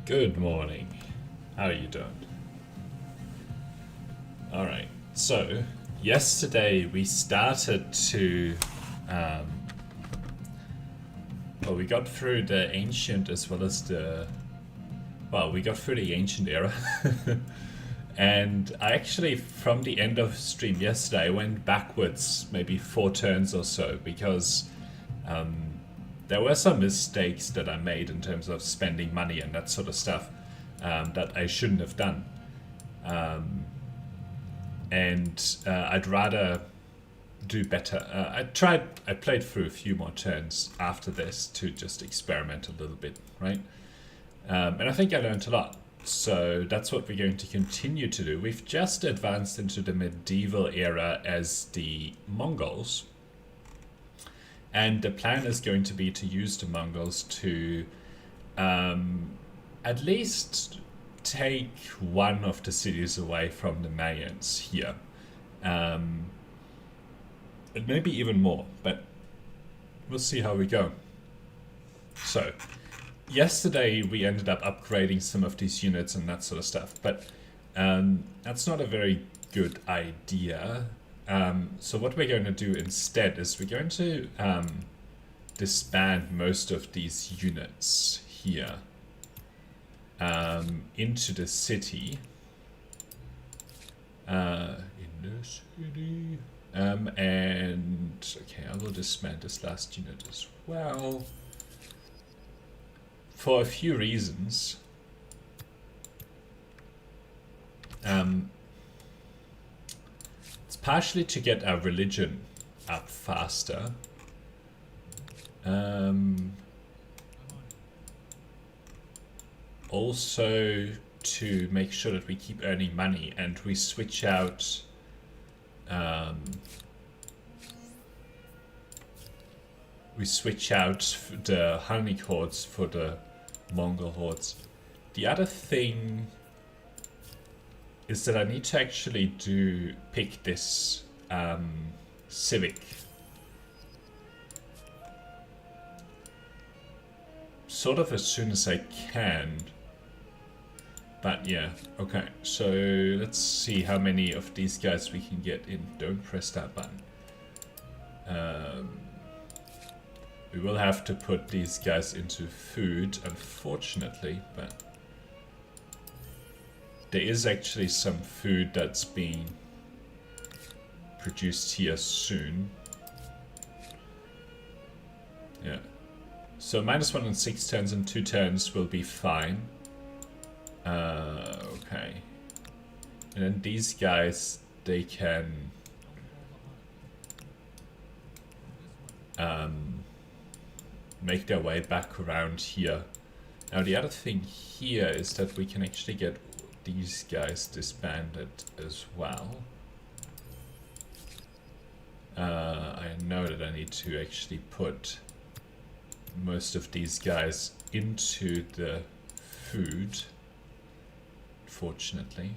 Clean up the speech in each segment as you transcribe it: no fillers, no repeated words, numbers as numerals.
Good morning. How are you doing? Alright, so yesterday we started to. Um, well, we got through the ancient as well as the. Well, we got through the ancient era. And I actually, from the end of stream yesterday, I went backwards maybe 4 turns or so because there were some mistakes that I made in terms of spending money and that sort of stuff that I shouldn't have done. And I'd rather do better. I played through a few more turns after this to just experiment a little bit, right? And I think I learned a lot. So that's what we're going to continue to do. We've just advanced into the medieval era as the Mongols. And the plan is going to be to use the Mongols to at least take one of the cities away from the Mayans here. And maybe even more, but we'll see how we go. So, yesterday we ended up upgrading some of these units and that sort of stuff, but that's not a very good idea. So what we're going to do instead is we're going to disband most of these units here into the city. And okay, I will disband this last unit as well. For a few reasons. It's partially to get our religion up faster. Also to make sure that we keep earning money and we switch out the Hunnic hordes for the Mongol hordes. The other thing is that I need to actually pick this civic. Sort of as soon as I can. But yeah, okay, so let's see how many of these guys we can get in. Don't press that button. We will have to put these guys into food, unfortunately, but there is actually some food that's being produced here soon. Yeah. So -1 and 6 turns and 2 turns will be fine. Okay. And then these guys, they can make their way back around here. Now the other thing here is that we can actually get these guys disbanded as well. I know that I need to actually put most of these guys into the food, fortunately.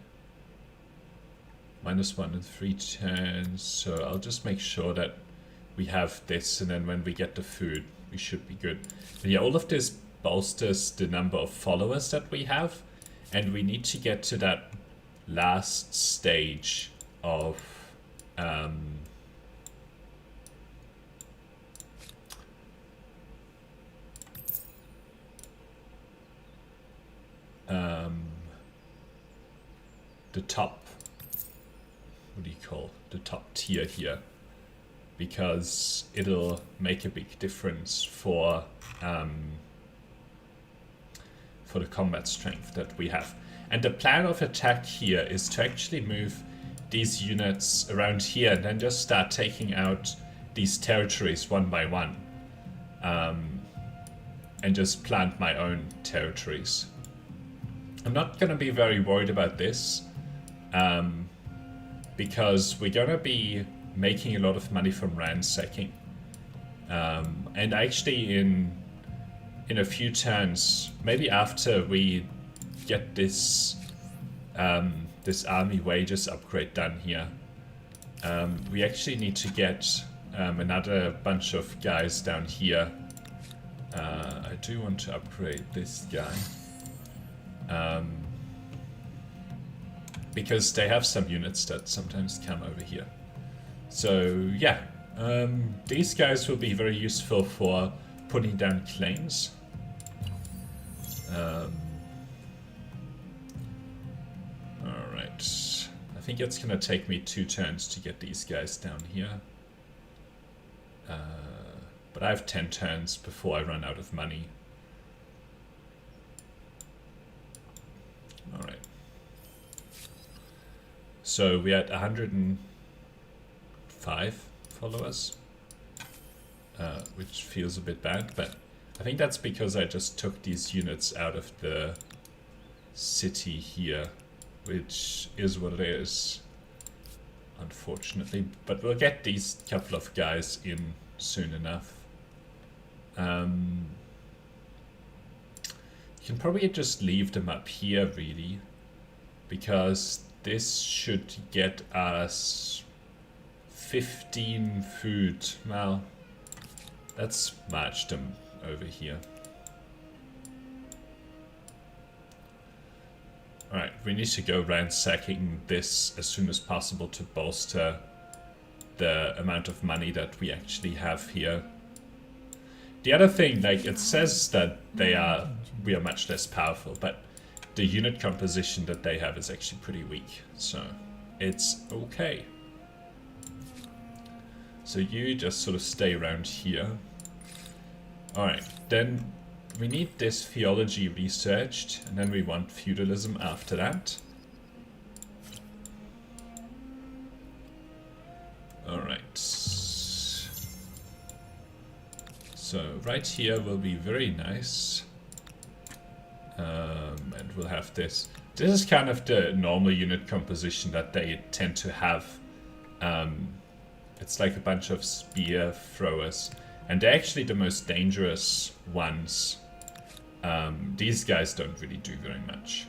-1 and 3 turns, so I'll just make sure that we have this, and then when we get the food, we should be good. And yeah, all of this bolsters the number of followers that we have, and we need to get to that last stage of the top, what do you call, the top tier here, because it'll make a big difference for the combat strength that we have. And the plan of attack here is to actually move these units around here and then just start taking out these territories one by one, and just plant my own territories. I'm not going to be very worried about this, because we're going to be making a lot of money from ransacking. And actually in a few turns, maybe after we get this this army wages upgrade done here, we actually need to get another bunch of guys down here. I do want to upgrade this guy. Um, because they have some units that sometimes come over here. So yeah, these guys will be very useful for putting down claims. Alright, I think it's gonna take me 2 turns to get these guys down here. But I have 10 turns before I run out of money. Alright. So we had 105 followers, which feels a bit bad, but I think that's because I just took these units out of the city here, which is what it is, unfortunately. But we'll get these couple of guys in soon enough. You can probably just leave them up here, really, because this should get us 15 food. Well, let's march them over here. Alright, we need to go ransacking this as soon as possible to bolster the amount of money that we actually have here. The other thing, like, it says that we are much less powerful, but the unit composition that they have is actually pretty weak, so it's okay. So you just sort of stay around here. Alright, then we need this theology researched, and then we want feudalism after that. Alright. So right here will be very nice. And we'll have this. This is kind of the normal unit composition that they tend to have. It's like a bunch of spear throwers. And they're actually the most dangerous ones. These guys don't really do very much.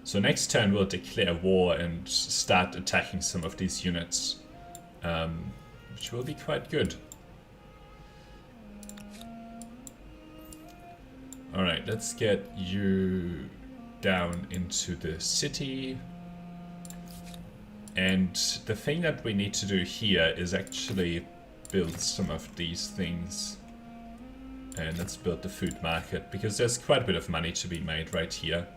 So next turn we'll declare war and start attacking some of these units. Which will be quite good. Alright, let's get you down into the city. And the thing that we need to do here is actually build some of these things. And let's build the food market, because there's quite a bit of money to be made right here.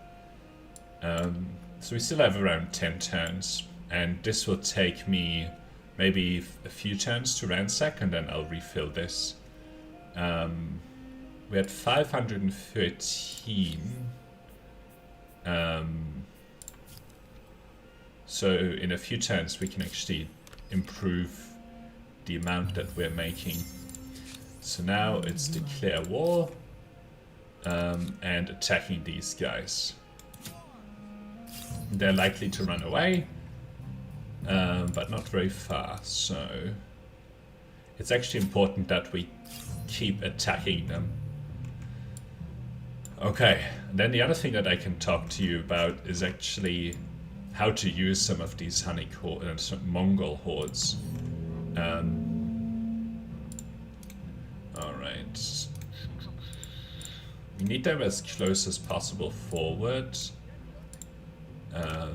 So we still have around 10 turns, and this will take me maybe a few turns to ransack, and then I'll refill this. We had 513. So in a few turns we can actually improve the amount that we're making. So now it's declare war and attacking these guys. They're likely to run away, but not very far, so it's actually important that we keep attacking them. Okay, then the other thing that I can talk to you about is actually how to use some of these Mongol hordes. Alright. We need them as close as possible forward. Oh,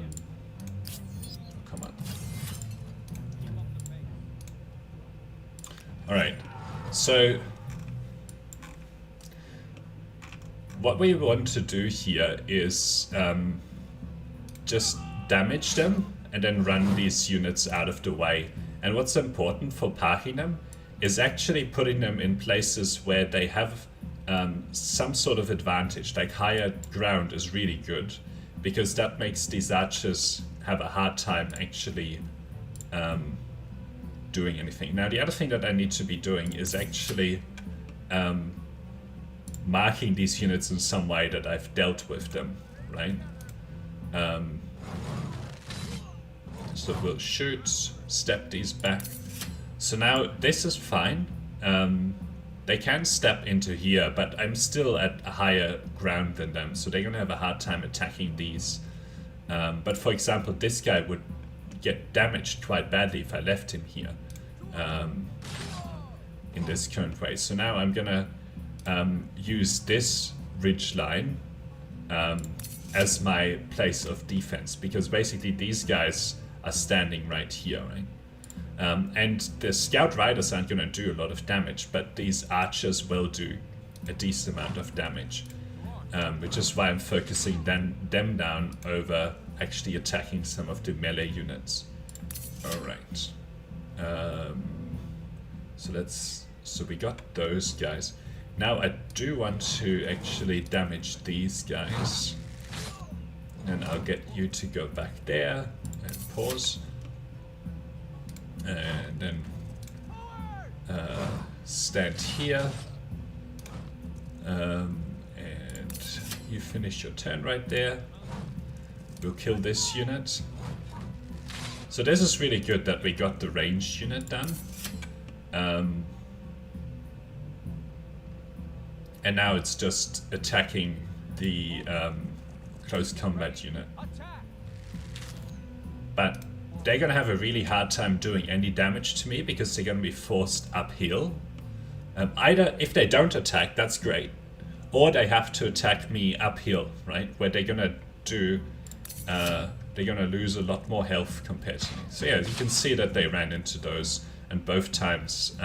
come on. Alright, so what we want to do here is just damage them and then run these units out of the way. And what's important for parking them is actually putting them in places where they have some sort of advantage, like higher ground is really good, because that makes these archers have a hard time actually doing anything. Now the other thing that I need to be doing is actually marking these units in some way that I've dealt with them, right? So we'll shoot, step these back. So now this is fine. They can step into here, but I'm still at a higher ground than them, so they're gonna have a hard time attacking these. But for example, this guy would get damaged quite badly if I left him here in this current way. So now I'm gonna use this ridge line as my place of defense, because basically these guys are standing right here, right? And the scout riders aren't going to do a lot of damage, but these archers will do a decent amount of damage, which is why I'm focusing them down over actually attacking some of the melee units. Alright. So we got those guys. Now I do want to actually damage these guys. And I'll get you to go back there and pause. And then stand here. And you finish your turn right there. We'll kill this unit. So this is really good that we got the ranged unit done. And now it's just attacking the close combat unit. But they're gonna have a really hard time doing any damage to me because they're gonna be forced uphill. Either if they don't attack, that's great, or they have to attack me uphill, right? Where they're gonna do, they're gonna lose a lot more health compared to me. So yeah, you can see that they ran into those, and both times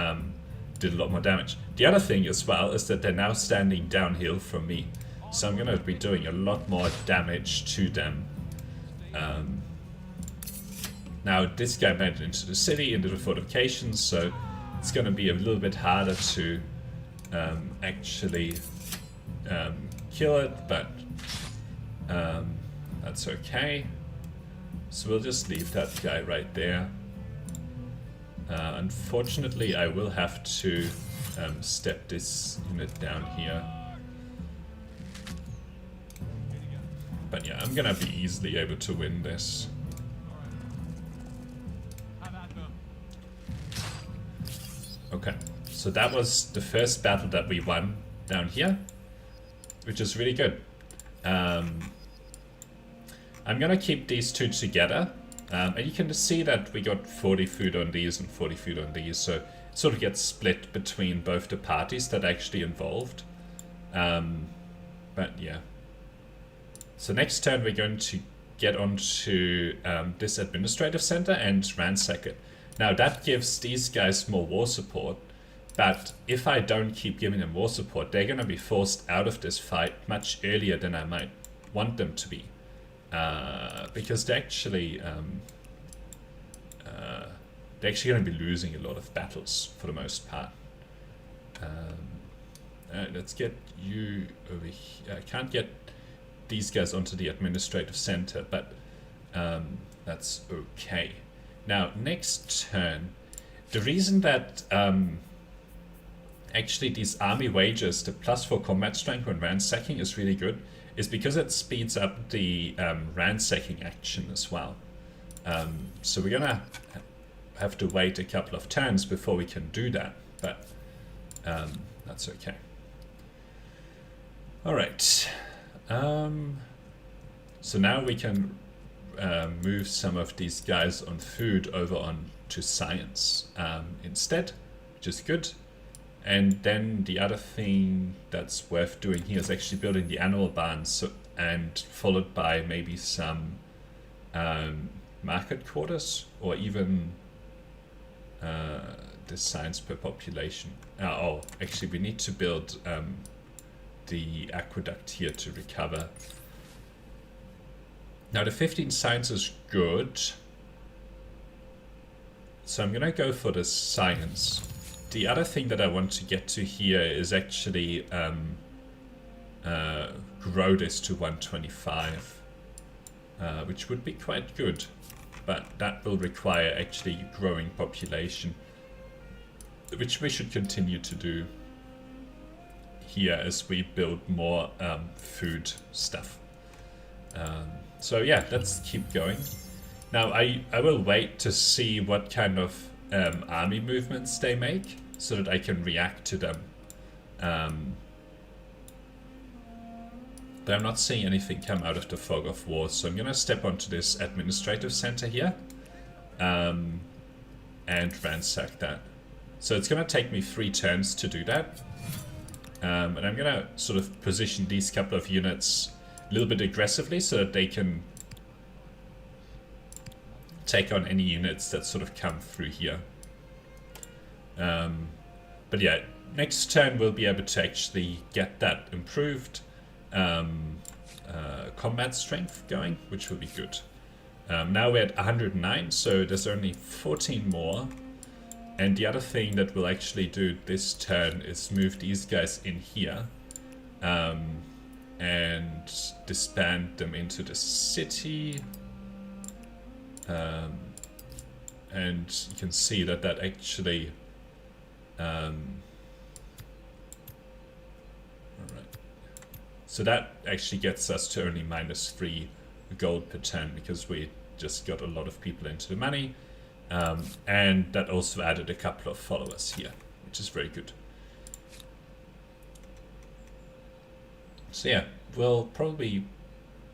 did a lot more damage. The other thing as well is that they're now standing downhill from me, so I'm gonna be doing a lot more damage to them. Now this guy went into the city, into the fortifications, so it's gonna be a little bit harder to actually kill it, but that's okay. So we'll just leave that guy right there. Unfortunately, I will have to step this unit down here. But yeah, I'm gonna be easily able to win this. Okay, so that was the first battle that we won down here, which is really good. I'm gonna keep these two together. And you can see that we got 40 food on these and 40 food on these, so it sort of gets split between both the parties that are actually involved. But yeah. So next turn we're going to get onto this administrative center and ransack it. Now that gives these guys more war support, but if I don't keep giving them war support, they're going to be forced out of this fight much earlier than I might want them to be. Because they're actually going to be losing a lot of battles for the most part. Let's get you over here. I can't get these guys onto the administrative center, but that's okay. Now, next turn, the reason that actually these army wages, the +4 combat strength when ransacking is really good, is because it speeds up the ransacking action as well. So we're gonna have to wait a couple of turns before we can do that, but that's okay. Alright, so now we can move some of these guys on food over on to science instead, which is good. And then the other thing that's worth doing here is actually building the animal barns, and followed by maybe some market quarters, or even the science per population. Oh, actually we need to build the aqueduct here to recover. Now the 15 science is good, so I'm gonna go for the science. The other thing that I want to get to here is actually grow this to 125, which would be quite good, but that will require actually growing population, which we should continue to do here as we build more food stuff. So yeah, let's keep going. Now I will wait to see what kind of army movements they make, so that I can react to them. But I'm not seeing anything come out of the fog of war, so I'm gonna step onto this administrative center here and ransack that. So it's gonna take me 3 turns to do that, and I'm gonna sort of position these couple of units little bit aggressively so that they can take on any units that sort of come through here. But yeah, next turn we'll be able to actually get that improved combat strength going, which will be good. Now we're at 109, so there's only 14 more. And the other thing that we'll actually do this turn is move these guys in here and disband them into the city. And you can see that that actually alright. So that actually gets us to only -3 gold per turn because we just got a lot of people into the money. And that also added a couple of followers here, which is very good. So yeah, we'll probably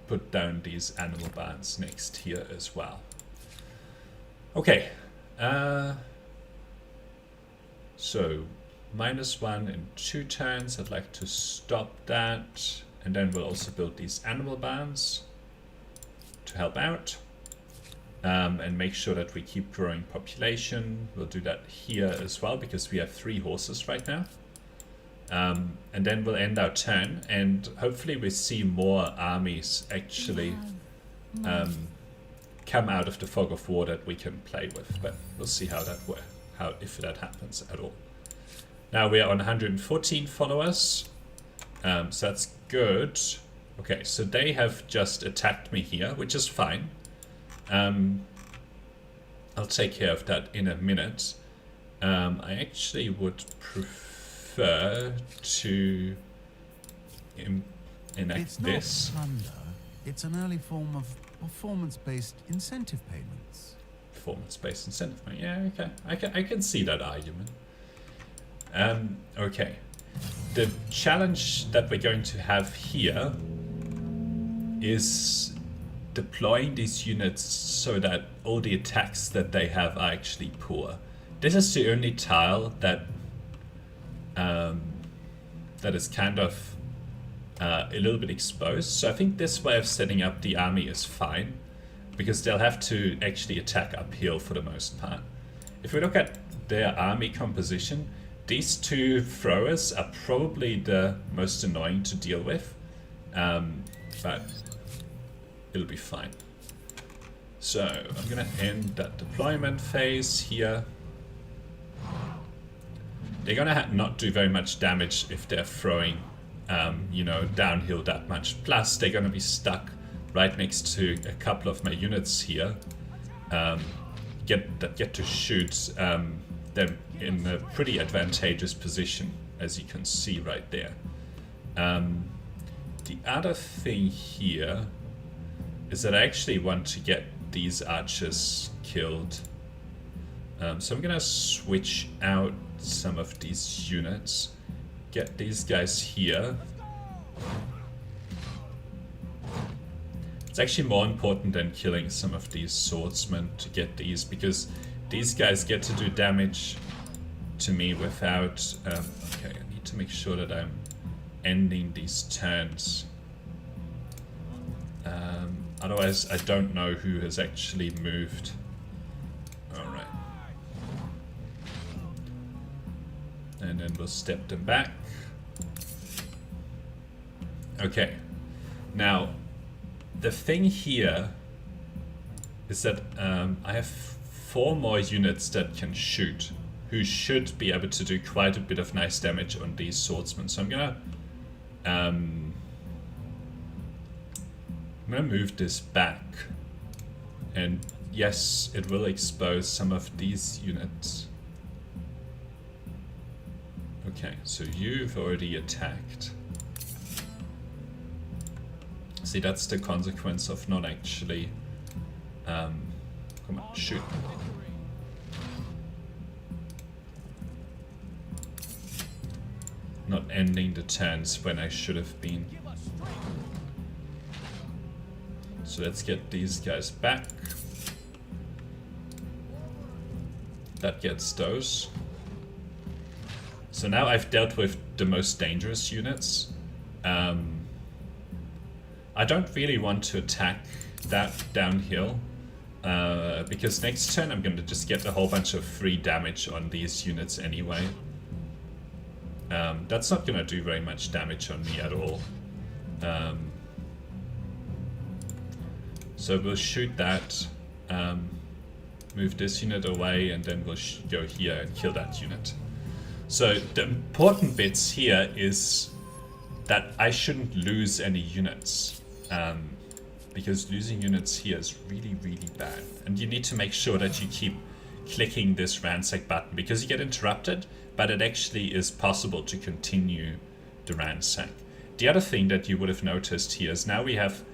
put down these animal barns next here as well. Okay, so -1 in 2 turns. I'd like to stop that, and then we'll also build these animal barns to help out. And make sure that we keep growing population. We'll do that here as well because we have 3 horses right now. And then we'll end our turn, and hopefully we see more armies actually come out of the fog of war that we can play with. But we'll see how that works, if that happens at all. Now we are on 114 followers, so that's good. Okay, so they have just attacked me here, which is fine. I'll take care of that in a minute. I actually would prefer to enact this. Plunder. It's an early form of performance-based incentive payments. Performance-based incentive payment. Yeah, okay. I can see that argument. Okay. The challenge that we're going to have here is deploying these units so that all the attacks that they have are actually poor. This is the only tile that that is kind of a little bit exposed. So I think this way of setting up the army is fine because they'll have to actually attack uphill for the most part. If we look at their army composition, these 2 throwers are probably the most annoying to deal with, but it'll be fine. So I'm gonna end that deployment phase here. They're gonna not do very much damage if they're throwing, you know, downhill that much. Plus, they're gonna be stuck right next to a couple of my units here. Get to shoot them in a pretty advantageous position, as you can see right there. The other thing here is that I actually want to get these archers killed. So I'm gonna switch out some of these units, get these guys here. It's actually more important than killing some of these swordsmen to get these, because these guys get to do damage to me without... okay, I need to make sure that I'm ending these turns. Otherwise, I don't know who has actually moved. Alright. And then we'll step them back. Okay. Now, the thing here is that I have 4 more units that can shoot, who should be able to do quite a bit of nice damage on these swordsmen. So I'm gonna move this back, and yes, it will expose some of these units. Okay, so you've already attacked. See, that's the consequence of not actually... come on, shoot. Not ending the turns when I should have been. So let's get these guys back. That gets those. So now I've dealt with the most dangerous units. I don't really want to attack that downhill, because next turn I'm going to just get a whole bunch of free damage on these units anyway. That's not going to do very much damage on me at all. So we'll shoot that, move this unit away, and then we'll go here and kill that unit. So the important bits here is that I shouldn't lose any units, because losing units here is really, really bad. And you need to make sure that you keep clicking this ransack button, because you get interrupted, but it actually is possible to continue the ransack. The other thing that you would have noticed here is now we have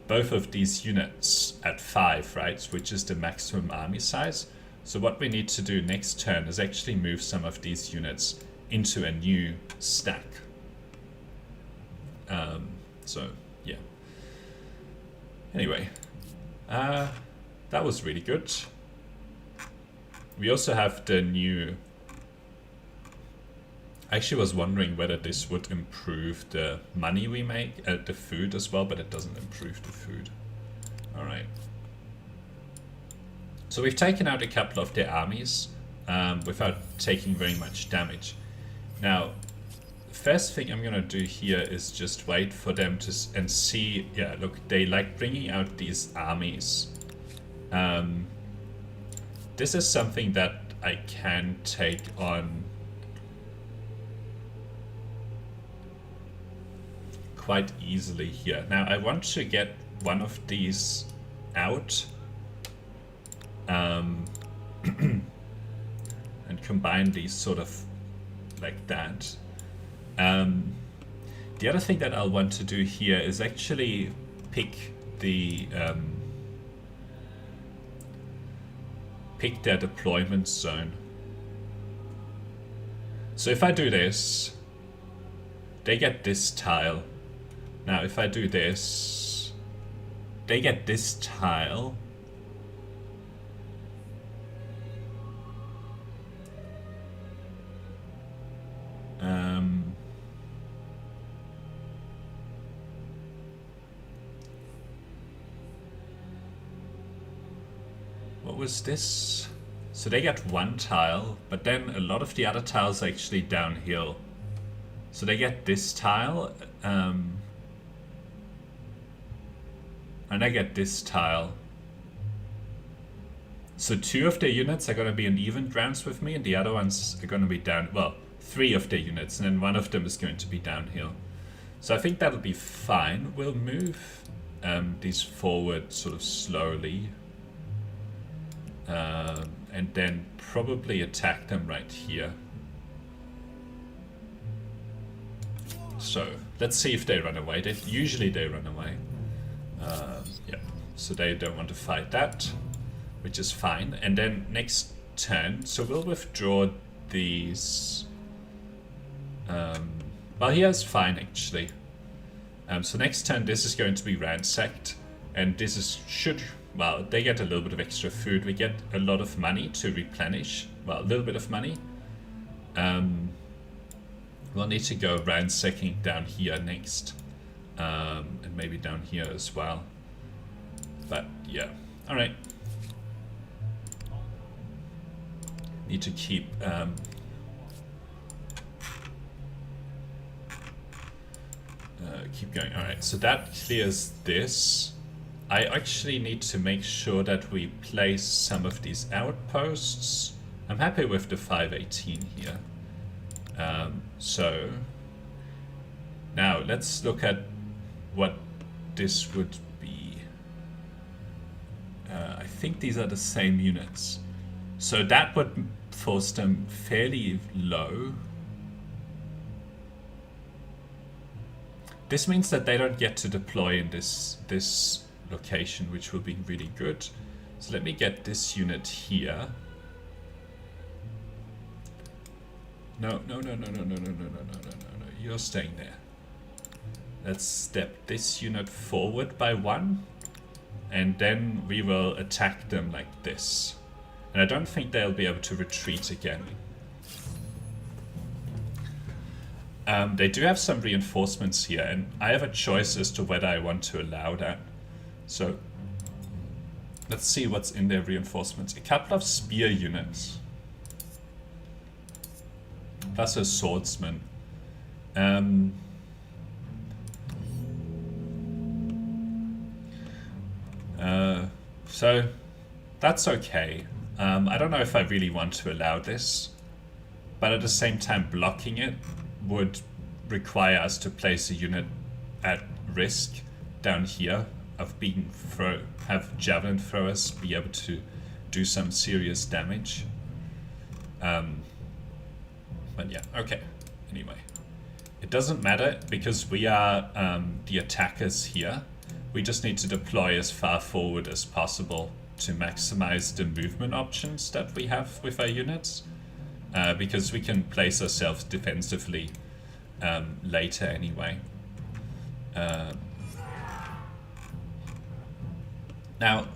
both of these units at 5, right, which is the maximum army size. So what we need to do next turn is actually move some of these units into a new stack. So yeah. Anyway, that was really good. We also have the new... I actually was wondering whether this would improve the money we make, the food as well, but it doesn't improve the food. Alright. So we've taken out a couple of their armies without taking very much damage. Now, the first thing I'm gonna do here is just wait for them to and see. Yeah, look, they like bringing out these armies. This is something that I can take on quite easily here. Now I want to get one of these out and combine these sort of like that. The other thing that I'll want to do here is actually pick the pick their deployment zone. So if I do this, they get this tile. Now if I do this, they get this tile. What was this? So they get one tile, but then a lot of the other tiles are actually downhill. So they get this tile, and I get this tile. So 2 of their units are going to be in even grounds with me, and the other ones are going to be down, well, 3 of their units, and then 1 of them is going to be downhill. So I think that'll be fine. We'll move these forward sort of slowly. And then probably attack them right here. So let's see if they run away. Usually they run away. Yeah, so they don't want to fight that, which is fine. And then next turn, so we'll withdraw these. Well, here's fine actually. So next turn this is going to be ransacked, and this is well, they get a little bit of extra food. We get a lot of money to replenish. Well, a little bit of money. We'll need to go ransacking down here next. And maybe down here as well. But yeah, alright. Need to keep keep going. Alright, so that clears this. I actually need to make sure that we place some of these outposts. I'm happy with the 518 here. So now let's look at what this would be. I think these are the same units. So that would force them fairly low. This means that they don't get to deploy in this location, which will be really good. So let me get this unit here. No. You're staying there. Let's step this unit forward by 1, and then we will attack them like this. And I don't think they'll be able to retreat again. They do have some reinforcements here, and I have a choice as to whether I want to allow that. So let's see what's in their reinforcements. A couple of spear units. Plus a swordsman. So that's okay. I don't know if I really want to allow this, but at the same time blocking it would require us to place a unit at risk down here of being have javelin throwers be able to do some serious damage. But yeah, okay. Anyway, it doesn't matter because we are the attackers here. We just need to deploy as far forward as possible to maximize the movement options that we have with our units, because we can place ourselves defensively later anyway. Now,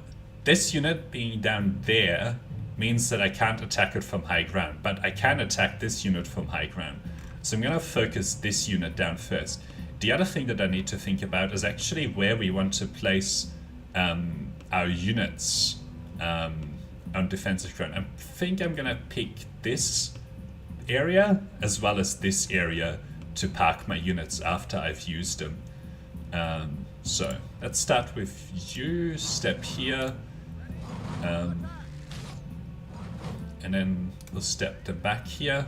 this unit being down there means that I can't attack it from high ground, but I can attack this unit from high ground. So I'm going to focus this unit down first. The other thing that I need to think about is actually where we want to place our units on defensive ground. I think I'm going to pick this area as well as this area to park my units after I've used them. So let's start with you, step here, and then we'll step them back here.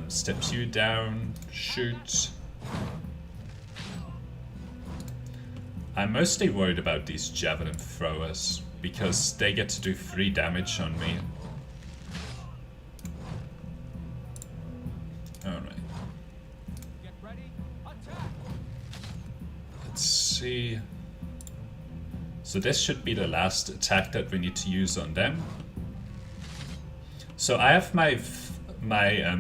Step you down, shoot. I'm mostly worried about these javelin throwers because they get to do 3 damage on me. Alright. Let's see. So this should be the last attack that we need to use on them. So I have my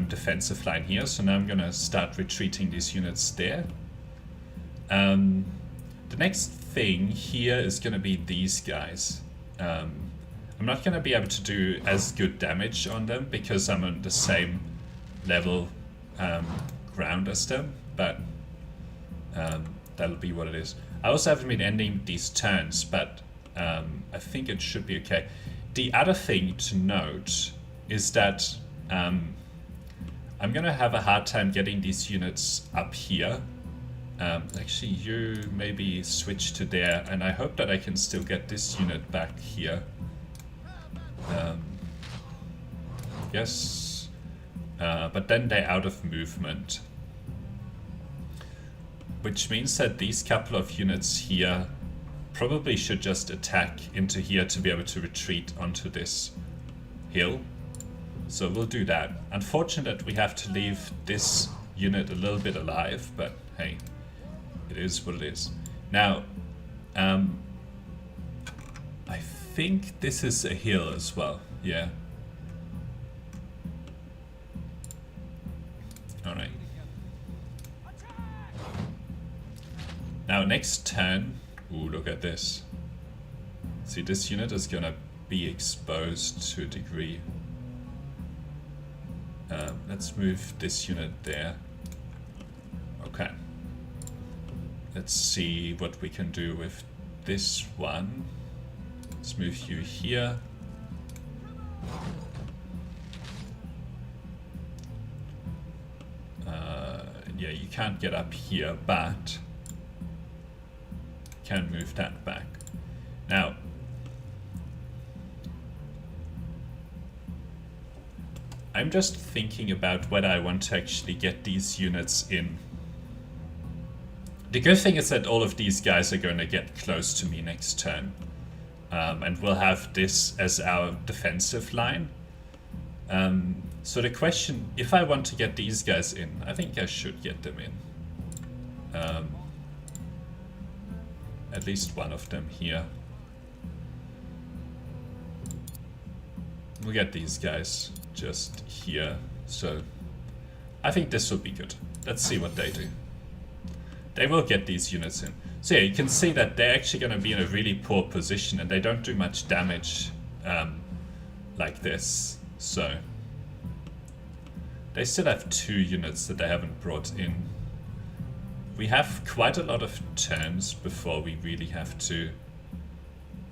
defensive line here, so now I'm gonna start retreating these units there. The next thing here is gonna be these guys. I'm not gonna be able to do as good damage on them because I'm on the same level ground as them, but that'll be what it is. I also haven't been ending these turns, but I think it should be okay. The other thing to note is that I'm gonna have a hard time getting these units up here. Actually, you maybe switch to there, and I hope that I can still get this unit back here. Yes, but then they're out of movement, which means that these couple of units here probably should just attack into here to be able to retreat onto this hill. So we'll do that. Unfortunate that we have to leave this unit a little bit alive, but hey, it is what it is. Now, I think this is a hill as well, yeah. Alright. Now next turn, ooh, look at this. See, this unit is gonna be exposed to a degree. Let's move this unit there. Okay. Let's see what we can do with this one. Let's move you here. Yeah, you can't get up here, but can move that back. Now, I'm just thinking about whether I want to actually get these units in. The good thing is that all of these guys are going to get close to me next turn. And we'll have this as our defensive line. So the question, if I want to get these guys in, I think I should get them in. At least one of them here. We'll get these guys just here. So I think this will be good. Let's see what they do. They will get these units in. So yeah, you can see that they're actually going to be in a really poor position and they don't do much damage like this. So They still have 2 units that they haven't brought in. We have quite a lot of turns before we really have to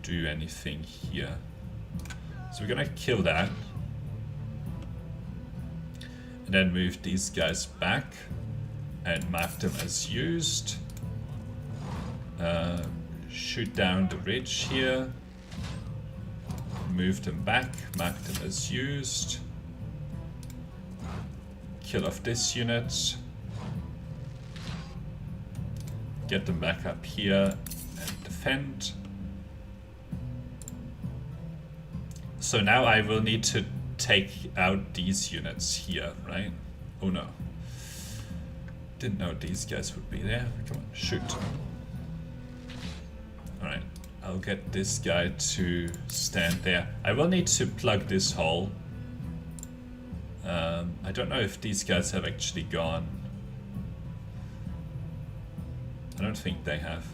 do anything here. So we're gonna kill that. And then move these guys back and mark them as used. Shoot down the ridge here. Move them back, mark them as used. Kill off this unit. Get them back up here and defend. So now I will need to take out these units here, right? Oh no. Didn't know these guys would be there. Come on, shoot. Alright, I'll get this guy to stand there. I will need to plug this hole. I don't know if these guys have actually gone. I don't think they have.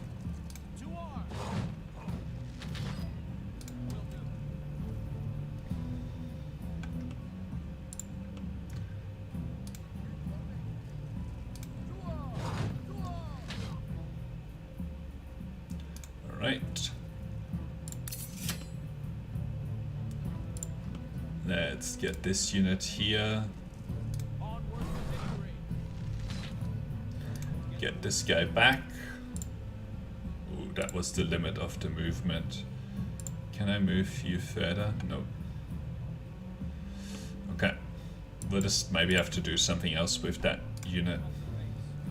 Alright. Let's get this unit here. Get this guy back. Ooh, that was the limit of the movement. Can I move you further? No. Okay. We'll just maybe have to do something else with that unit.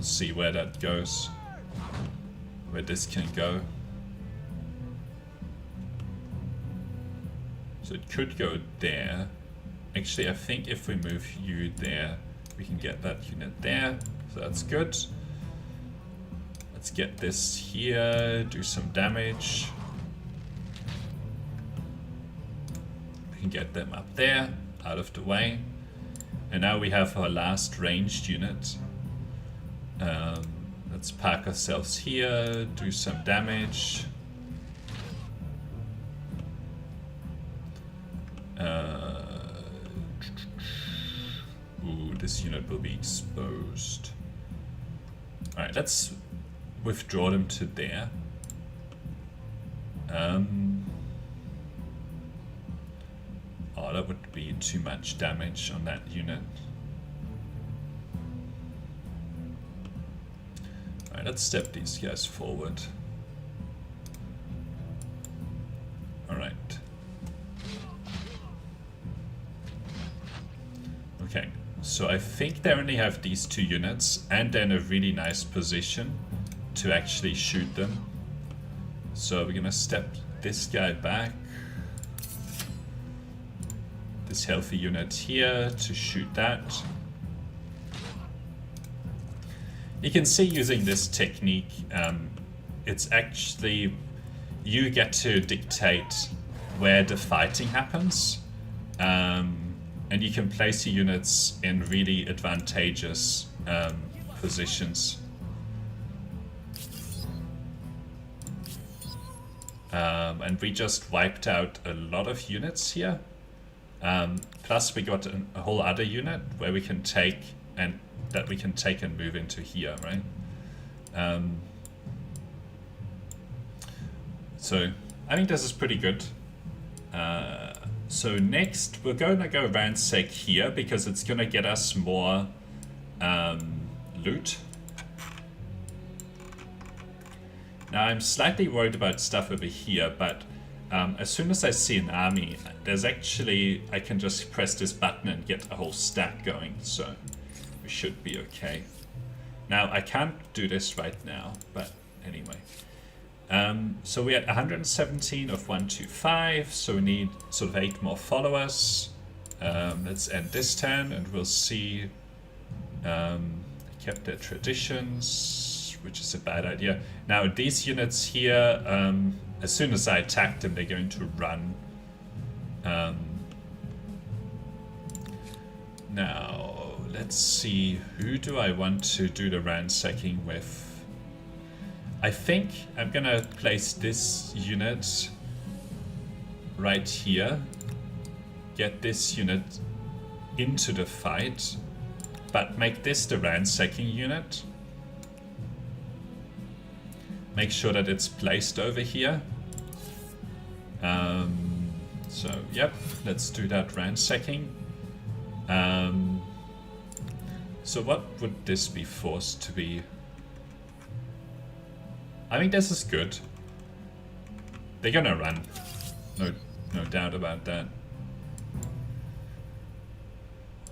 See where that goes. Where this can go. So it could go there. Actually, I think if we move you there, we can get that unit there. So that's good. Let's get this here, do some damage. We can get them up there, out of the way. And now we have our last ranged unit. Let's park ourselves here, do some damage. Ooh, this unit will be exposed. Alright, let's withdraw them to there. Oh, that would be too much damage on that unit. Alright, let's step these guys forward. Alright. Okay, so I think they only have these 2 units and they're in a really nice position to actually shoot them. So we're gonna step this guy back. This healthy unit here to shoot that. You can see using this technique, it's actually, you get to dictate where the fighting happens. And you can place your units in really advantageous positions. And we just wiped out a lot of units here. Plus we got a whole other unit where we can take and that we can take and move into here, right? So I think this is pretty good. So next we're gonna go ransack here because it's gonna get us more loot. Now I'm slightly worried about stuff over here, but as soon as I see an army, there's actually, I can just press this button and get a whole stack going, so we should be okay. Now I can't do this right now, but anyway. So we're at 117 of 125, so we need sort of 8 more followers. Let's end this turn and we'll see. Kept their traditions, which is a bad idea. Now these units here, as soon as I attack them, they're going to run. Now let's see, who do I want to do the ransacking with? I think I'm gonna place this unit right here, get this unit into the fight, but make this the ransacking unit. Make sure that it's placed over here. So, yep, let's do that ransacking. So what would this be forced to be? I think this is good. They're gonna run. No doubt about that.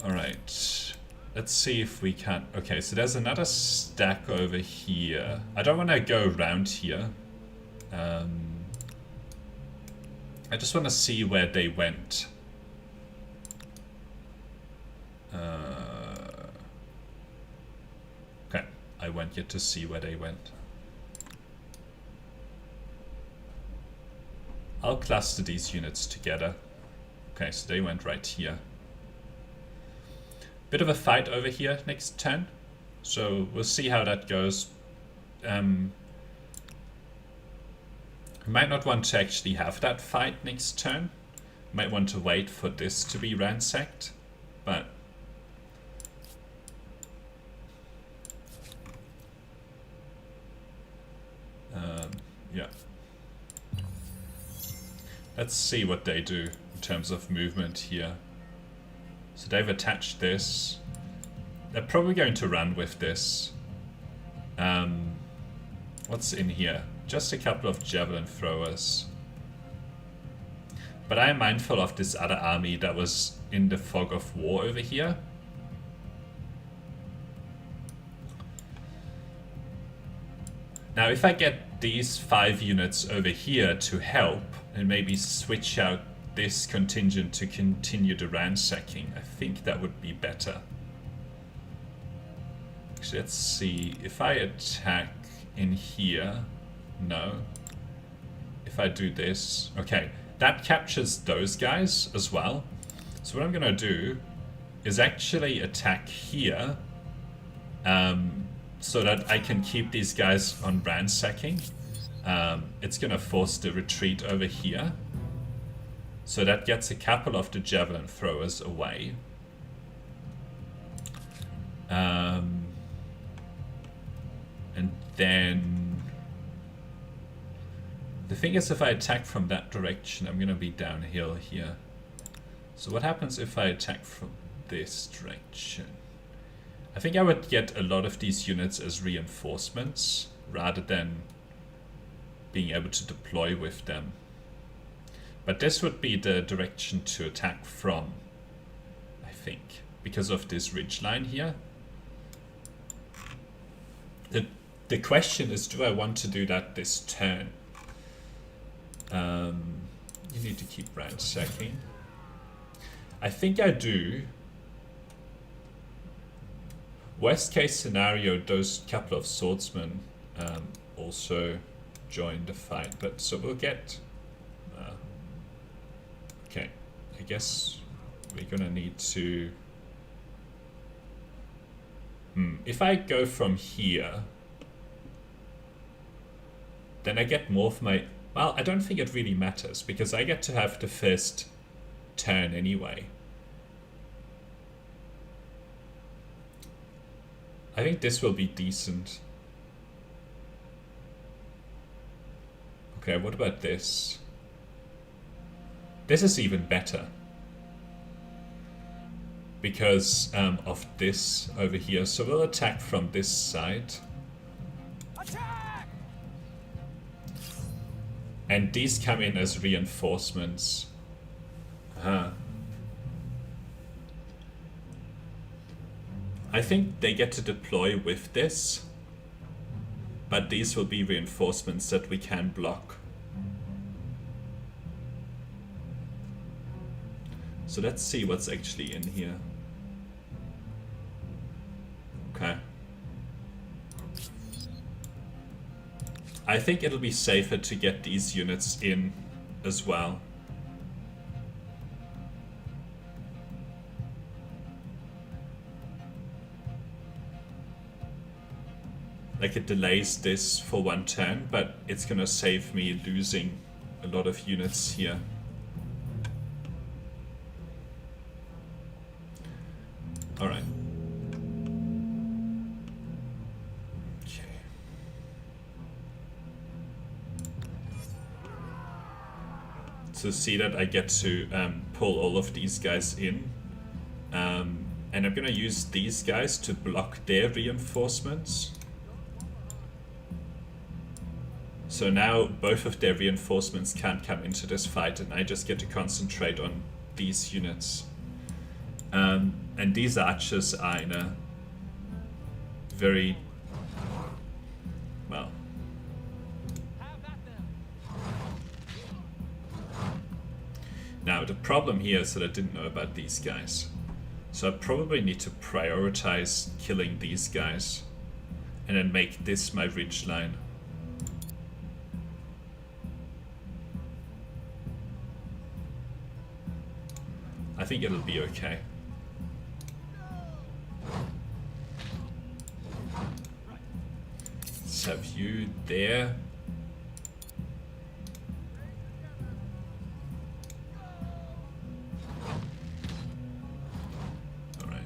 Alright. Let's see if we can... Okay, so there's another stack over here. I don't want to go around here. I just want to see where they went. Okay, I want you to see where they went. I'll cluster these units together. Okay, so they went right here. Bit of a fight over here next turn, so we'll see how that goes. Might not want to actually have that fight next turn. Might want to wait for this to be ransacked, but yeah. Let's see what they do in terms of movement here. So they've attached this. They're probably going to run with this. What's in here? Just a couple of javelin throwers. But I am mindful of this other army that was in the fog of war over here. Now if I get these 5 units over here to help and maybe switch out this contingent to continue the ransacking, I think that would be better. Actually, let's see. If I attack in here, no. If I do this, okay, that captures those guys as well. So what I'm gonna do is actually attack here, so that I can keep these guys on ransacking. It's gonna force the retreat over here. So that gets a couple of the javelin throwers away. And then the thing is, if I attack from that direction, I'm gonna be downhill here. So what happens if I attack from this direction? I think I would get a lot of these units as reinforcements rather than being able to deploy with them. But this would be the direction to attack from, I think, because of this ridgeline here. The question is, do I want to do that this turn? You need to keep ransacking. I think I do. Worst case scenario, those couple of swordsmen also join the fight. But so we'll get... okay, I guess we're gonna need to... if I go from here, then I get more of my... Well, I don't think it really matters, because I get to have the first turn anyway. I think this will be decent. Okay, what about this? This is even better. Because of this over here. So we'll attack from this side. Attack! And these come in as reinforcements. I think they get to deploy with this, but these will be reinforcements that we can block. So let's see what's actually in here. Okay. I think it'll be safer to get these units in as well. Like, it delays this for one turn, but it's gonna save me losing a lot of units here. Alright. So see that I get to pull all of these guys in. And I'm gonna use these guys to block their reinforcements. So now both of their reinforcements can't come into this fight, and I just get to concentrate on these units. And these archers are in a very, well, now the problem here is that I didn't know about these guys. So I probably need to prioritize killing these guys and then make this my ridge line. I think it'll be okay. Let's have you there. Alright.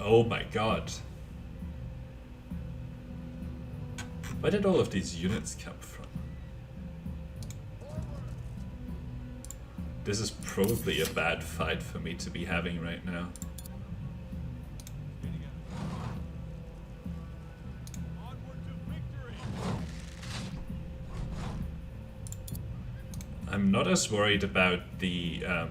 Oh my god. Where did all of these units come from? This is probably a bad fight for me to be having right now. I'm not as worried about the oh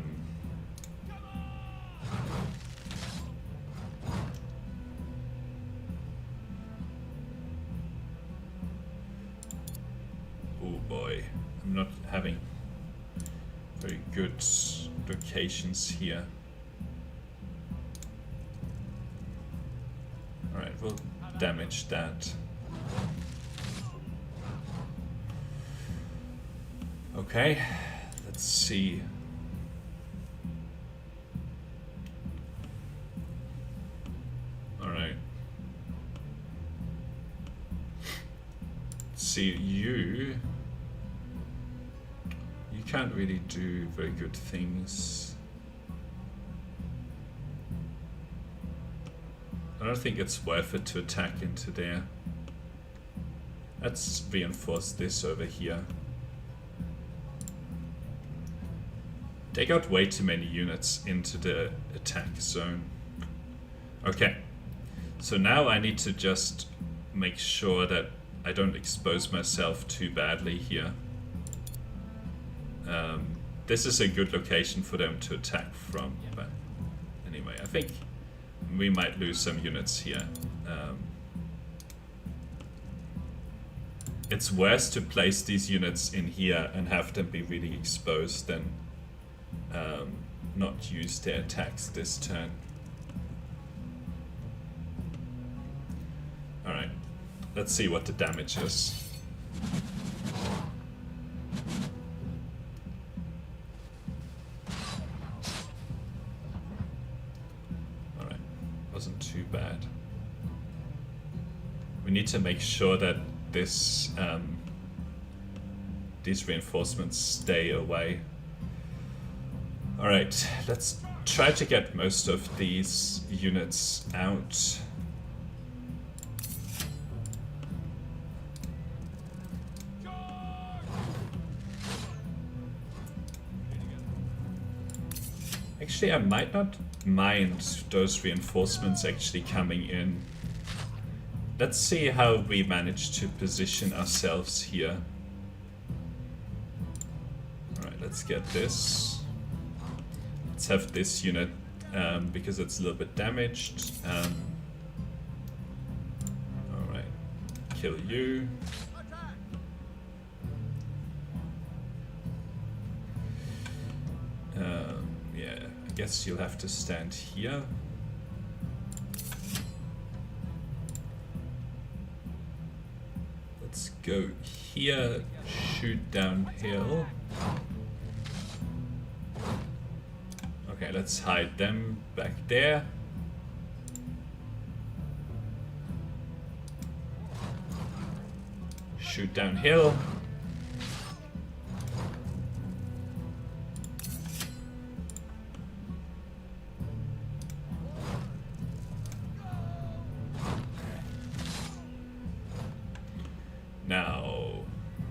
boy, I'm not having very good locations here. Alright, we'll damage that. Okay, let's see. Alright. See, you can't really do very good things. I don't think it's worth it to attack into there. Let's reinforce this over here. They got way too many units into the attack zone. Okay, so now I need to just make sure that I don't expose myself too badly here. This is a good location for them to attack from, but anyway, I think we might lose some units here. It's worse to place these units in here and have them be really exposed than not use their attacks this turn. Alright, let's see what the damage is. Wasn't too bad. We need to make sure that this these reinforcements stay away. Alright, let's try to get most of these units out. Actually, I might not mind those reinforcements actually coming in. Let's see how we manage to position ourselves here. Alright, let's get this. Let's have this unit because it's a little bit damaged. Alright, kill you. Yeah, I guess you'll have to stand here. Let's go here, shoot downhill. Okay, let's hide them back there. Shoot downhill. Now,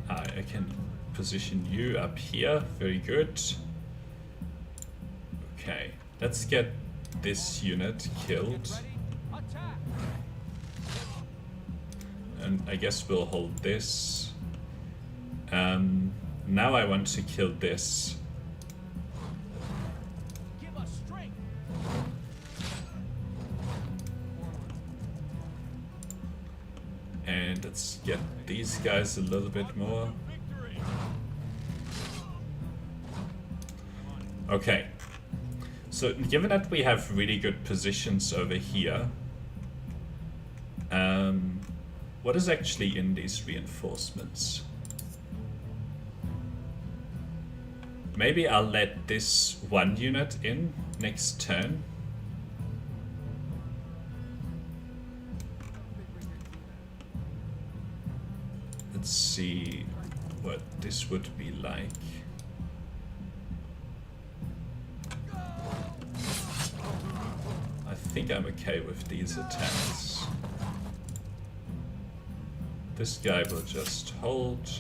I can position you up here. Very good. Okay, let's get this unit killed. And I guess we'll hold this. Now I want to kill this. And let's get these guys a little bit more. Okay. So given that we have really good positions over here, what is actually in these reinforcements? Maybe I'll let this one unit in next turn. Let's see what this would be like. I think I'm okay with these attacks. This guy will just hold.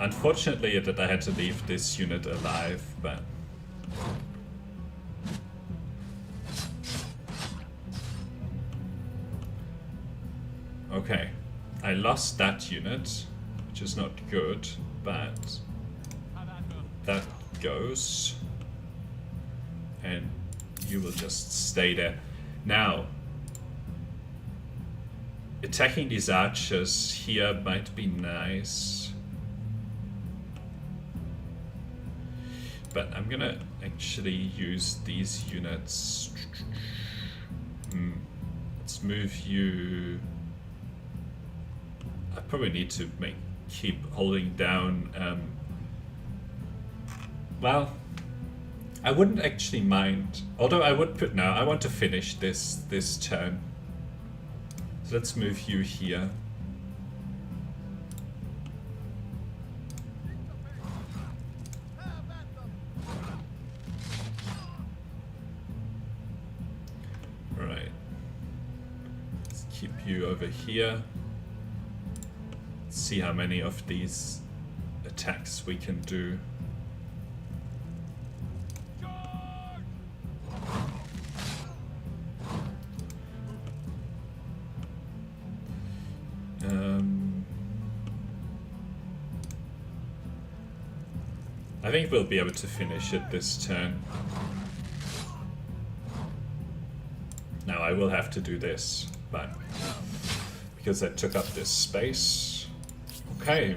Unfortunately that I had to leave this unit alive, but okay. I lost that unit, which is not good, but that goes. And you will just stay there. Now, attacking these archers here might be nice. But I'm gonna actually use these units. Let's move you. I probably need to keep holding down. Well, I wouldn't actually mind. Although I would put now. I want to finish this turn. So let's move you here. Right. Let's keep you over here. Let's see how many of these attacks we can do. I think we'll be able to finish it this turn. Now I will have to do this, but because I took up this space. Okay.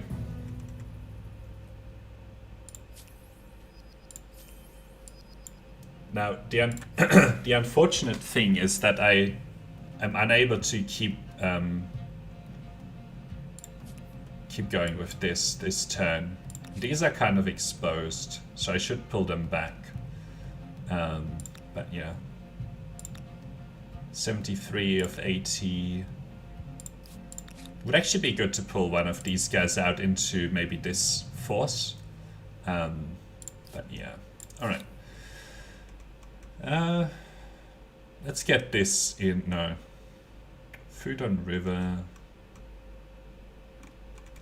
Now the unfortunate thing is that I am unable to keep going with this turn. These are kind of exposed, so I should pull them back. But yeah. 73 of 80. Would actually be good to pull one of these guys out into maybe this force. But yeah. Alright. Let's get this in. No. Food on river.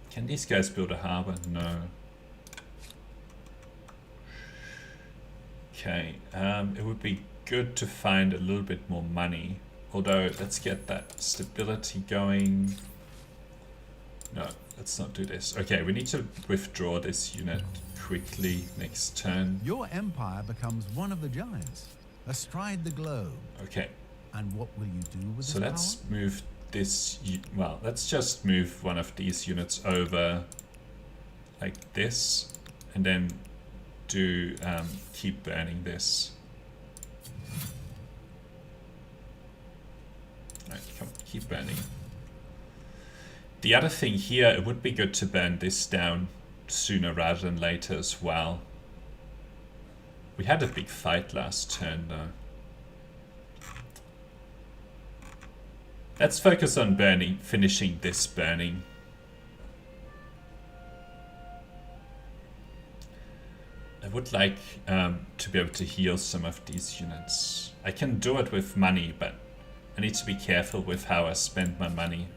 Can these guys build a harbor? No. Okay, it would be good to find a little bit more money. Although, let's get that stability going. No, let's not do this. Okay, we need to withdraw this unit quickly next turn. Your empire becomes one of the giants, astride the globe. Okay. And what will you do with So this let's power? move this, well, let's just move one of these units over like this, and then do keep burning this. Right, come on, keep burning. The other thing here, it would be good to burn this down sooner rather than later as well. We had a big fight last turn though. Let's focus on burning, finishing this burning. I would like to be able to heal some of these units. I can do it with money, but I need to be careful with how I spend my money.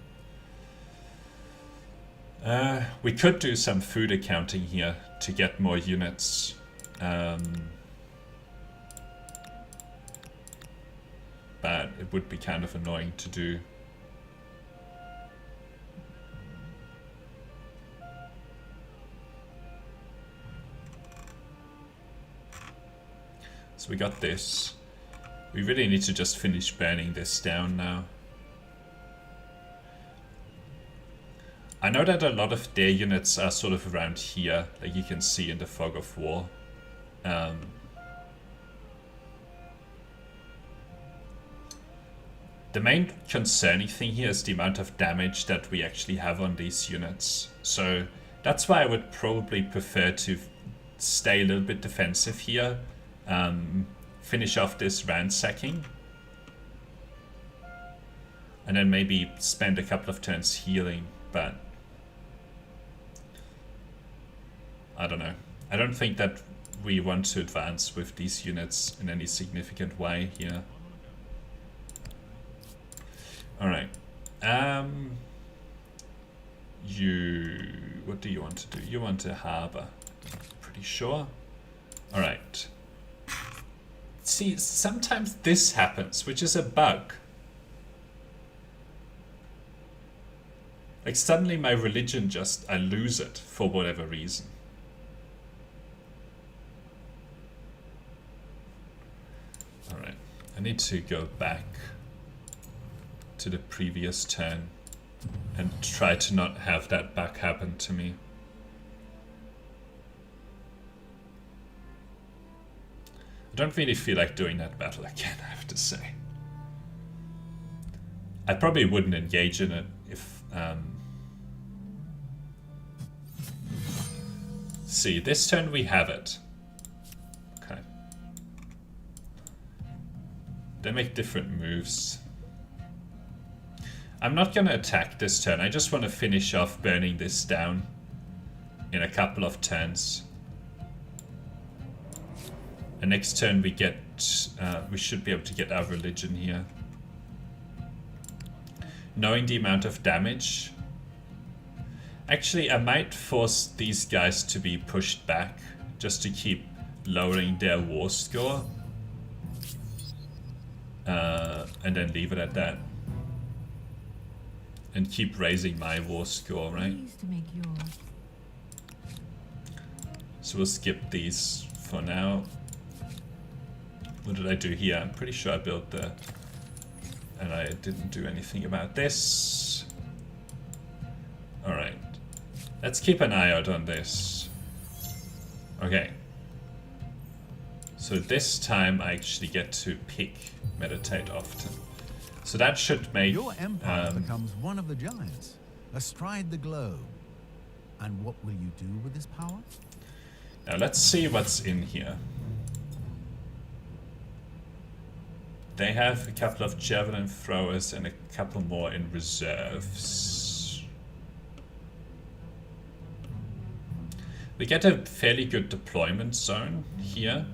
We could do some food accounting here to get more units. But it would be kind of annoying to do. So we got this. We really need to just finish burning this down now. I know that a lot of their units are sort of around here, like you can see in the fog of war. The main concerning thing here is the amount of damage that we actually have on these units. So that's why I would probably prefer to stay a little bit defensive here. Finish off this ransacking. And then maybe spend a couple of turns healing, but I don't know. I don't think that we want to advance with these units in any significant way here. Alright. What do you want to do? You want a harbor. Pretty sure. Alright. See, sometimes this happens, which is a bug. Like suddenly my religion I lose it for whatever reason. Alright. I need to go back to the previous turn and try to not have that bug happen to me. I don't really feel like doing that battle again, I have to say. I probably wouldn't engage in it if... See, this turn we have it. Okay. They make different moves. I'm not going to attack this turn. I just want to finish off burning this down in a couple of turns. And next turn we get, we should be able to get our religion here. Knowing the amount of damage. Actually, I might force these guys to be pushed back just to keep lowering their war score. And then leave it at that. And keep raising my war score, right? So we'll skip these for now. What did I do here? I'm pretty sure I built the... And I didn't do anything about this. Alright. Let's keep an eye out on this. Okay. So this time I actually get to pick meditate often. So that should make... Your empire becomes one of the giants, astride the globe. And what will you do with this power? Now let's see what's in here. They have a couple of javelin throwers and a couple more in reserves. We get a fairly good deployment zone here.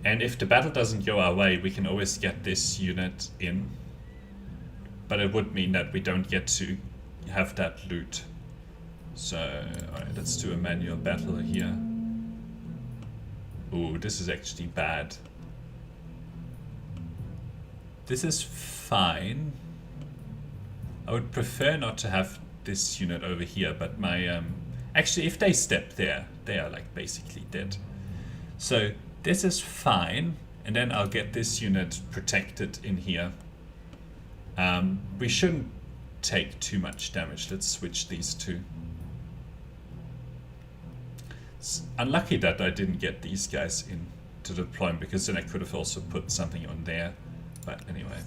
And if the battle doesn't go our way, we can always get this unit in. But it would mean that we don't get to have that loot. So, alright, let's do a manual battle here. Ooh, this is actually bad. This is fine. I would prefer not to have this unit over here, but my... Actually, if they step there, they are like basically dead. So, this is fine, and then I'll get this unit protected in here. We shouldn't take too much damage. Let's switch these two. It's unlucky that I didn't get these guys in to deploy, because then I could have also put something on there. But anyway.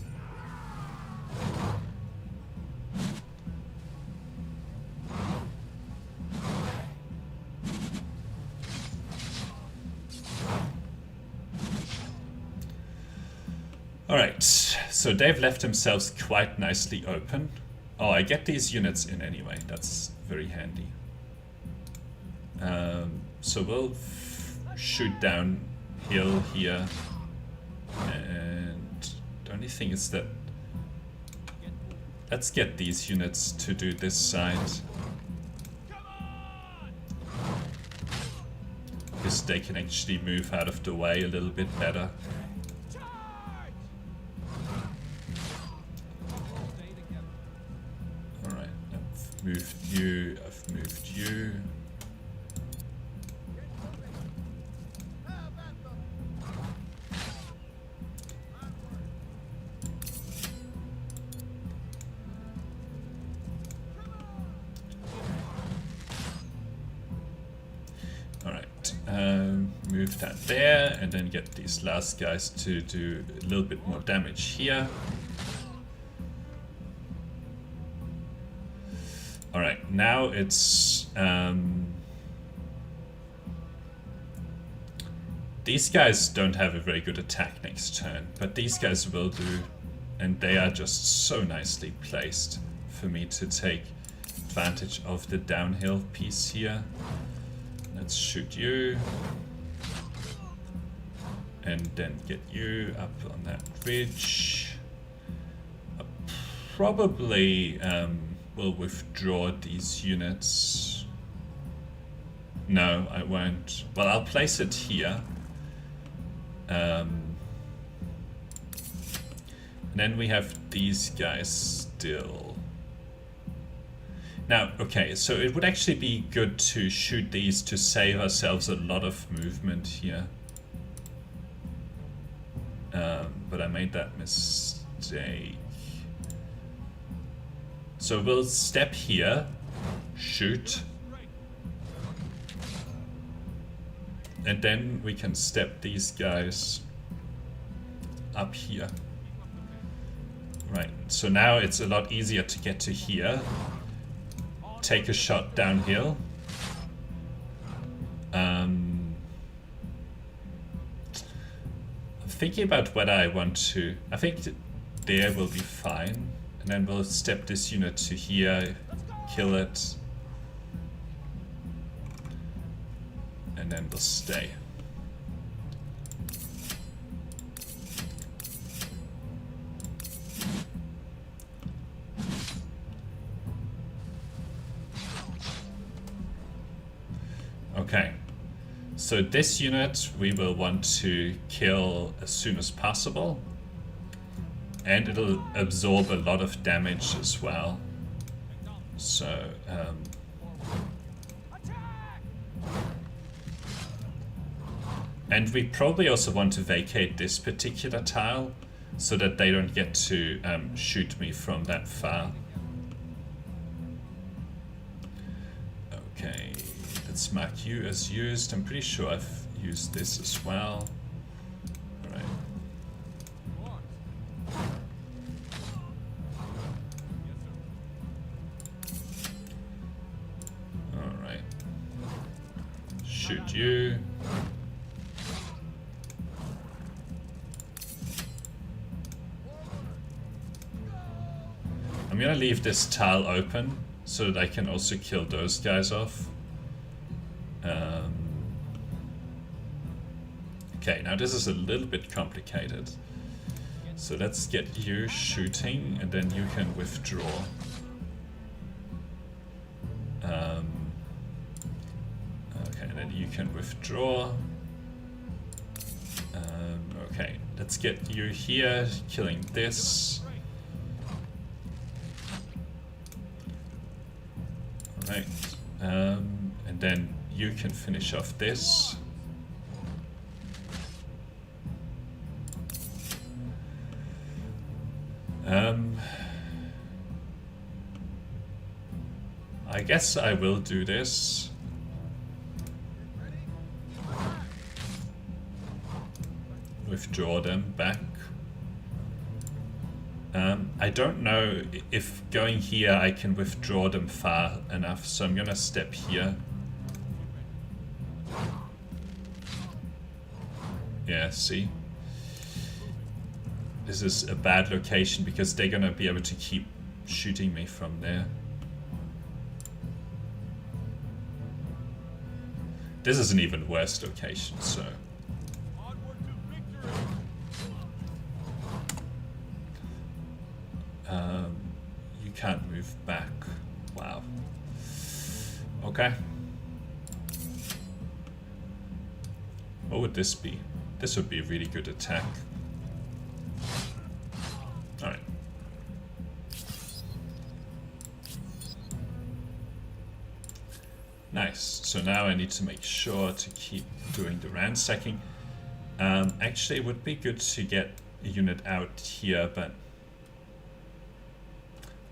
Alright, so they've left themselves quite nicely open. Oh, I get these units in anyway. That's very handy. So we'll shoot downhill here, and the only thing is that let's get these units to do this side, because they can actually move out of the way a little bit better. Alright, I've moved you, I've moved you. Move that there, and then get these last guys to do a little bit more damage here. Alright, now it's... these guys don't have a very good attack next turn, but these guys will do, and they are just so nicely placed for me to take advantage of the downhill piece here. Let's shoot you. And then get you up on that ridge. Probably will withdraw these units. No, I won't. Well, I'll place it here. And then we have these guys still. Now, okay, so it would actually be good to shoot these to save ourselves a lot of movement here. But I made that mistake. So we'll step here, shoot, and then we can step these guys up here. Right, so now it's a lot easier to get to here, take a shot downhill. Thinking about whether I want to... I think there will be fine. And then we'll step this unit to here, kill it. And then we'll stay. Okay. So this unit we will want to kill as soon as possible, and it'll absorb a lot of damage as well. So and we probably also want to vacate this particular tile so that they don't get to shoot me from that far. Okay. Let's mark you as used. I'm pretty sure I've used this as well. Alright. Alright. Shoot you. I'm gonna leave this tile open so that I can also kill those guys off. Okay, now this is a little bit complicated. So let's get you shooting, and then you can withdraw. Okay, then you can withdraw. Okay, let's get you here, killing this. Alright, and then you can finish off this. I guess I will do this. Withdraw them back. I don't know if going here I can withdraw them far enough, so I'm gonna step here. Yeah, see? This is a bad location because they're gonna be able to keep shooting me from there. This is an even worse location, so... you can't move back. Wow. Okay. What would this be? This would be a really good attack. Alright. Nice. So now I need to make sure to keep doing the ransacking. Actually, it would be good to get a unit out here, but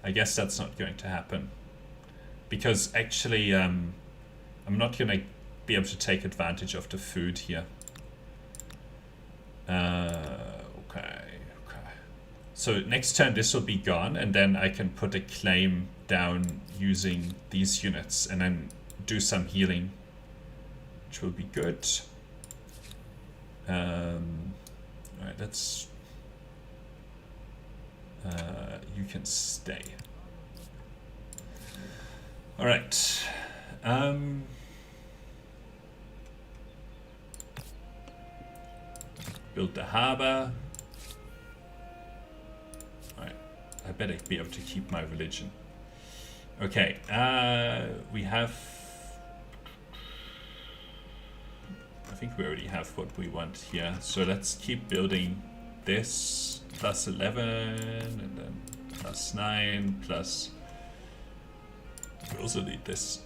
I guess that's not going to happen. Because actually, I'm not going to be able to take advantage of the food here. Okay. So next turn this will be gone, and then I can put a claim down using these units, and then do some healing, which will be good. Alright, let's... you can stay. Alright. Build the harbor. Alright, I better be able to keep my religion. Okay, we have... I think we already have what we want here. So let's keep building this. Plus 11, and then plus 9, plus... We also need this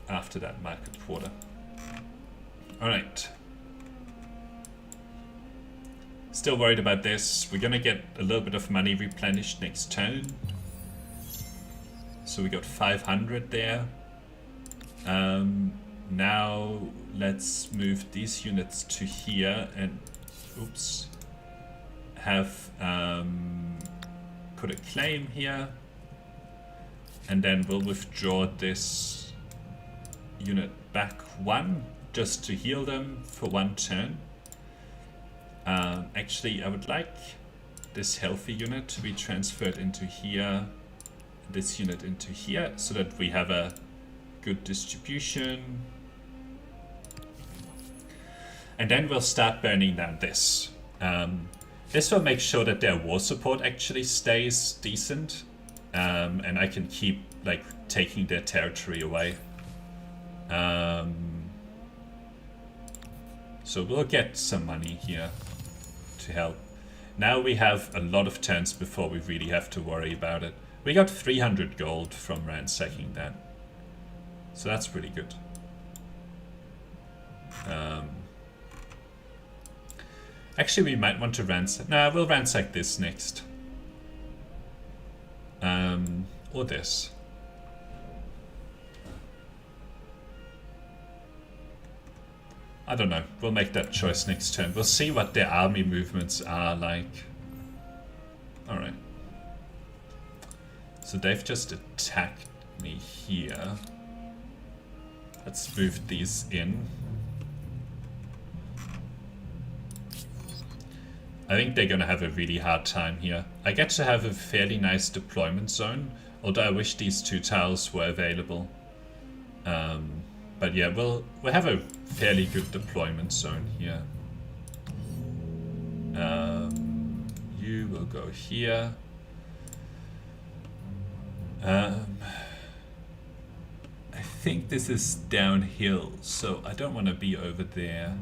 after that market quarter. Alright. Still worried about this. We're gonna get a little bit of money replenished next turn. So we got 500 there. Now let's move these units to here and oops, have put a claim here, and then we'll withdraw this unit back 1 just to heal them for 1 turn. Actually, I would like this healthy unit to be transferred into here, this unit into here, so that we have a good distribution. And then we'll start burning down this. This will make sure that their war support actually stays decent, and I can keep like taking their territory away. So we'll get some money here to help. Now we have a lot of turns before we really have to worry about it. We got 300 gold from ransacking that, so that's pretty good. Actually, we might want to ransack. Nah, we'll ransack this next. Or this. I don't know. We'll make that choice next turn. We'll see what their army movements are like. Alright. So they've just attacked me here. Let's move these in. I think they're gonna have a really hard time here. I get to have a fairly nice deployment zone, although I wish these 2 tiles were available. But yeah, we'll have a fairly good deployment zone here. You will go here. I think this is downhill, so I don't want to be over there.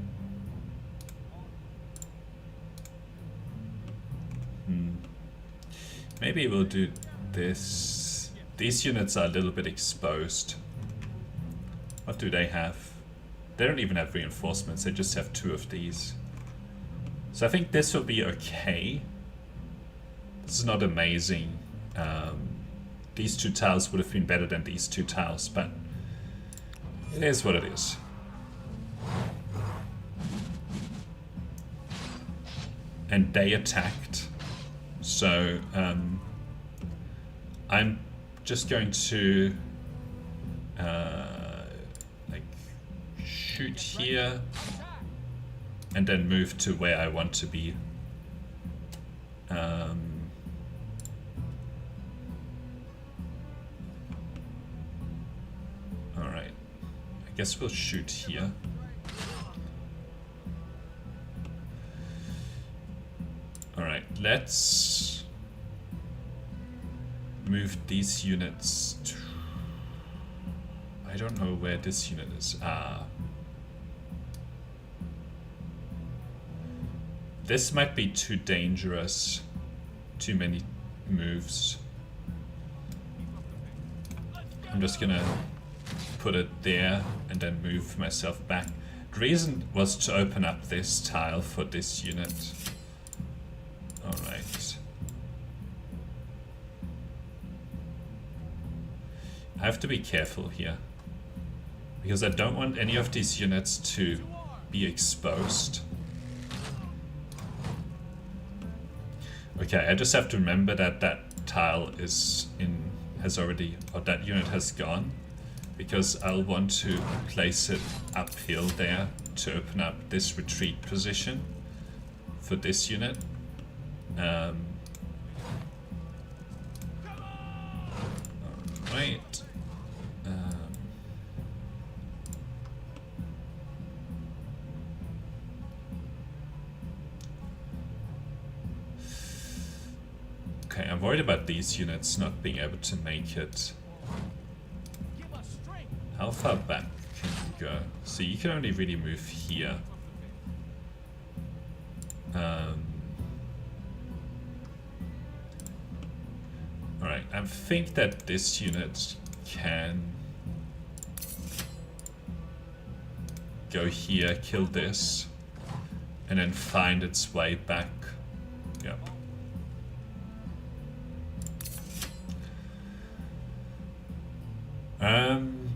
Maybe we'll do this. These units are a little bit exposed. What do they have? They don't even have reinforcements, they just have 2 of these. So I think this will be okay. This is not amazing. These 2 tiles would have been better than these 2 tiles, but it is what it is. And they attacked. So I'm just going to like shoot here and then move to where I want to be. Alright, I guess we'll shoot here. Alright, let's move these units to... I don't know where this unit is. This might be too dangerous. Too many moves. I'm just gonna put it there and then move myself back. The reason was to open up this tile for this unit. Alright. I have to be careful here, because I don't want any of these units to be exposed. Okay, I just have to remember that that tile is in, has already, or that unit has gone, because I'll want to place it uphill there to open up this retreat position for this unit. Alright. Okay, I'm worried about these units not being able to make it. How far back can you go? So you can only really move here. Alright, I think that this unit can go here, kill this, and then find its way back. Yep.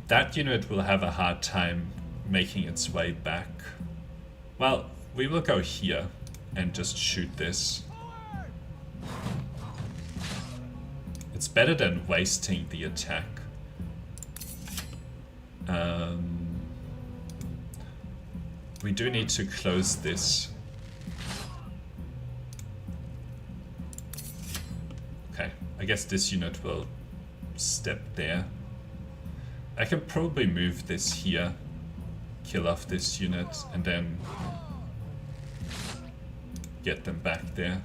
That unit will have a hard time making its way back. Well, we will go here and just shoot this. It's better than wasting the attack. We do need to close this. Okay, I guess this unit will step there. I can probably move this here, kill off this unit, and then get them back there.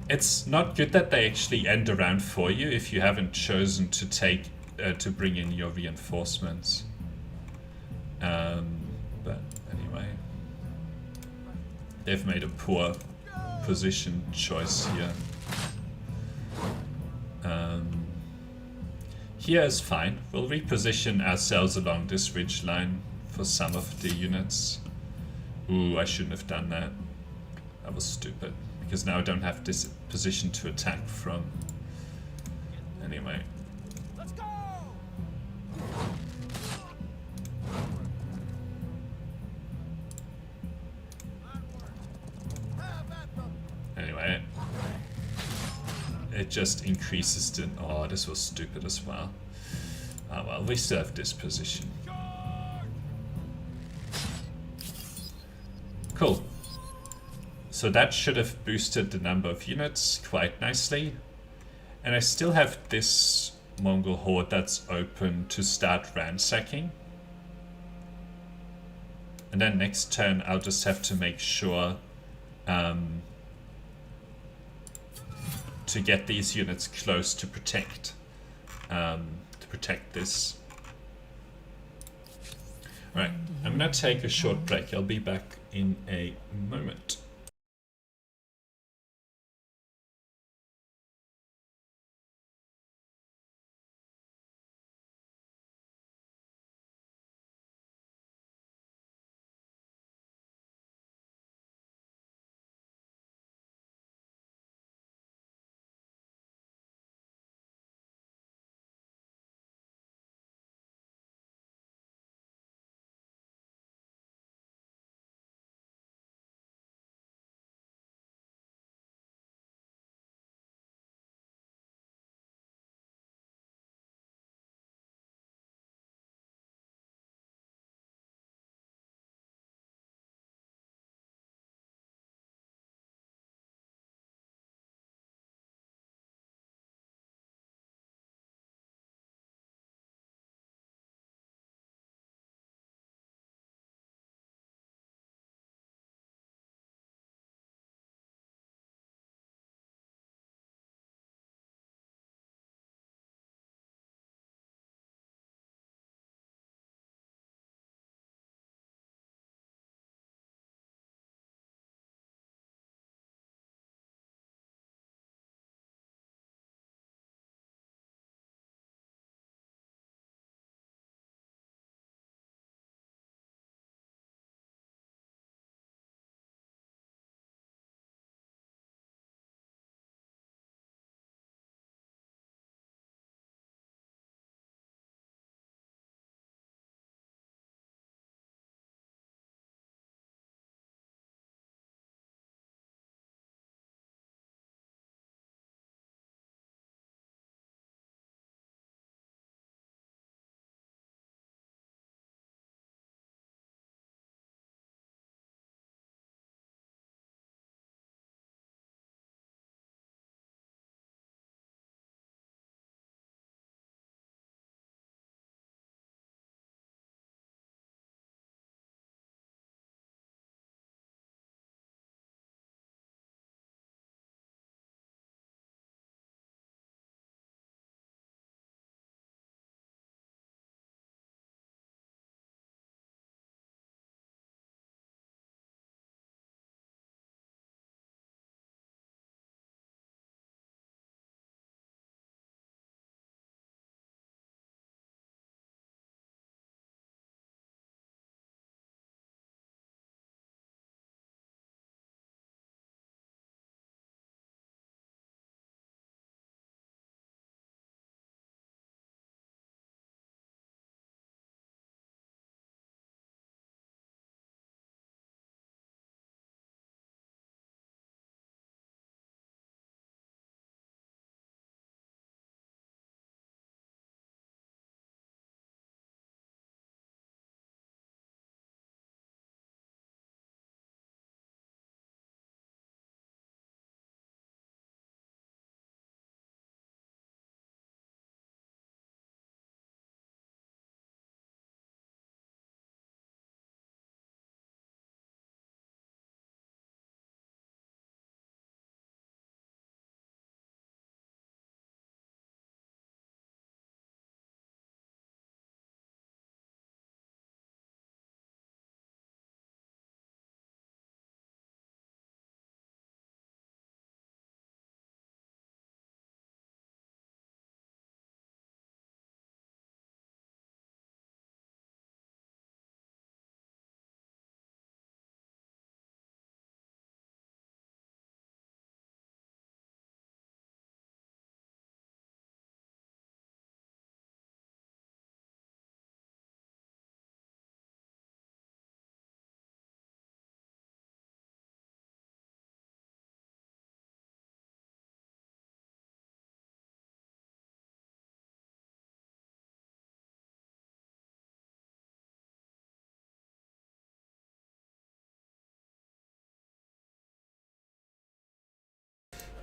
It's not good that they actually end a round for you if you haven't chosen to take to bring in your reinforcements. But anyway, they've made a poor position choice here. Here is fine. We'll reposition ourselves along this ridge line for some of the units. Ooh, I shouldn't have done that. That was stupid, because now I don't have this position to attack from. Anyway. Let's go! Anyway. It just increases the... Oh, this was stupid as well. Oh well, we still have this position. Cool. So that should have boosted the number of units quite nicely. And I still have this Mongol horde that's open to start ransacking. And then next turn I'll just have to make sure to get these units close to protect this. Alright, I'm gonna take a short break. I'll be back in a moment.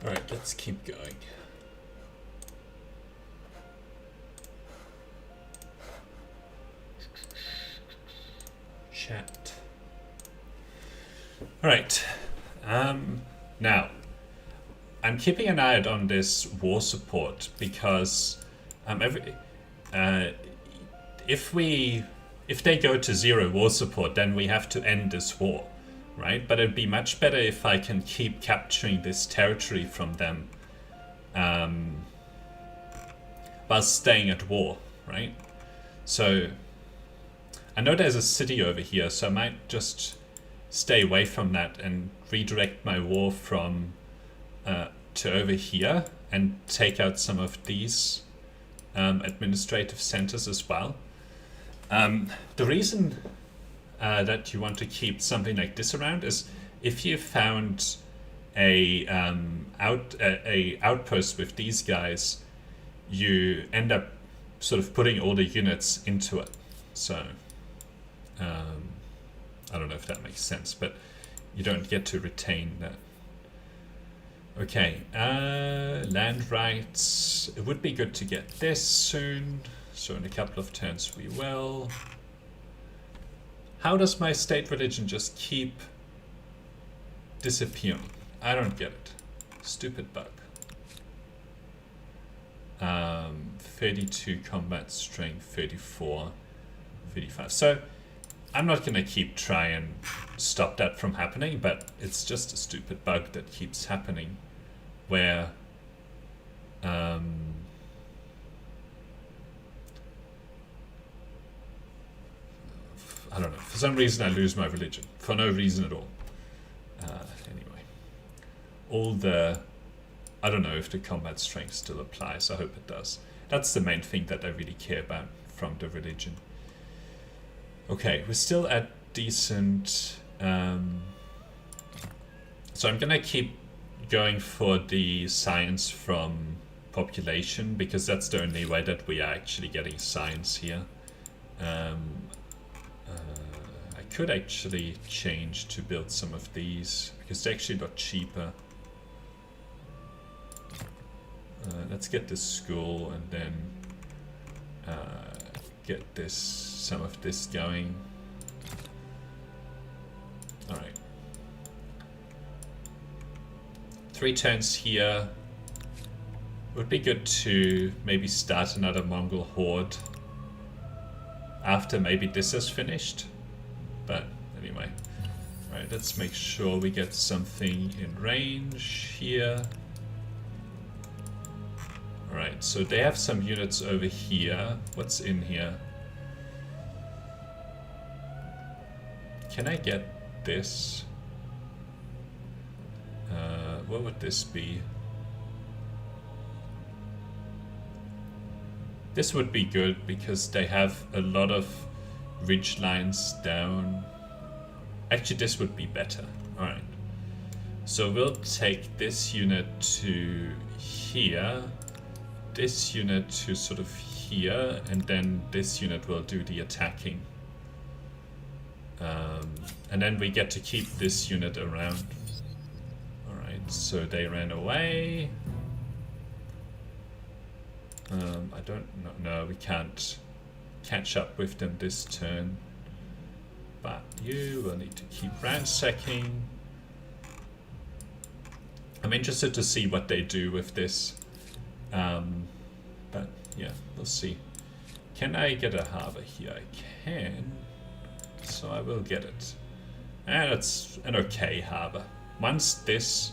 Alright, let's keep going. Chat. Alright. Now, I'm keeping an eye out on this war support because if they go to 0 war support, then we have to end this war, right? But it'd be much better if I can keep capturing this territory from them while staying at war, right? So I know there's a city over here, so I might just stay away from that and redirect my war from to over here and take out some of these administrative centers as well. The reason that you want to keep something like this around is if you found a outpost with these guys, you end up sort of putting all the units into it. So I don't know if that makes sense, but you don't get to retain that. Okay, land rights. It would be good to get this soon. So in a couple of turns we will. How does my state religion just keep disappearing? I don't get it. Stupid bug. 32 combat strength, 34, 35. So I'm not gonna keep try and stop that from happening, but it's just a stupid bug that keeps happening where I don't know, for some reason I lose my religion for no reason at all. Anyway, I don't know if the combat strength still applies. I hope it does. That's the main thing that I really care about from the religion. Okay, we're still at decent. So I'm gonna keep going for the science from population because that's the only way that we are actually getting science here. I could actually change to build some of these because they're actually a lot cheaper. Let's get this school and then get some of this going. All right. 3 turns here. Would be good to maybe start another Mongol horde after maybe this is finished. But anyway, all right, let's make sure we get something in range here. All right, so they have some units over here. What's in here? Can I get this? What would this be? This would be good because they have a lot of ridge lines down. Actually, this would be better. All right. So we'll take this unit to here, this unit to sort of here, and then this unit will do the attacking. And then we get to keep this unit around. So they ran away. I don't know. No, we can't catch up with them this turn. But you will need to keep ransacking. I'm interested to see what they do with this. But yeah, we'll see. Can I get a harbor here? I can. So I will get it. And it's an okay harbor. Once these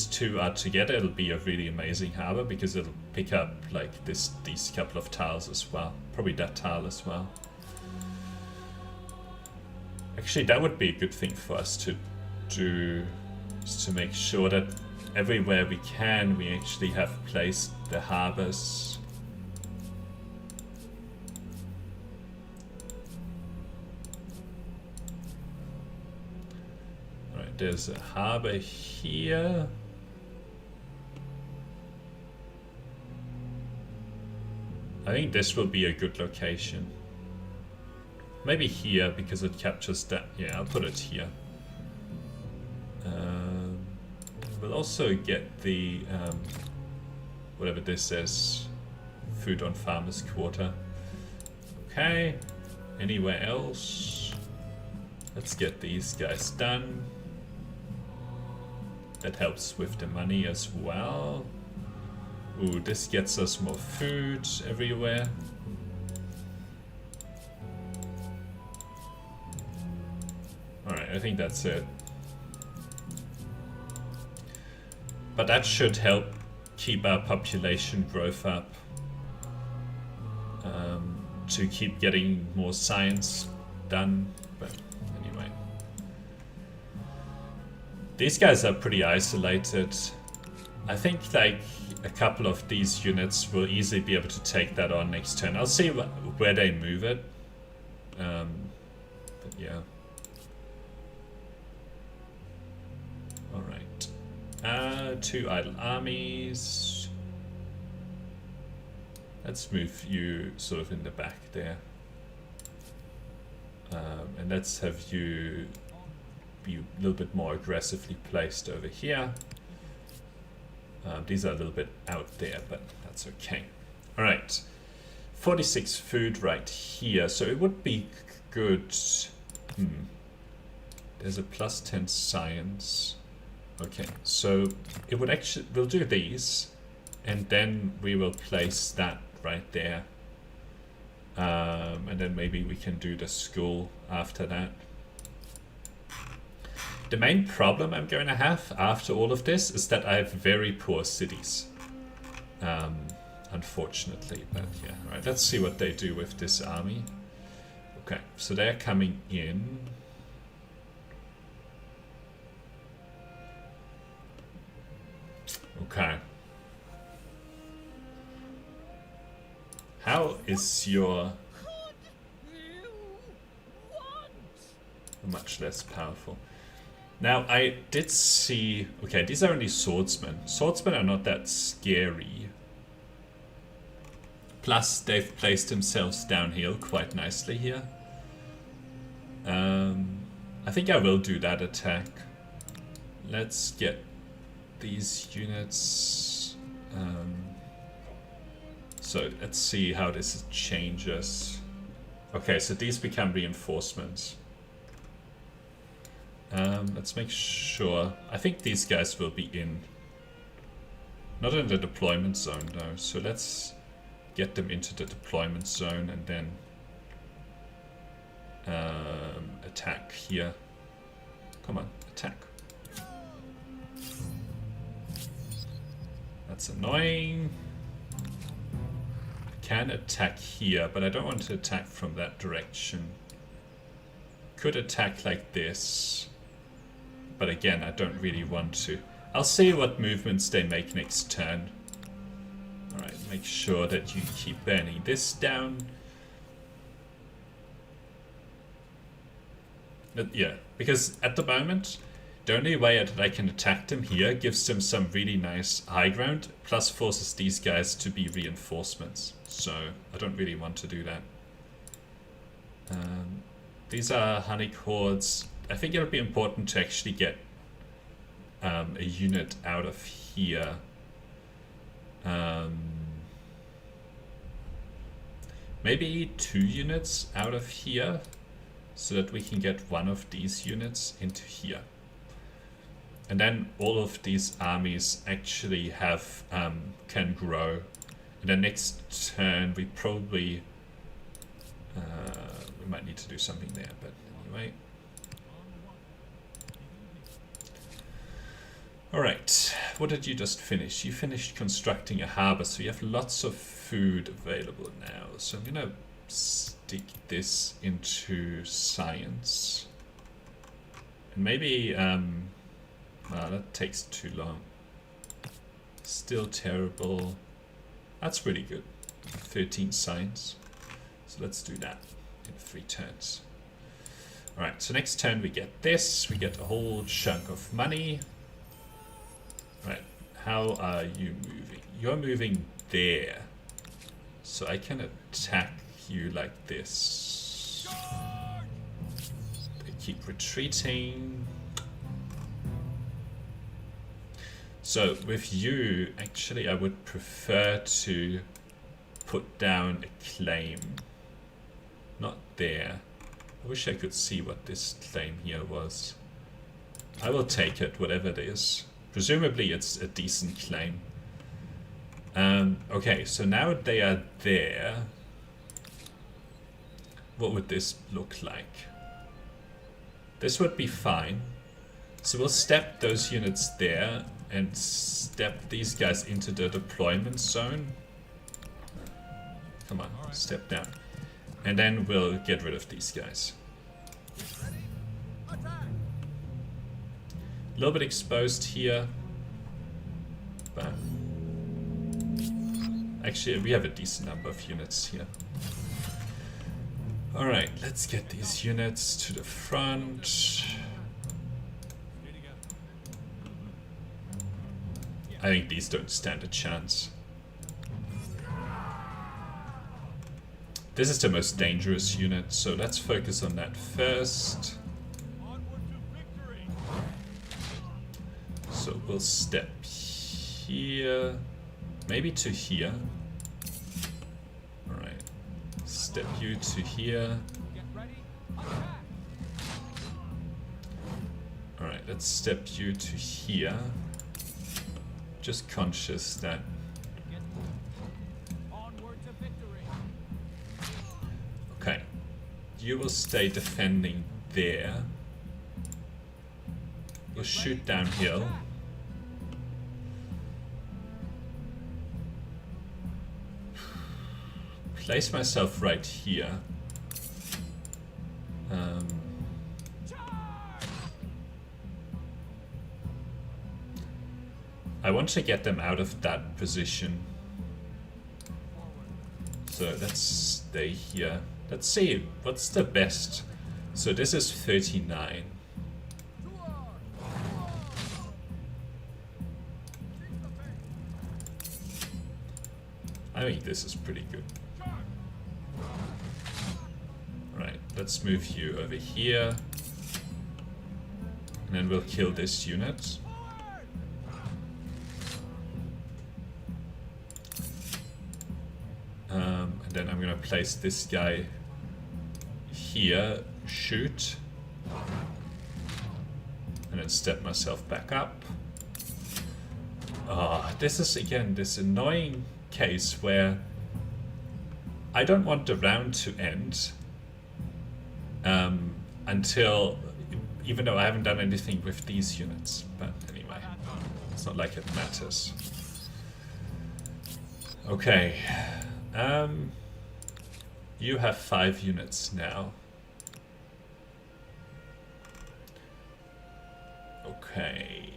two are together, it'll be a really amazing harbor because it'll pick up like these couple of tiles as well. Probably that tile as well. Actually, that would be a good thing for us to do, is to make sure that everywhere we can, we actually have placed the harbors. There's a harbor here. I think this will be a good location. Maybe here because it captures that. Yeah, I'll put it here. We'll We'll also get the, whatever this is, food on farmer's quarter. Okay, anywhere else? Let's get these guys done. That helps with the money as well. Ooh, this gets us more food everywhere. Alright, I think that's it. But that should help keep our population growth up. To keep getting more science done. But anyway. These guys are pretty isolated. I think like a couple of these units will easily be able to take that on next turn. I'll see where they move it. But yeah. Alright. 2 idle armies. Let's move you sort of in the back there. And let's have you be a little bit more aggressively placed over here. These are a little bit out there, but that's okay. Alright. 46 food right here. So it would be good. There's a +10 science. Okay, so it would actually, we'll do these, and then we will place that right there. And then maybe we can do the school after that. The main problem I'm going to have after all of this is that I have very poor cities. Unfortunately, but yeah. Alright, let's see what they do with this army. Okay, so they're coming in. Okay. How is your... Much less powerful. Now, I did see... Okay, these are only swordsmen. Swordsmen are not that scary. Plus, they've placed themselves downhill quite nicely here. I think I will do that attack. Let's get these units. So let's see how this changes. Okay, so these become reinforcements. Let's make sure. I think these guys will be in. Not in the deployment zone though, so let's get them into the deployment zone and then attack here. Come on, attack. That's annoying. I can attack here, but I don't want to attack from that direction. Could attack like this. But again, I don't really want to. I'll see what movements they make next turn. Alright, make sure that you keep burning this down. But yeah, because at the moment, the only way that I can attack them here gives them some really nice high ground, plus forces these guys to be reinforcements. So I don't really want to do that. These are Hunnic hordes. I think it'll be important to actually get a unit out of here. Maybe 2 units out of here, so that we can get one of these units into here. And then all of these armies actually have can grow. And the next turn we probably we might need to do something there, but anyway. Alright, what did you just finish? You finished constructing a harbor, so you have lots of food available now. So I'm gonna stick this into science. And maybe, well, that takes too long. Still terrible. That's pretty good. 13 science. So let's do that in 3 turns. Alright, so next turn we get this. We get a whole chunk of money. Right, how are you moving? You're moving there. So I can attack you like this. They keep retreating. So with you, actually, I would prefer to put down a claim. Not there. I wish I could see what this claim here was. I will take it, whatever it is. Presumably it's a decent claim. Okay, so now they are there. What would this look like? This would be fine. So we'll step those units there and step these guys into the deployment zone. Come on, step down. And then we'll get rid of these guys. A little bit exposed here. But actually, we have a decent number of units here. Alright, let's get these units to the front. I think these don't stand a chance. This is the most dangerous unit, so let's focus on that first. So we'll step here, maybe to here. Alright, step you to here. Alright, let's step you to here. Just conscious that okay, you will stay defending there. We'll shoot downhill. Place myself right here. I want to get them out of that position. So let's stay here. Let's see, what's the best? So this is 39. I think this is pretty good. Right, let's move you over here. And then we'll kill this unit. And then I'm gonna place this guy here, shoot, and then step myself back up. This is again this annoying case where I don't want the round to end until, even though I haven't done anything with these units, but anyway, it's not like it matters. Okay. You have 5 units now. Okay.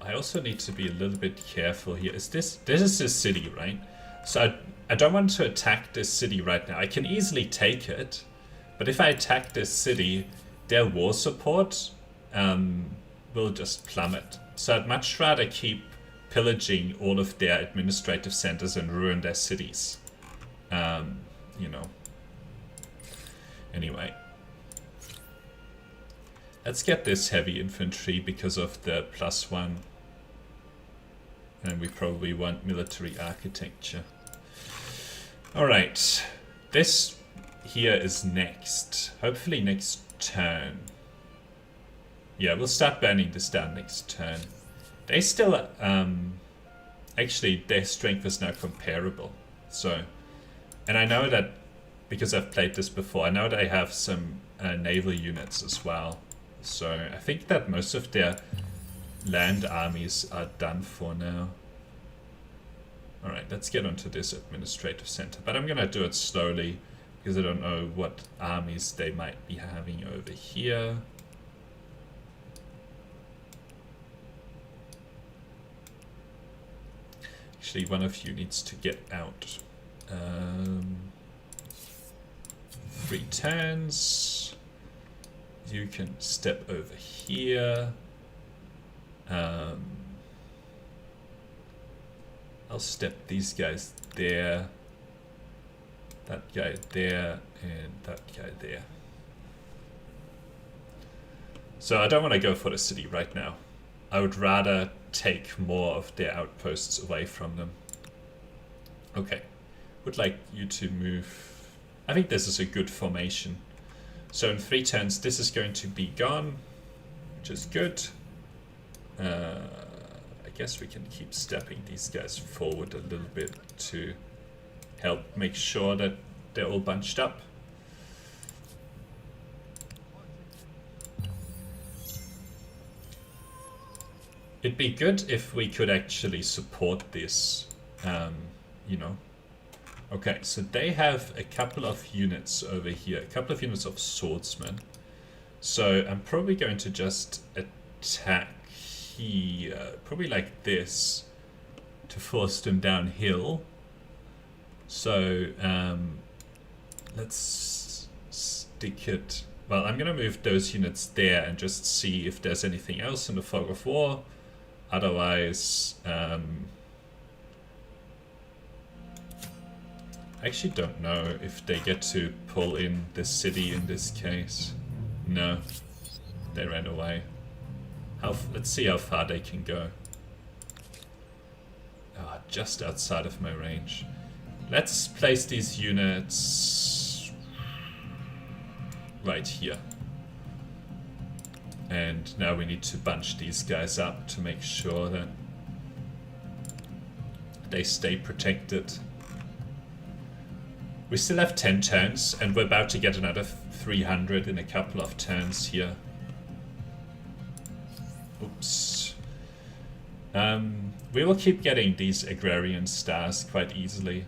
I also need to be a little bit careful here. This is the city, right? So I don't want to attack this city right now. I can easily take it, but if I attack this city, their war support will just plummet. So I'd much rather keep pillaging all of their administrative centers and ruin their cities. You know. Anyway. Let's get this heavy infantry because of the +1. And we probably want military architecture. Alright. This here is next. Hopefully next turn. Yeah, we'll start burning this down next turn. They still, actually their strength is now comparable. So, and I know that, because I've played this before, I know they have some naval units as well. So I think that most of their land armies are done for now. Alright, let's get onto this administrative center. But I'm gonna do it slowly, because I don't know what armies they might be having over here. Actually, one of you needs to get out. 3 turns. You can step over here. I'll step these guys there. That guy there, and that guy there. So I don't want to go for the city right now. I would rather take more of their outposts away from them. Okay, would like you to move. I think this is a good formation. So in 3 turns, this is going to be gone, which is good. I guess we can keep stepping these guys forward a little bit to help make sure that they're all bunched up. It'd be good if we could actually support this, you know. Okay, so they have a couple of units over here, a couple of units of swordsmen. So I'm probably going to just attack here, probably like this, to force them downhill. So let's stick it. Well, I'm gonna move those units there and just see if there's anything else in the fog of war. Otherwise, I actually don't know if they get to pull in the city in this case. No, they ran away. Let's see how far they can go. Ah, just outside of my range. Let's place these units right here. And now we need to bunch these guys up to make sure that they stay protected. We still have 10 turns, and we're about to get another 300 in a couple of turns here. Oops. We will keep getting these agrarian stars quite easily.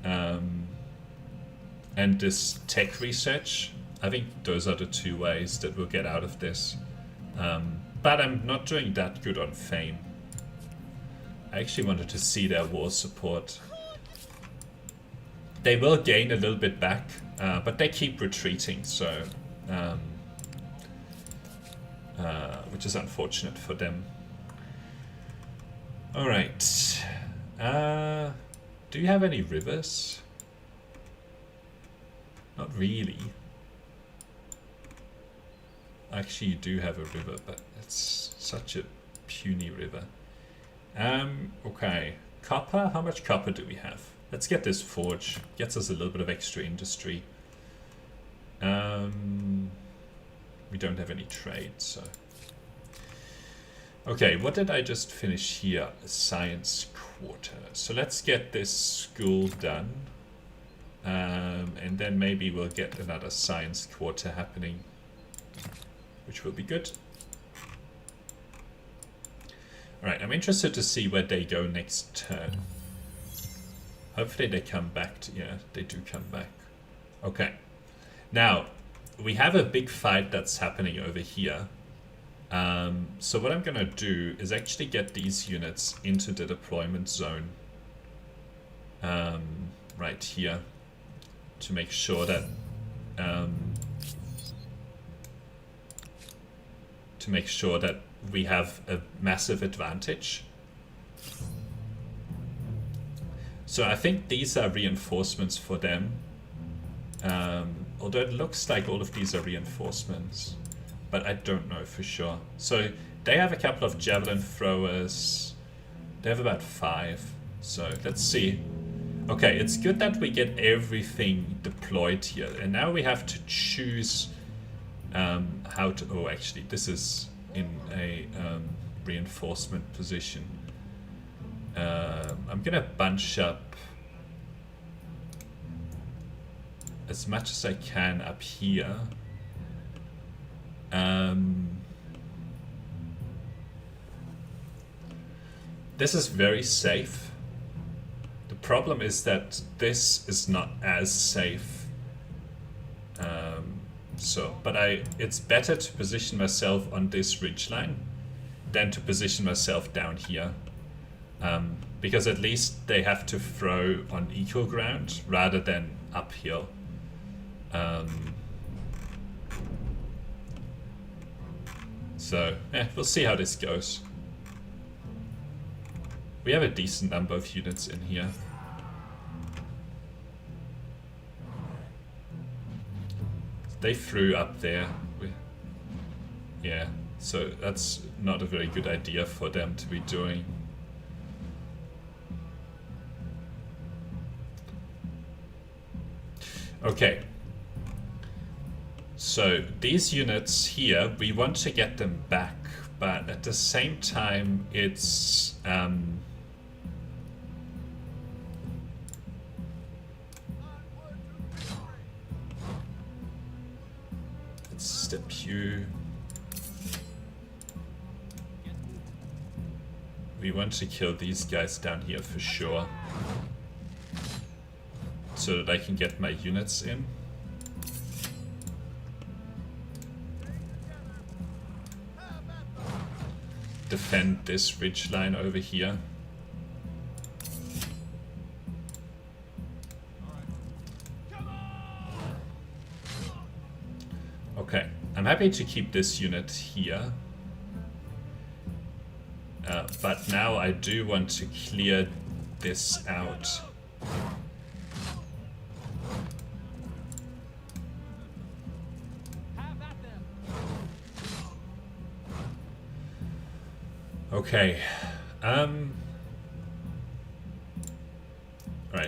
And this tech research, I think those are the 2 ways that we'll get out of this. But I'm not doing that good on fame. I actually wanted to see their war support. They will gain a little bit back, but they keep retreating, so which is unfortunate for them. All right. Do you have any rivers? Not really. Actually, you do have a river, but it's such a puny river. Okay. Copper? How much copper do we have? Let's get this forge. Gets us a little bit of extra industry. We don't have any trade, so... Okay, what did I just finish here? A science quarter. So let's get this school done. And then maybe we'll get another science quarter happening, which will be good. Alright, I'm interested to see where they go next turn. Hopefully they come back to, yeah, they do come back. Okay. Now, we have a big fight that's happening over here. So what I'm gonna do is actually get these units into the deployment zone. Right here. To make sure that we have a massive advantage. So I think these are reinforcements for them. Although it looks like all of these are reinforcements, but I don't know for sure. So they have a couple of javelin throwers. They have about 5. So let's see. Okay, it's good that we get everything deployed here. And now we have to choose how to... Oh, actually, this is in a reinforcement position. I'm gonna bunch up as much as I can up here. This is very safe. The problem is that this is not as safe. But it's better to position myself on this ridgeline than to position myself down here. Because at least they have to throw on equal ground rather than uphill. So, we'll see how this goes. We have a decent number of units in here. They flew up there. Yeah, So that's not a very good idea for them to be doing. Okay. So these units here, we want to get them back, but at the same time, it's it's the pew. We want to kill these guys down here for sure, so that I can get my units in. Defend this ridge line over here. Okay, I'm happy to keep this unit here. But now I do want to clear this out. Okay. Alright,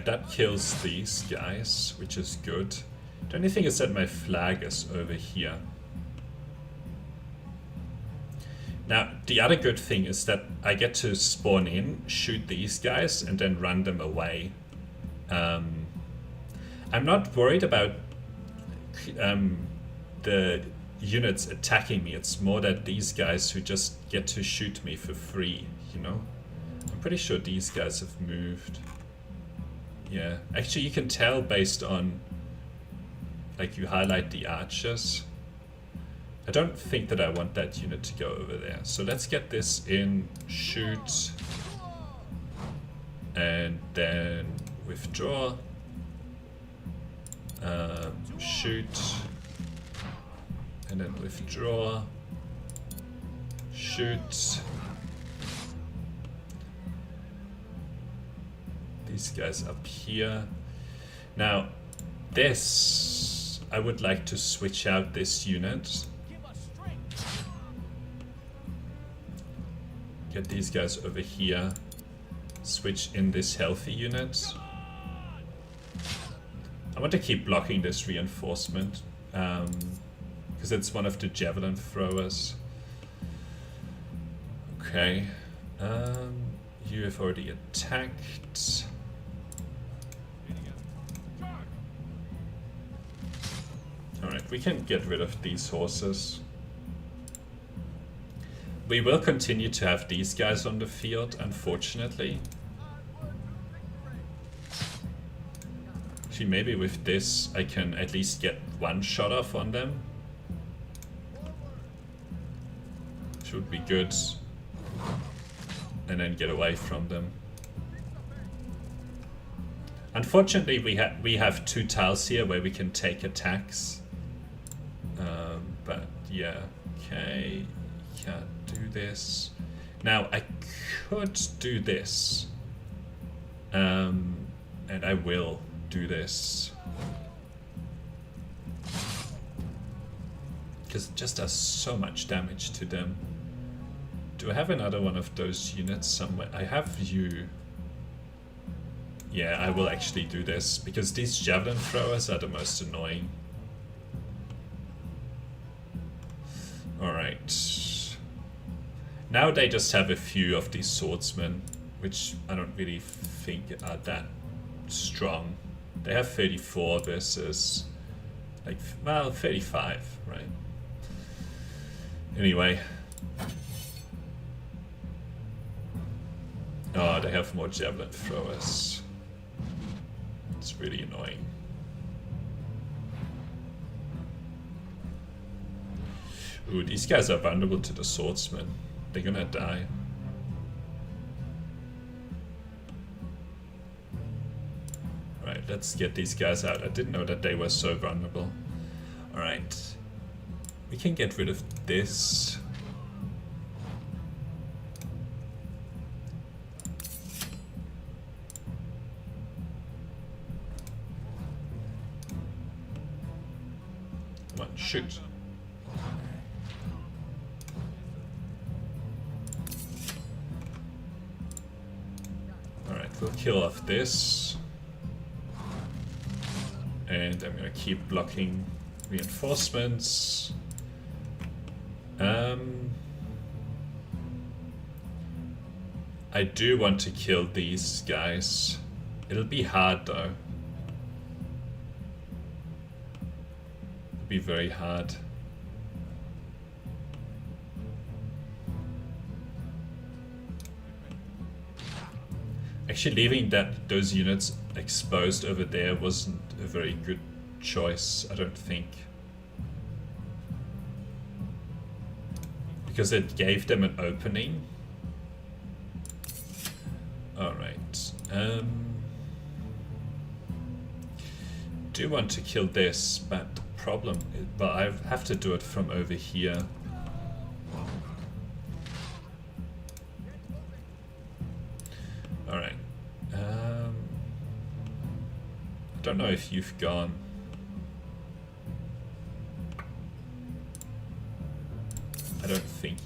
that kills these guys, which is good. The only thing is that my flag is over here. Now, the other good thing is that I get to spawn in, shoot these guys, and then run them away. I'm not worried about the units attacking me. It's more that these guys who just get to shoot me for free, you know? I'm pretty sure these guys have moved. Yeah, actually you can tell based on, like, you highlight the archers. I don't think that I want that unit to go over there. So let's get this in, shoot, and then withdraw, shoot, and then withdraw, shoot. These guys up here. Now, this, I would like to switch out this unit. Get these guys over here. Switch in this healthy unit. I want to keep blocking this reinforcement, because it's one of the javelin throwers. Okay. You have already attacked. Alright, we can get rid of these horses. We will continue to have these guys on the field, unfortunately. Actually, maybe with this I can at least get one shot off on them. Should be good. And then get away from them. Unfortunately, we have two tiles here where we can take attacks. But yeah, okay, can't do this. Now I could do this, and I will do this because it just does so much damage to them. Do I have another one of those units somewhere? I have you. Yeah, I will actually do this because these javelin throwers are the most annoying. Alright. Now they just have a few of these swordsmen, which I don't really think are that strong. They have 34 versus, like, well, 35, right? Anyway. Oh, they have more javelin throwers. It's really annoying. Ooh, these guys are vulnerable to the swordsman. They're gonna die. Alright, let's get these guys out. I didn't know that they were so vulnerable. Alright. We can get rid of this. Come on, shoot. we'll kill off this. And I'm gonna keep blocking reinforcements. I do want to kill these guys. It'll be hard though. It'll be very hard. Actually, leaving those units exposed over there wasn't a very good choice, I don't think. Because it gave them an opening. Alright. Do want to kill this, but the problem is, well, I have to do it from over here. Alright. I don't know if you've gone. I don't think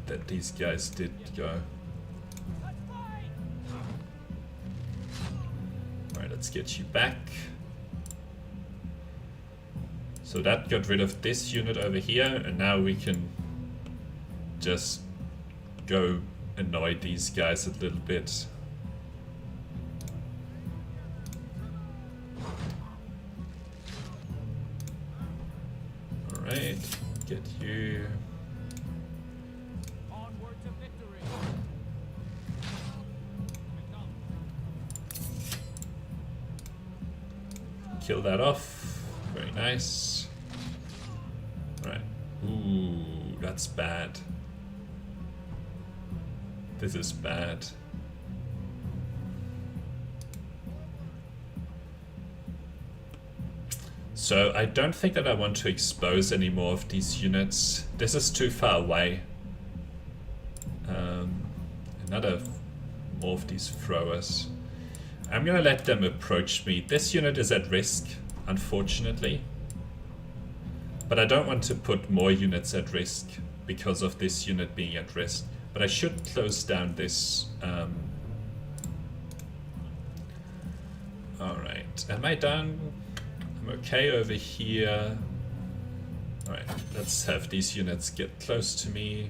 that these guys did go. Alright, let's get you back. So that got rid of this unit over here, and now we can just go annoy these guys a little bit. Alright, get you. Kill that off. Very nice. Alright. Ooh, that's bad. This is bad. So I don't think that I want to expose any more of these units. This is too far away. Another more of these throwers. I'm gonna let them approach me. This unit is at risk, unfortunately. But I don't want to put more units at risk because of this unit being at risk. But I should close down this. Alright, am I done? I'm okay over here. Alright, let's have these units get close to me.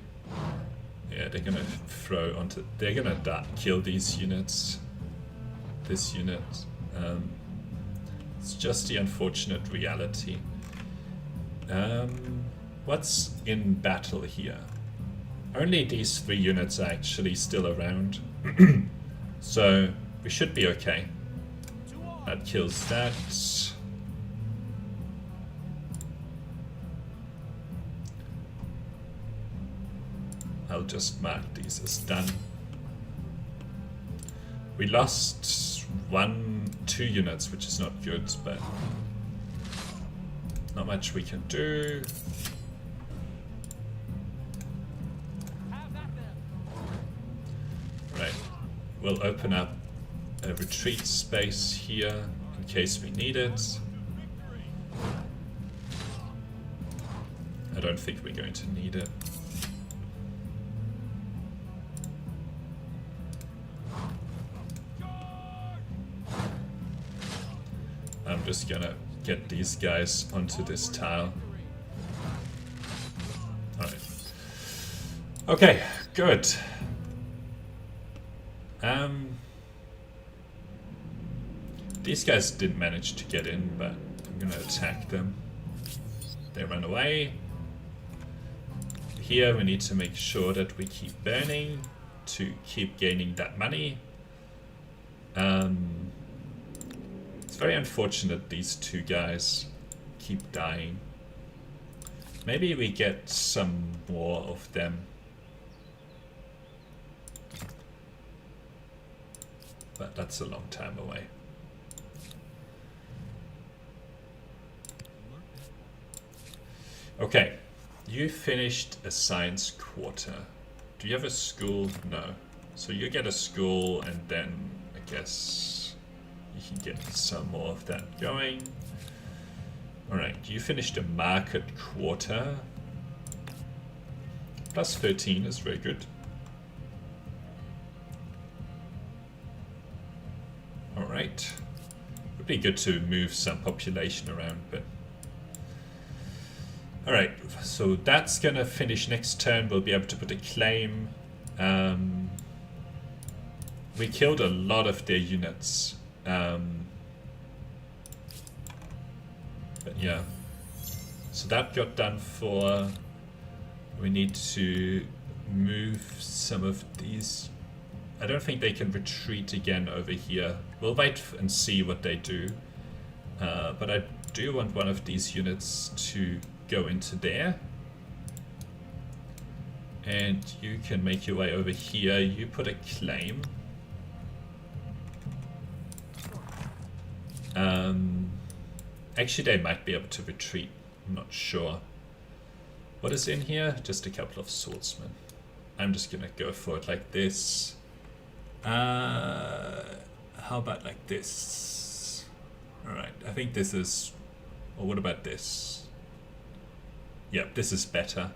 Yeah, they're gonna throw onto... They're gonna kill these units. This unit. It's just the unfortunate reality. What's in battle here? Only these 3 units are actually still around. So we should be okay. That kills that. I'll just mark these as done. We lost 2 units, which is not good, but not much we can do. Right, we'll open up a retreat space here in case we need it. I don't think we're going to need it. I'm just gonna get these guys onto this tile. Alright. Okay, good. These guys didn't manage to get in, but I'm gonna attack them. They run away. Here we need to make sure that we keep burning to keep gaining that money. It's very unfortunate these 2 guys keep dying. Maybe we get some more of them. But that's a long time away. Okay, you finished a science quarter. Do you have a school? No. So you get a school, and then I guess you can get some more of that going. Alright, you finished a market quarter. Plus 13 is very good. Alright. Would be good to move some population around, but... Alright, so that's gonna finish next turn. We'll be able to put a claim. We killed a lot of their units. But yeah. So that got done for... We need to move some of these. I don't think they can retreat again over here. We'll wait and see what they do. But I do want one of these units to go into there. And you can make your way over here. You put a claim. Actually, they might be able to retreat. I'm not sure. What is in here? Just a couple of swordsmen. I'm just gonna go for it like this. How about like this? Alright, I think this is... Or what about this? Yep, this is better.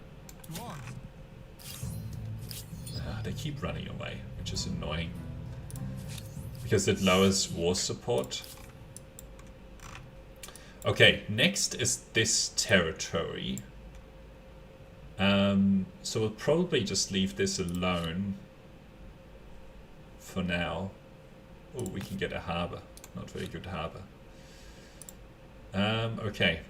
They keep running away, which is annoying. Because it lowers war support. Okay, next is this territory. So we'll probably just leave this alone for now. Oh, we can get a harbor. Not very good harbor. Okay.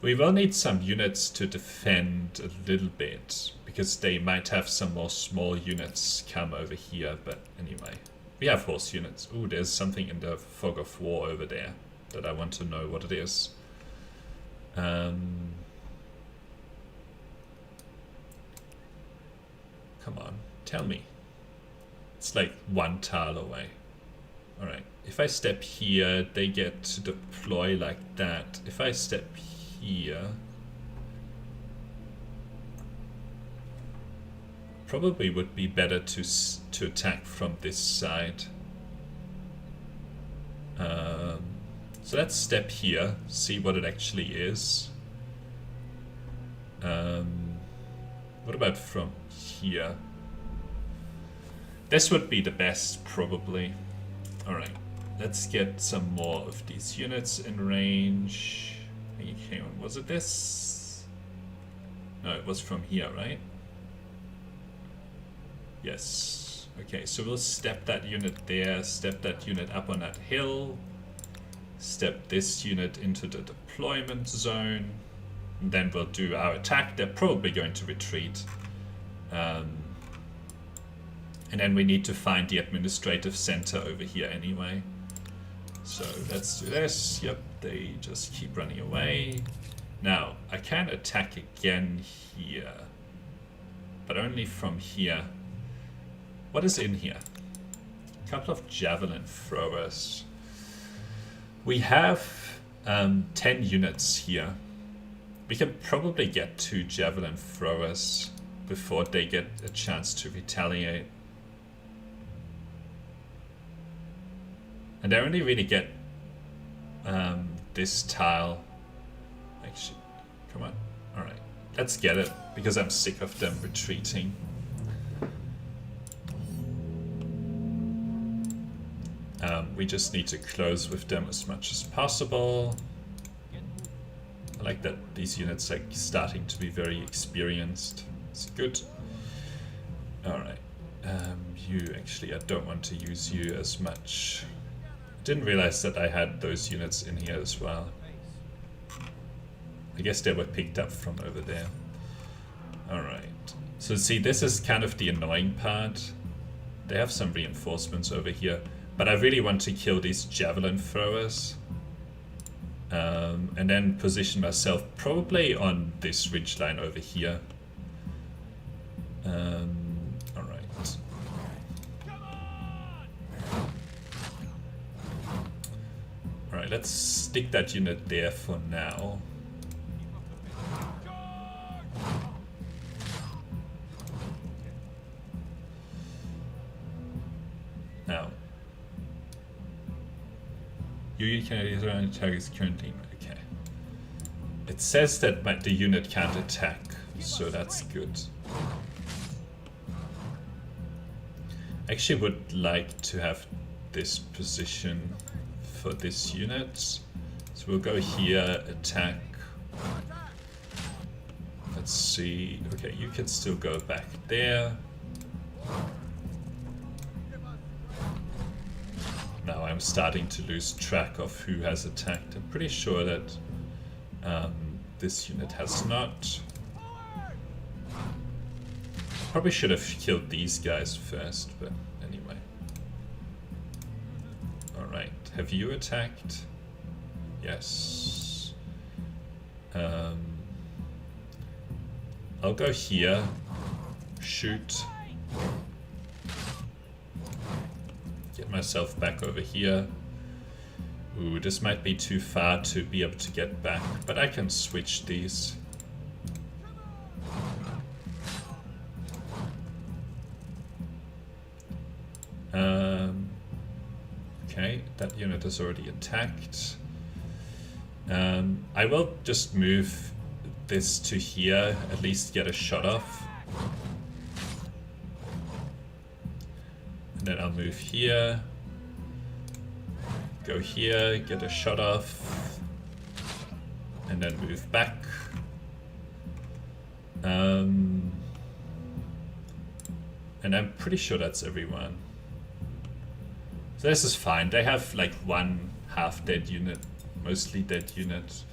We will need some units to defend a little bit, because they might have some more small units come over here, but anyway. We have horse units. Ooh, there's something in the fog of war over there that I want to know what it is. Come on, tell me. It's like 1 tile away. Alright, if I step here, they get to deploy like that. If I step here... Probably would be better to attack from this side. So let's step here, see what it actually is. What about from here? This would be the best, probably. Alright, let's get some more of these units in range. Hang on, was it this? No, it was from here, right? Yes. Okay, so we'll step that unit there, step that unit up on that hill, step this unit into the deployment zone, and then we'll do our attack. They're probably going to retreat. And then we need to find the administrative center over here anyway. So let's do this. Yep, they just keep running away. Now, I can attack again here, but only from here. What is in here? A couple of javelin throwers. We have 10 units here. We can probably get 2 javelin throwers before they get a chance to retaliate. And they only really get this tile. Actually, come on. Alright, let's get it, because I'm sick of them retreating. We just need to close with them as much as possible. I like that these units are starting to be very experienced. It's good. Alright. You actually, I don't want to use you as much. Didn't realize that I had those units in here as well. I guess they were picked up from over there. Alright. So see, this is kind of the annoying part. They have some reinforcements over here. But I really want to kill these javelin throwers. And then position myself probably on this ridgeline over here. Alright. Alright, let's stick that unit there for now. Now. You can around targets currently. Okay. It says that the unit can't attack, so that's good. Actually would like to have this position for this unit. So we'll go here, attack. Let's see. Okay, you can still go back there. Now I'm starting to lose track of who has attacked. I'm pretty sure that this unit has not. Probably should have killed these guys first, but anyway. Alright, have you attacked? Yes. I'll go here, shoot, get myself back over here. Ooh, this might be too far to be able to get back, but I can switch these. Okay, that unit is already attacked. I will just move this to here, at least get a shot off. And then I'll move here, go here, get a shot off, and then move back. And I'm pretty sure that's everyone. So this is fine. They have like one half-dead unit, mostly dead unit.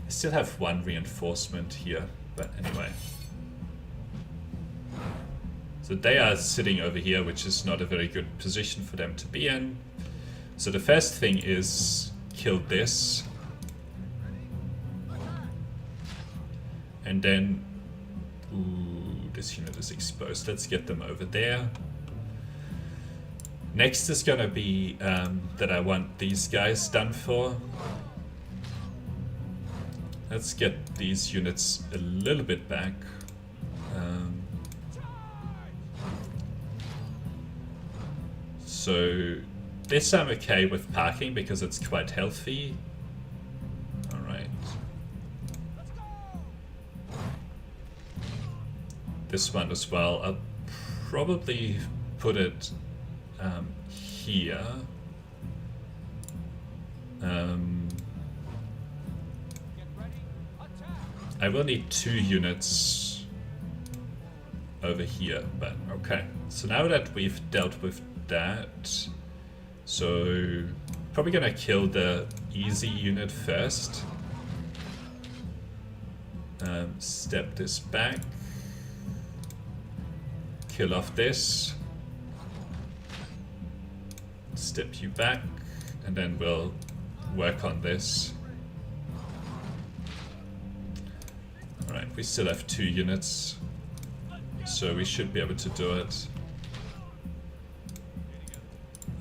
I still have one reinforcement here, but anyway. So they are sitting over here, which is not a very good position for them to be in. So the first thing is kill this. And then, ooh, this unit is exposed. Let's get them over there. Next is gonna be that I want these guys done for. Let's get these units a little bit back. So this I'm okay with parking because it's quite healthy. Alright. This one as well. I'll probably put it here. I will need 2 units over here, but okay. So now that we've dealt with that, so probably gonna kill the easy unit first. Step this back. Kill off this. Step you back, and then we'll work on this. Alright, we still have 2 units, so we should be able to do it.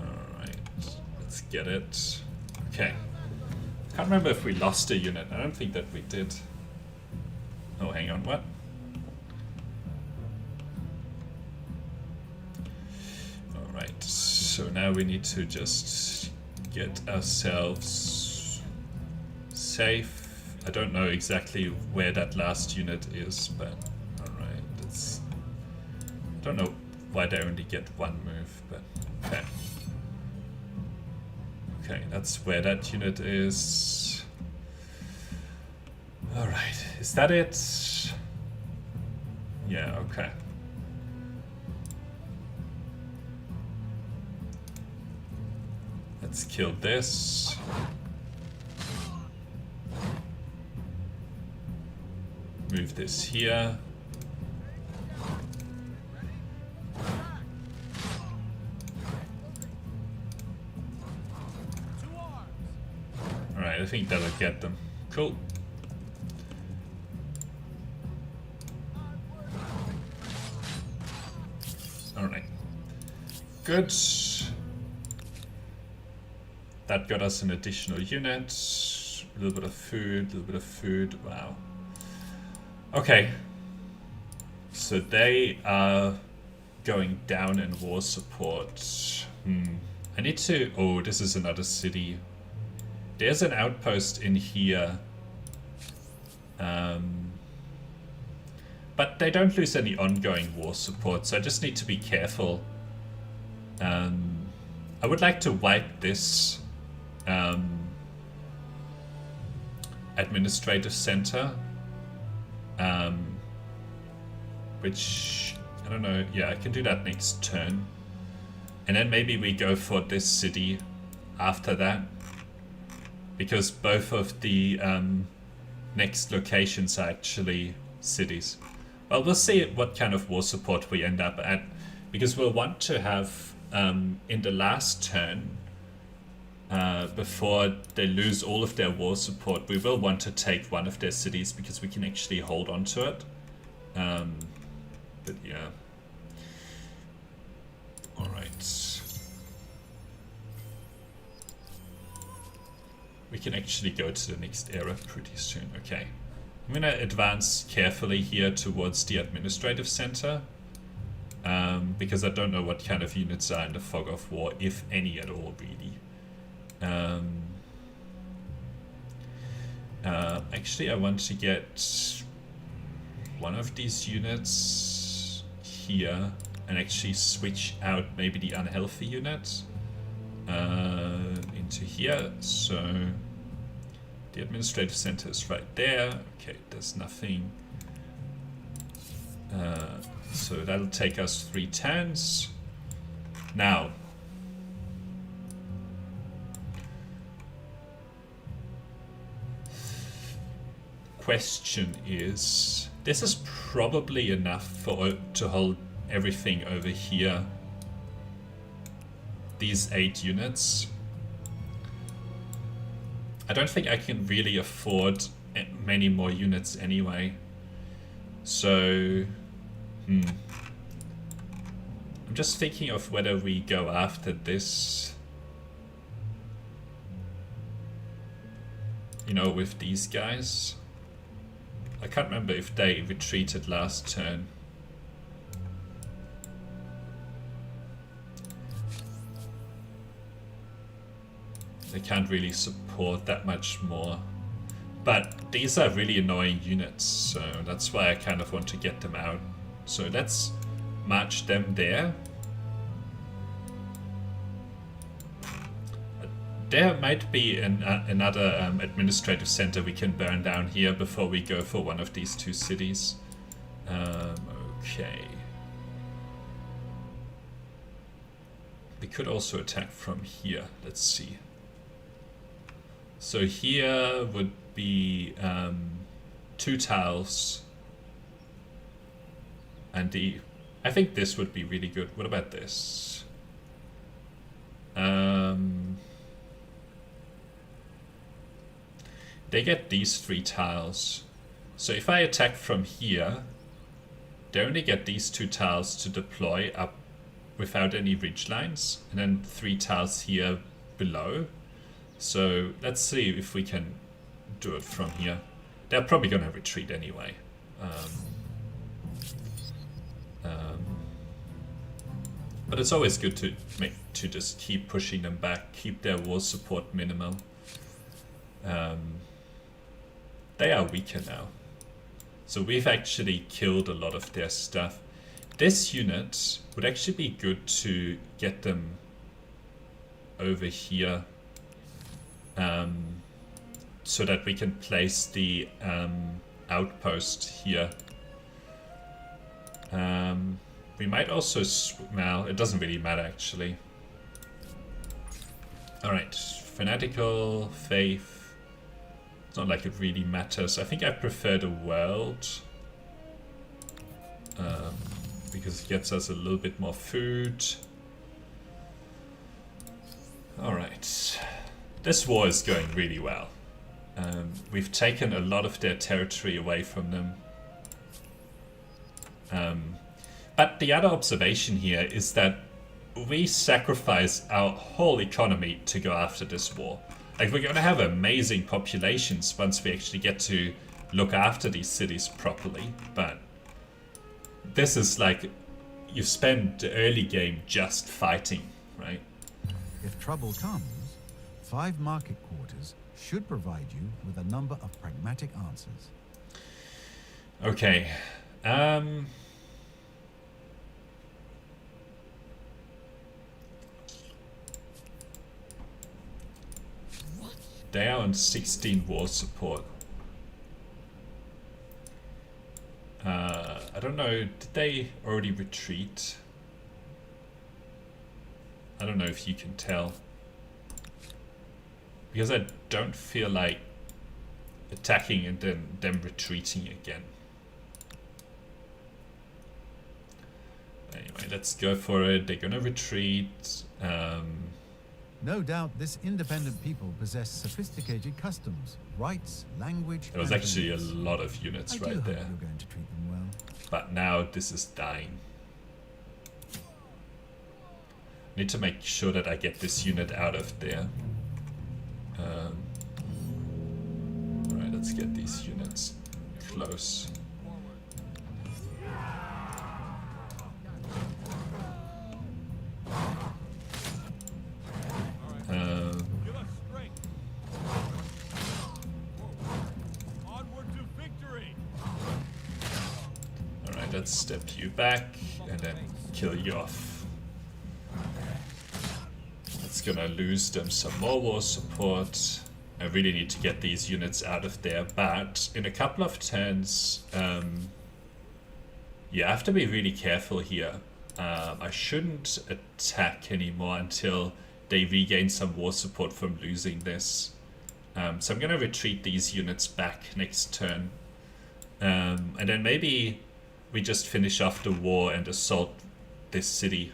Alright, let's get it. Okay. Can't remember if we lost a unit. I don't think that we did. Oh, hang on, what? Alright, so now we need to just get ourselves safe. I don't know exactly where that last unit is, but alright, that's... I don't know why they only get 1 move, but okay. Okay, that's where that unit is. Alright, is that it? Yeah, okay. Let's kill this. Move this here. Alright, I think that'll get them. Cool. Alright. Good. That got us an additional unit. A little bit of food, a little bit of food. Wow. Okay. So they are going down in war support. I need to... Oh, this is another city. There's an outpost in here. But they don't lose any ongoing war support, so I just need to be careful. I would like to wipe this administrative center, which I don't know. Yeah, I can do that next turn, and then maybe we go for this city after that, because both of the next locations are actually cities. Well, we'll see what kind of war support we end up at, because we'll want to have in the last turn, before they lose all of their war support, we will want to take one of their cities because we can actually hold on to it. But yeah. Alright. We can actually go to the next era pretty soon. Okay. I'm going to advance carefully here towards the administrative center. Because I don't know what kind of units are in the fog of war, if any at all, really. Actually, I want to get one of these units here and actually switch out maybe the unhealthy units into here. So the administrative center is right there. Okay, there's nothing. So that'll take us 3 turns. Now, question is, this is probably enough to hold everything over here. These 8 units. I don't think I can really afford many more units anyway. So, I'm just thinking of whether we go after this, you know, with these guys. I can't remember if they retreated last turn. They can't really support that much more. But these are really annoying units, so that's why I kind of want to get them out. So let's march them there. There might be another administrative center we can burn down here before we go for one of these 2 cities. Okay. We could also attack from here. Let's see. So here would be 2 tiles. And I think this would be really good. What about this? They get these 3 tiles. So if I attack from here, they only get these 2 tiles to deploy up without any ridge lines, and then 3 tiles here below. So let's see if we can do it from here. They're probably going to retreat anyway. But it's always good to just keep pushing them back, keep their war support minimal. They are weaker now. So we've actually killed a lot of their stuff. This unit would actually be good to get them over here, so that we can place the outpost here. We might also, well, it doesn't really matter actually. Alright, fanatical, faith. It's not like it really matters. I think I prefer the world, because it gets us a little bit more food. Alright, this war is going really well. We've taken a lot of their territory away from them. But the other observation here is that we sacrifice our whole economy to go after this war. Like, we're going to have amazing populations once we actually get to look after these cities properly, but this is like, you spend the early game just fighting, right? If trouble comes, 5 market quarters should provide you with a number of pragmatic answers. Okay. They are on 16 war support. I don't know, did they already retreat? I don't know if you can tell. Because I don't feel like attacking and then them retreating again. Anyway, let's go for it. They're gonna retreat. No doubt this independent people possess sophisticated customs, rights, language. There was and actually a beliefs. lot of units I do right hope there. you're going to treat them well. But now this is dying. Need to make sure that I get this unit out of there. Alright, let's get these units close. Alright, let's step you back and then kill you off. It's gonna lose them some more war support. I really need to get these units out of there, but in a couple of turns, you have to be really careful here. I shouldn't attack anymore until they regain some war support from losing this. So I'm gonna retreat these units back next turn. And then maybe we just finish off the war and assault this city.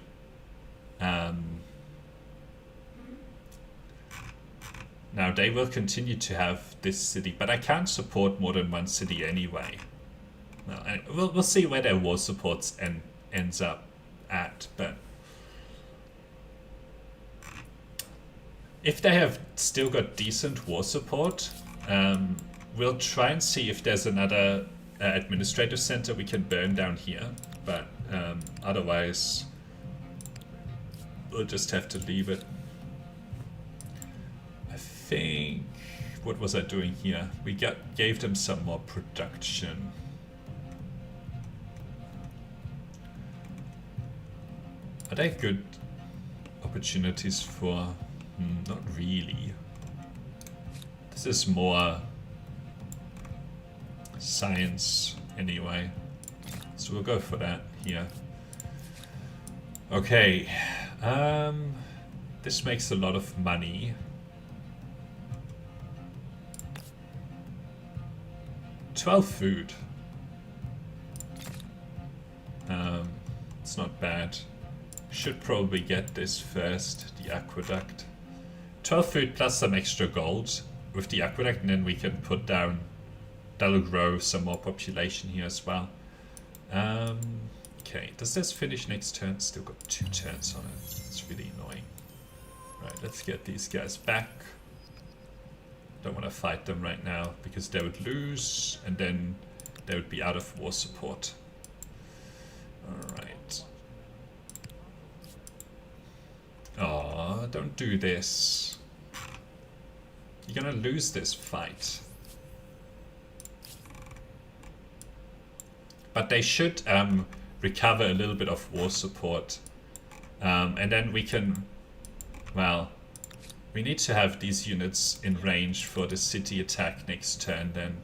Now they will continue to have this city, but I can't support more than one city anyway. Well, we'll see where their war supports ends up at, but if they have still got decent war support, we'll try and see if there's another administrative center we can burn down here, but otherwise we'll just have to leave it. I think, what was I doing here? We gave them some more production. Are they good opportunities for... not really. This is more science anyway. So we'll go for that here. Okay. This makes a lot of money. 12 food. It's not bad. Should probably get this first, the aqueduct. 12 food plus some extra gold with the aqueduct, and then we can put down, that'll grow some more population here as well. Okay, does this finish next turn? Still got 2 turns on it. It's really annoying. Right, let's get these guys back. Don't want to fight them right now because they would lose and then they would be out of war support. Alright. Aw, don't do this. You're gonna lose this fight. But they should recover a little bit of war support. And then we can... Well, we need to have these units in range for the city attack next turn then.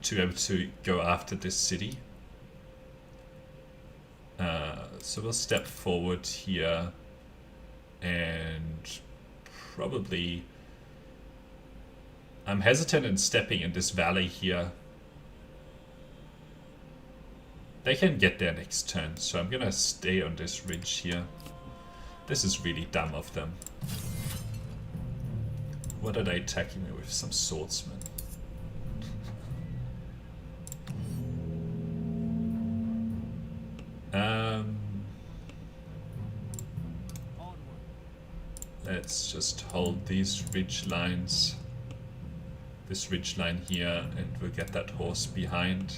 To be able to go after this city. So we'll step forward here and probably... I'm hesitant in stepping in this valley here. They can get there next turn, so I'm gonna stay on this ridge here. This is really dumb of them. What are they attacking me with? Some swordsmen. Let's just hold these ridge lines. This ridge line here, and we'll get that horse behind.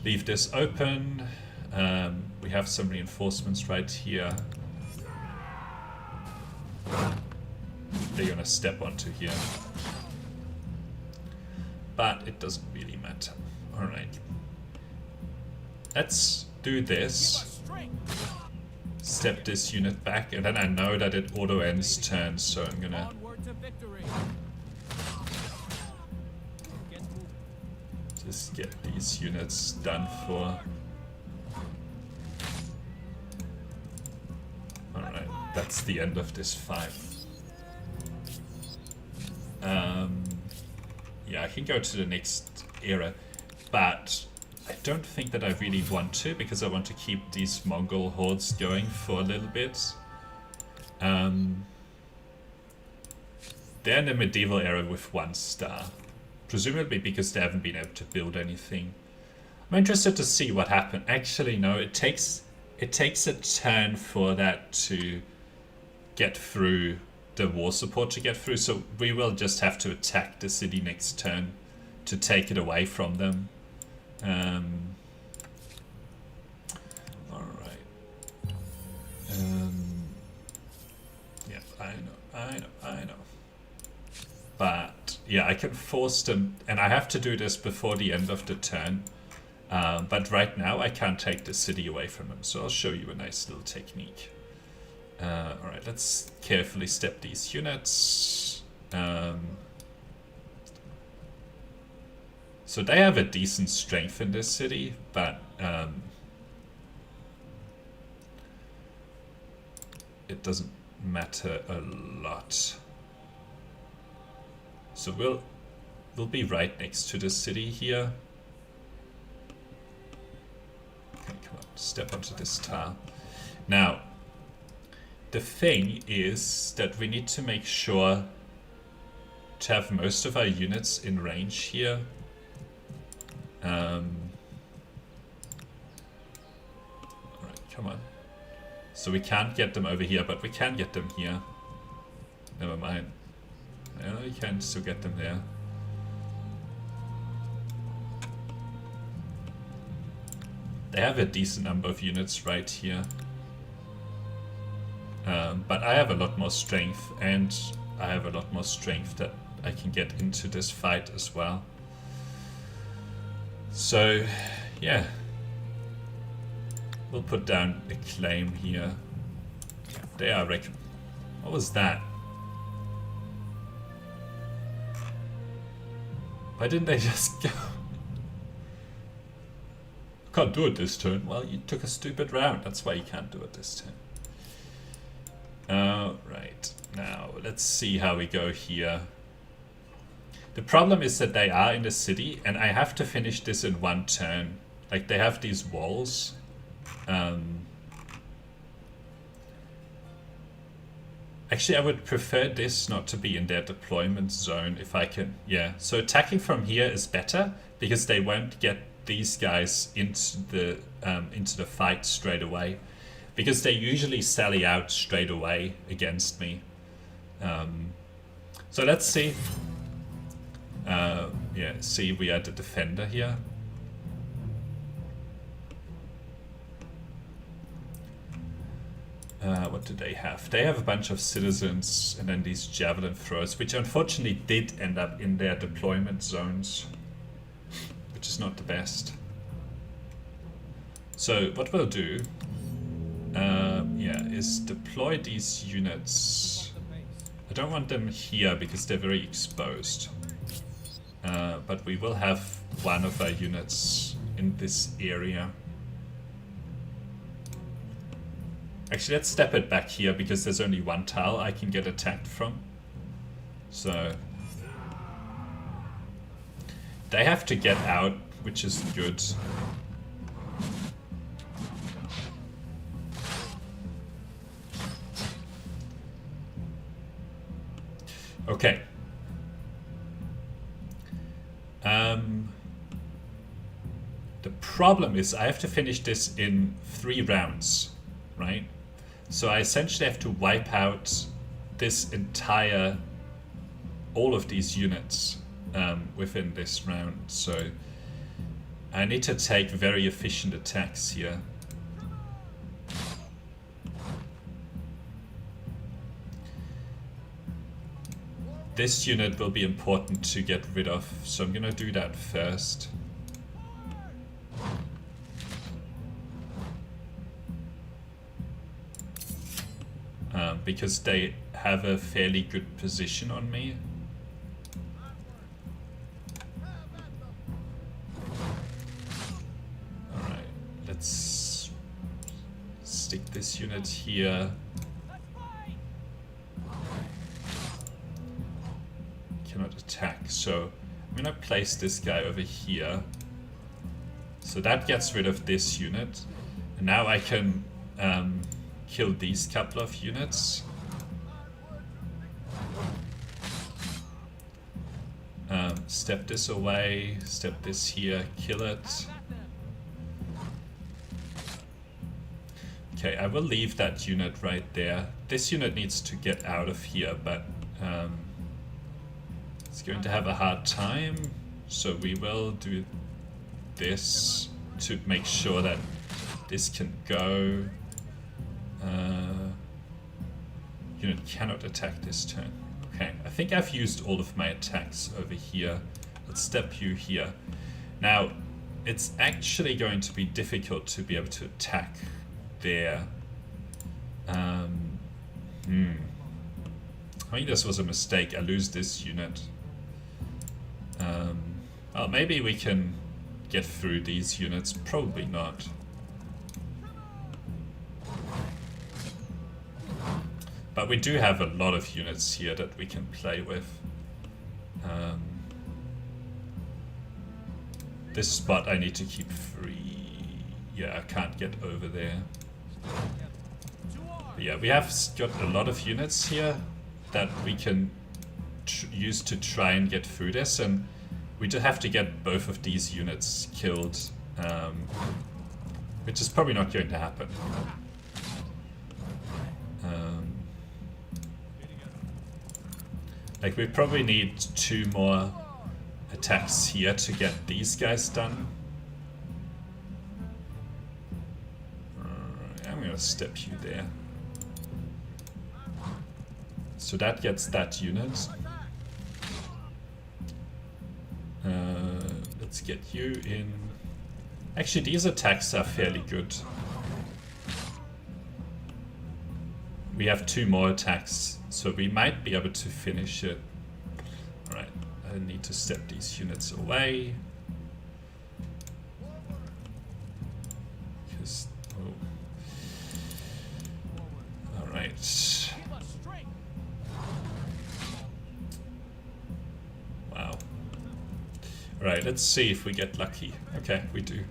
Leave this open. We have some reinforcements right here. They're gonna step onto here. But it doesn't really matter. Alright. Let's do this. step this unit back, and then I know that it auto ends turns, so I'm gonna just get these units done for. Alright, that's the end of this fight. Yeah, I can go to the next era, but I don't think that I really want to, because I want to keep these Mongol hordes going for a little bit. They're in the medieval era with 1 star, presumably because they haven't been able to build anything. I'm interested to see what happened. Actually, no, it takes a turn for that to get through, the war support to get through, so we will just have to attack the city next turn to take it away from them. Alright. Yeah, I know. But, yeah, I can force them, and I have to do this before the end of the turn. But right now I can't take the city away from them, so I'll show you a nice little technique. Alright, let's carefully step these units. So they have a decent strength in this city, but it doesn't matter a lot. So we'll be right next to the city here. Okay, come on, step onto this tile. Now, the thing is that we need to make sure to have most of our units in range here. Alright, come on. So we can't get them over here, but we can get them here. Never mind. No, you can still get them there. They have a decent number of units right here. But I have a lot more strength, and I have a lot more strength that I can get into this fight as well. So, yeah. We'll put down a claim here. They are what was that? Why didn't they just go? Can't do it this turn. Well, you took a stupid round. That's why you can't do it this turn. Right, now let's see how we go here. The problem is that they are in the city, and I have to finish this in 1 turn. Like, they have these walls. Actually, I would prefer this not to be in their deployment zone if I can. Yeah, so attacking from here is better, because they won't get these guys into the fight straight away. Because they usually sally out straight away against me. So let's see. Yeah, see, we are the defender here. What do they have? They have a bunch of citizens and then these javelin throwers, which unfortunately did end up in their deployment zones, which is not the best. So what we'll do, yeah, is deploy these units. I don't want them here because they're very exposed. But we will have one of our units in this area. Actually, let's step it back here because there's only 1 tile I can get attacked from. So they have to get out, which is good. Okay. The problem is I have to finish this in 3 rounds, right? So I essentially have to wipe out this entire, all of these units within this round. So I need to take very efficient attacks here. This unit will be important to get rid of, so I'm gonna do that first. because they have a fairly good position on me. Alright, let's stick this unit here. Cannot attack, so I'm gonna place this guy over here. So that gets rid of this unit. And now I can kill these couple of units. Step this away, step this here, kill it. Okay, I will leave that unit right there. This unit needs to get out of here, but it's going to have a hard time. So we will do this to make sure that this can go. Unit cannot attack this turn. Okay, I think I've used all of my attacks over here. Let's step you here. Now, it's actually going to be difficult to be able to attack there. I think this was a mistake. I lose this unit. Well, maybe we can get through these units. Probably not. But we do have a lot of units here that we can play with. This spot I need to keep free. Yeah, I can't get over there. But yeah, we have got a lot of units here that we can use to try and get through this, and we do have to get both of these units killed, which is probably not going to happen. Like, we probably need 2 more attacks here to get these guys done. I'm gonna step you there. So that gets that unit. Let's get you in. Actually, these attacks are fairly good. We have 2 more attacks, so we might be able to finish it. Alright, I need to step these units away. Because, alright. Wow. Alright, let's see if we get lucky. Okay, we do.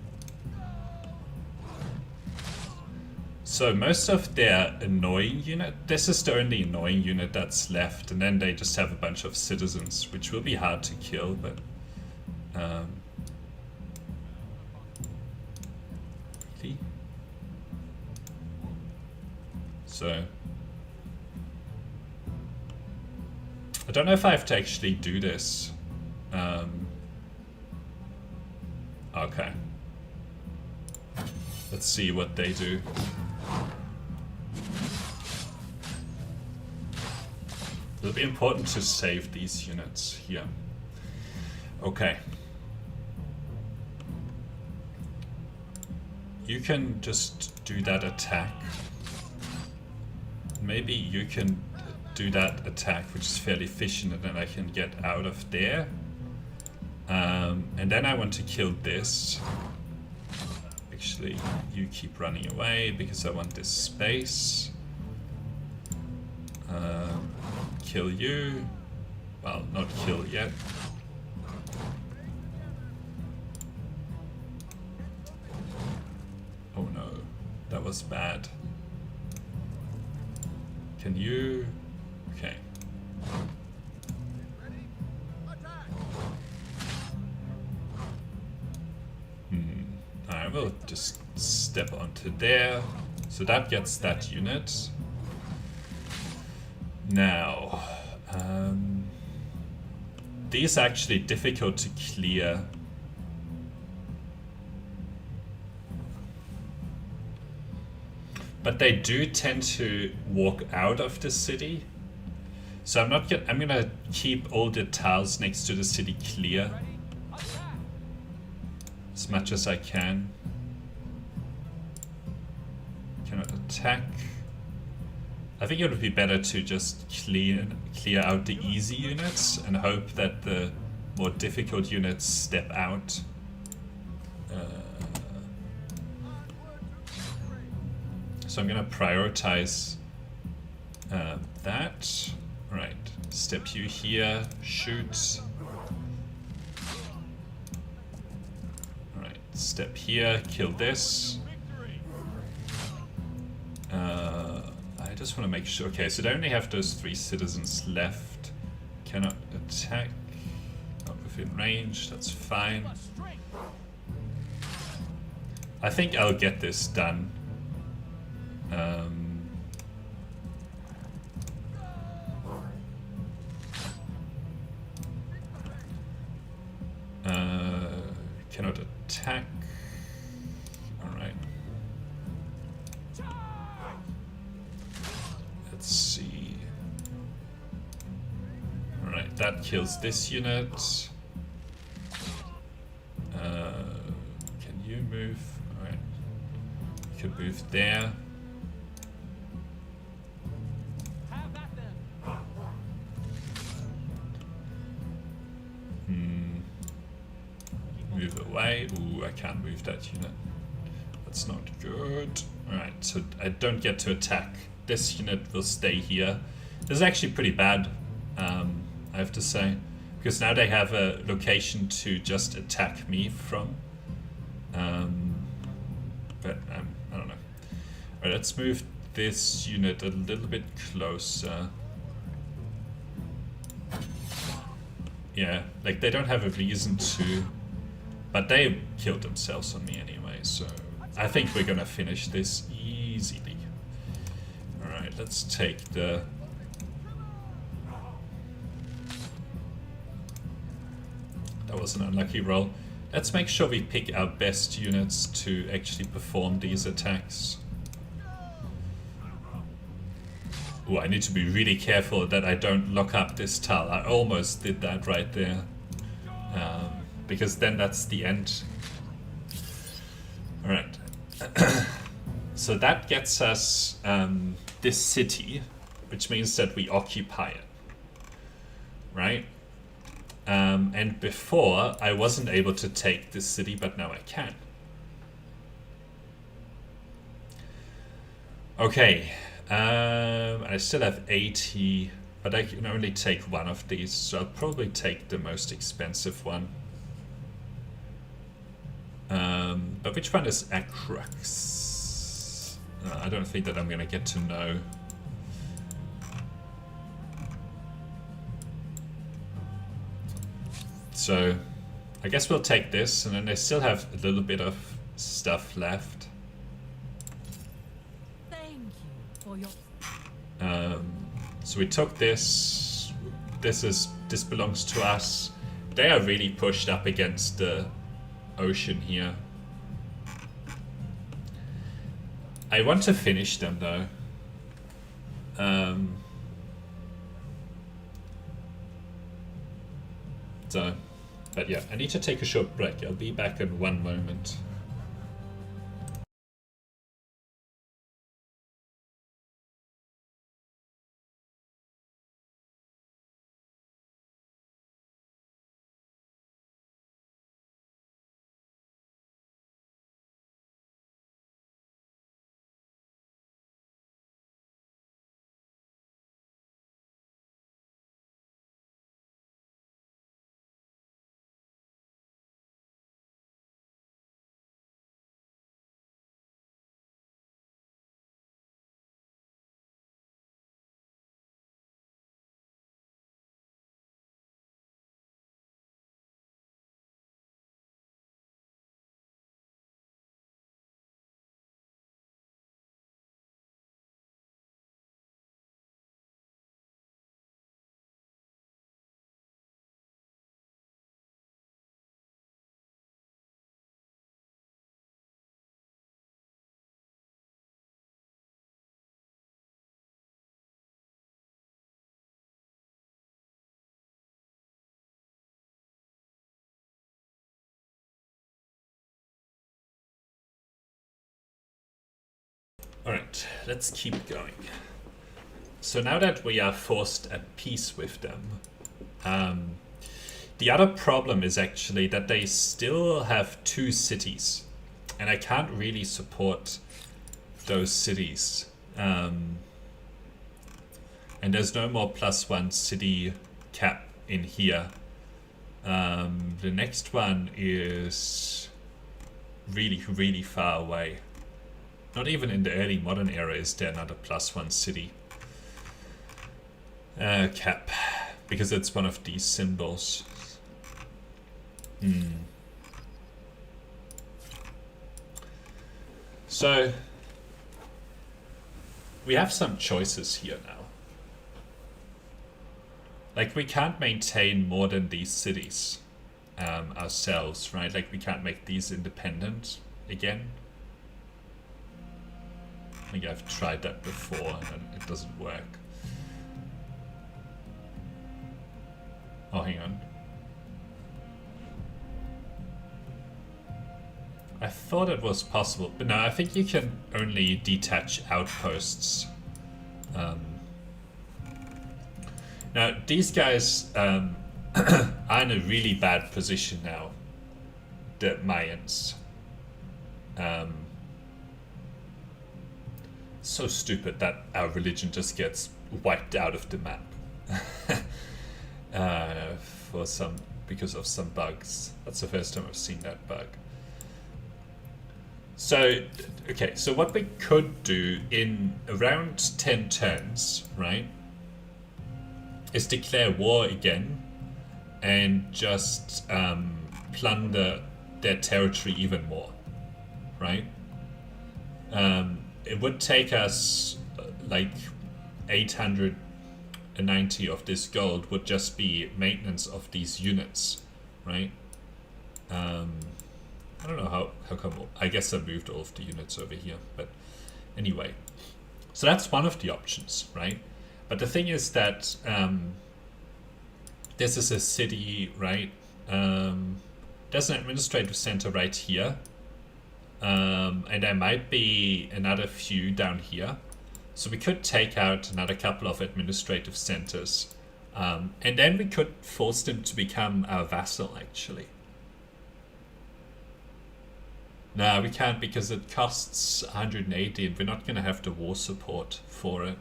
So most of their annoying unit, this is the only annoying unit that's left, and then they just have a bunch of citizens, which will be hard to kill, but so I don't know if I have to actually do this. Okay. Let's see what they do. It'll be important to save these units here. Okay. You can just do that attack. Maybe you can do that attack, which is fairly efficient, and then I can get out of there. And then I want to kill this. Actually, you keep running away because I want this space. Kill you. Well, not kill yet. Oh no, that was bad. Can you? Okay. I will just step onto there. So that gets that unit. Now, these are actually difficult to clear. But they do tend to walk out of the city. So I'm gonna keep all the tiles next to the city clear as much as I can. Cannot attack. I think it would be better to just clear out the easy units and hope that the more difficult units step out. So I'm gonna prioritize that. Right, step you here, shoot. Alright, step here, kill this. I just want to make sure. Okay, so they only have those 3 citizens left. Cannot attack. Not within range, that's fine. I think I'll get this done. Cannot attack. Alright. Let's see. Alright, that kills this unit. Can you move? Alright. You can move there. Move away. Ooh, I can't move that unit. That's not good. Alright, so I don't get to attack. This unit will stay here. This is actually pretty bad, I have to say. Because now they have a location to just attack me from. But I don't know. Alright, let's move this unit a little bit closer. Yeah, like they don't have a reason to... But they killed themselves on me anyway, so I think we're gonna finish this easily. Alright, let's take the... That was an unlucky roll. Let's make sure we pick our best units to actually perform these attacks. Ooh, I need to be really careful that I don't lock up this tile. I almost did that right there. Because then that's the end. Alright. So that gets us this city, which means that we occupy it. Right? And before, I wasn't able to take this city, but now I can. Okay. I still have 80, but I can only take one of these, so I'll probably take the most expensive one. But which one is Acrux? I don't think that I'm gonna get to know. So I guess we'll take this, and then they still have a little bit of stuff left. Thank you for your... So we took this. This belongs to us. They are really pushed up against the ocean here. I want to finish them though. But yeah, I need to take a short break. I'll be back in one moment. Alright, let's keep going. So now that we are forced at peace with them, the other problem is actually that they still have 2 cities, and I can't really support those cities. And there's no more +1 city cap in here. The next one is really, really far away. Not even in the early modern era is there another +1 city cap, because it's one of these symbols. So we have some choices here now. Like, we can't maintain more than these cities ourselves, right? Like, we can't make these independent again. I think I've tried that before and it doesn't work. Oh, hang on. I thought it was possible, but no, I think you can only detach outposts. Now, these guys are in a really bad position now, the Mayans. So stupid that our religion just gets wiped out of the map because of some bugs. That's the first time I've seen that bug. So, okay, so what we could do in around 10 turns, right, is declare war again and just plunder their territory even more, right? It would take us like 890 of this gold would just be maintenance of these units, right? I don't know how come. I guess I moved all of the units over here, but anyway. So that's one of the options, right? But the thing is that this is a city, right? There's an administrative center right here. And there might be another few down here. So we could take out another couple of administrative centers. And then we could force them to become our vassal, actually. No, we can't, because it costs 180 and we're not going to have the war support for it.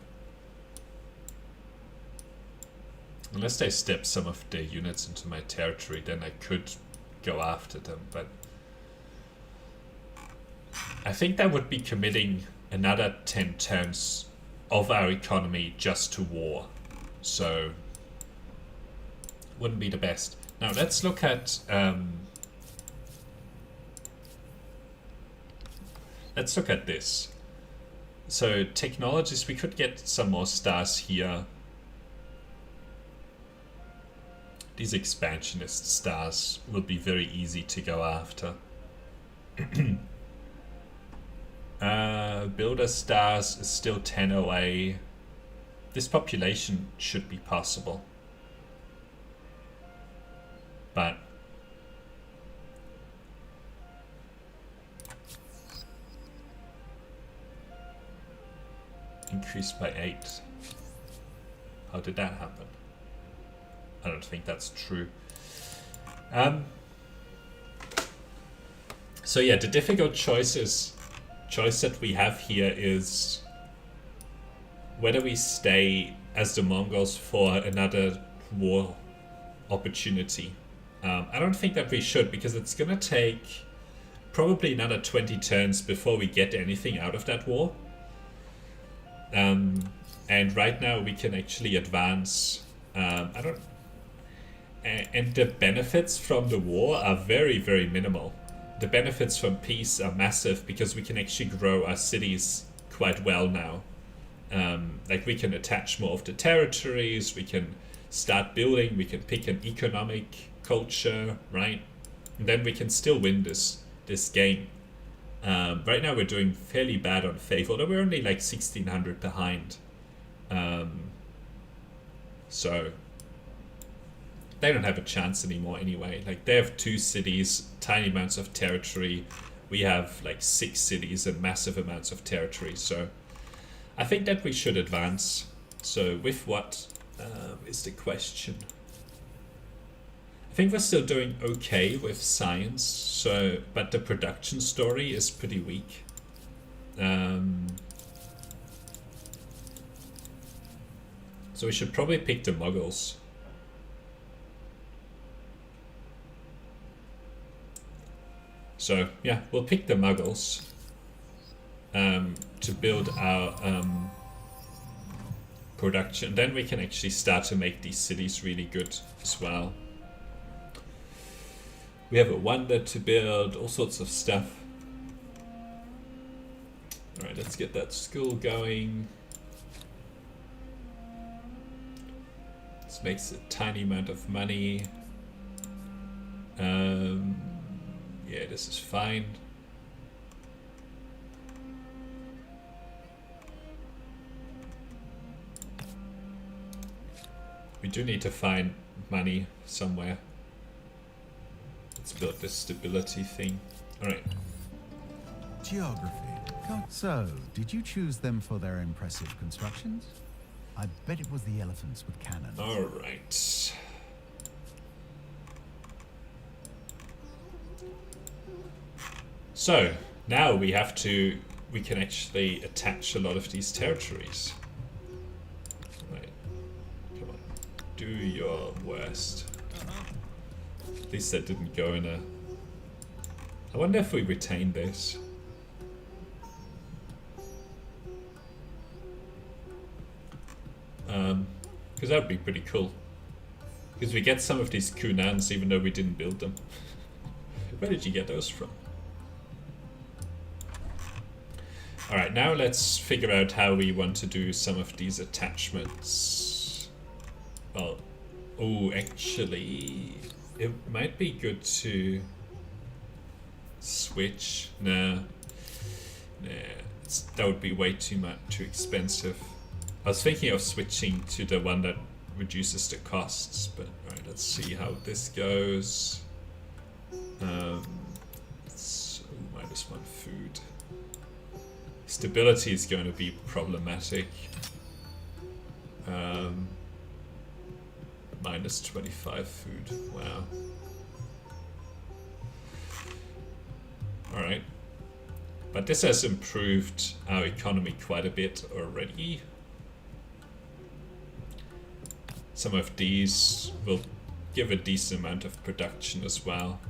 Unless they step some of their units into my territory, then I could go after them, but I think that would be committing another 10 turns of our economy just to war. So, wouldn't be the best. Now, let's look at this. So, technologies, we could get some more stars here. These expansionist stars will be very easy to go after. Builder stars is still 10 away. This population should be possible. But increased by 8. How did that happen? I don't think that's true. So yeah, the difficult choice that we have here is whether we stay as the Mongols for another war opportunity. I don't think that we should, because it's gonna take probably another 20 turns before we get anything out of that war. And right now we can actually advance. And the benefits from the war are very, very minimal. The benefits from peace are massive because we can actually grow our cities quite well now. Like, we can attach more of the territories, we can start building, we can pick an economic culture, right? And then we can still win this game. Right now we're doing fairly bad on faith, although we're only like 1600 behind. So they don't have a chance anymore anyway. Like, they have 2 cities, tiny amounts of territory. We have like 6 cities and massive amounts of territory. So I think that we should advance. So with what is the question? I think we're still doing okay with science, so but the production story is pretty weak. So we should probably pick the Muggles. So yeah, we'll pick the Muggles to build our production. Then we can actually start to make these cities really good as well. We have a wonder to build, all sorts of stuff. Alright, let's get that school going. This makes a tiny amount of money. Yeah, this is fine. We do need to find money somewhere. Let's build this stability thing. Alright. Geography. So, did you choose them for their impressive constructions? I bet it was the elephants with cannons. Alright. So, now we can actually attach a lot of these territories. Right. Come on. Do your worst. At least that didn't go in a... I wonder if we retain this. Because that would be pretty cool. Because we get some of these Cunans even though we didn't build them. Where did you get those from? Alright, now let's figure out how we want to do some of these attachments. Well, oh, actually, it might be good to switch. Nah, that would be way too expensive. I was thinking of switching to the one that reduces the costs, but alright, let's see how this goes. So -1 food. Stability is going to be problematic. -25 food. Wow. Alright. But this has improved our economy quite a bit already. Some of these will give a decent amount of production as well.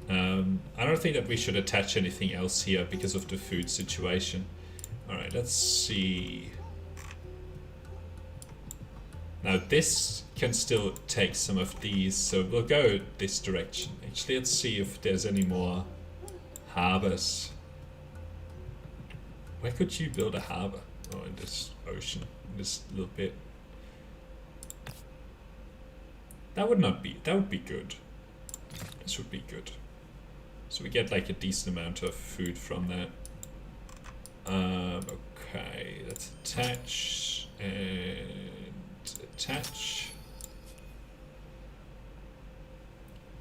I don't think that we should attach anything else here because of the food situation. Alright, let's see. Now this can still take some of these, so we'll go this direction. Actually, let's see if there's any more harbors. Where could you build a harbor? Oh, in this ocean, in this little bit. That would be good. This would be good. So we get like a decent amount of food from that. Okay, let's attach and attach.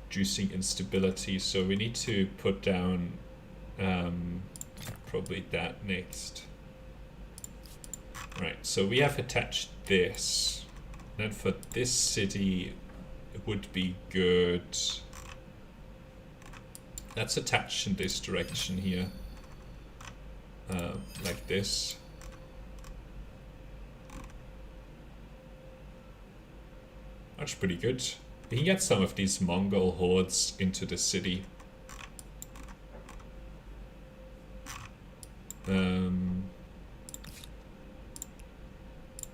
Reducing instability, so we need to put down probably that next. Right, so we have attached this. Then for this city, it would be good. Let's attach in this direction here, like this. That's pretty good. We can get some of these Mongol hordes into the city.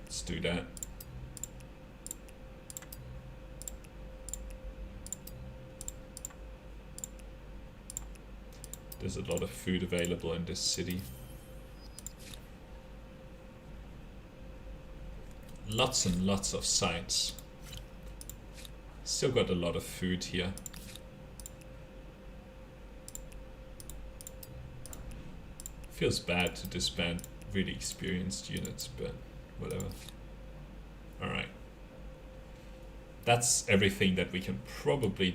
Let's do that. There's a lot of food available in this city. Lots and lots of science. Still got a lot of food here. Feels bad to disband really experienced units, but whatever. Alright. That's everything that we can probably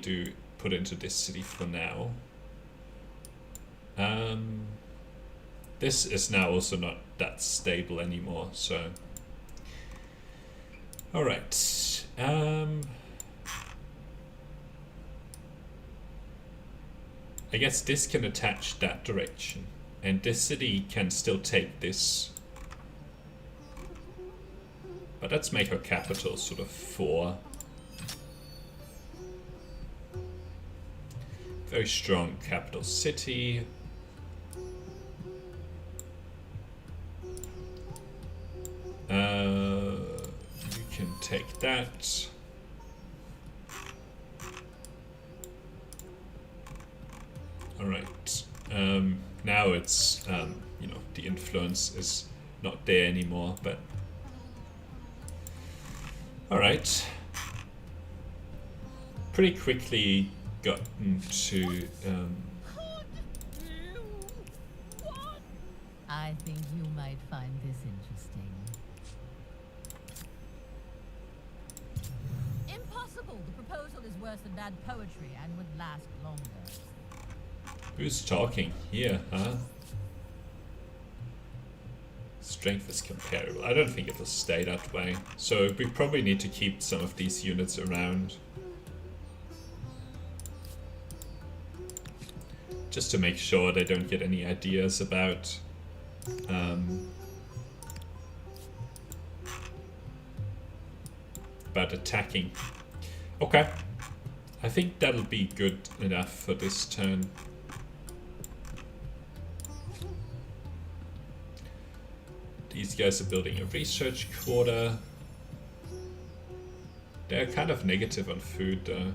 put into this city for now. This is now also not that stable anymore, so All right. I guess this can attach that direction, and this city can still take this. But let's make our capital sort of 4. Very strong capital city. You can take that. All right. Now it's you know, the influence is not there anymore, but all right. Pretty quickly gotten to I think you might find this interesting. Impossible! The proposal is worse than bad poetry and would last longer. who's talking here, huh? Strength is comparable. I don't think it'll stay that way. So we probably need to keep some of these units around. Just to make sure they don't get any ideas about attacking. Okay. I think that'll be good enough for this turn. These guys are building a research quarter. They're kind of negative on food though.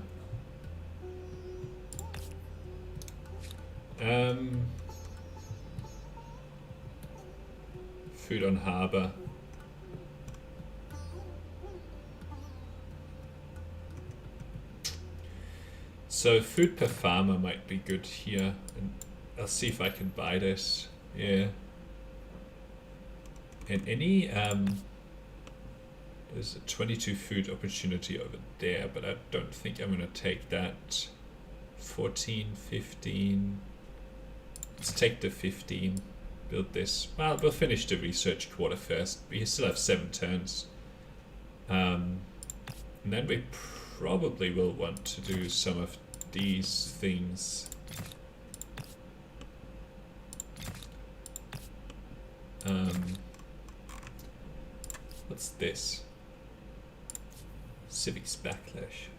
Food on harbor. So food per farmer might be good here, and I'll see if I can buy this. Yeah. And any there's a 22 food opportunity over there, but I don't think I'm gonna take that. 14, 15. Let's take the 15. Build this. Well, we'll finish the research quarter first. We still have 7 turns. And then we probably will want to do some of these things. What's this? Civics backlash.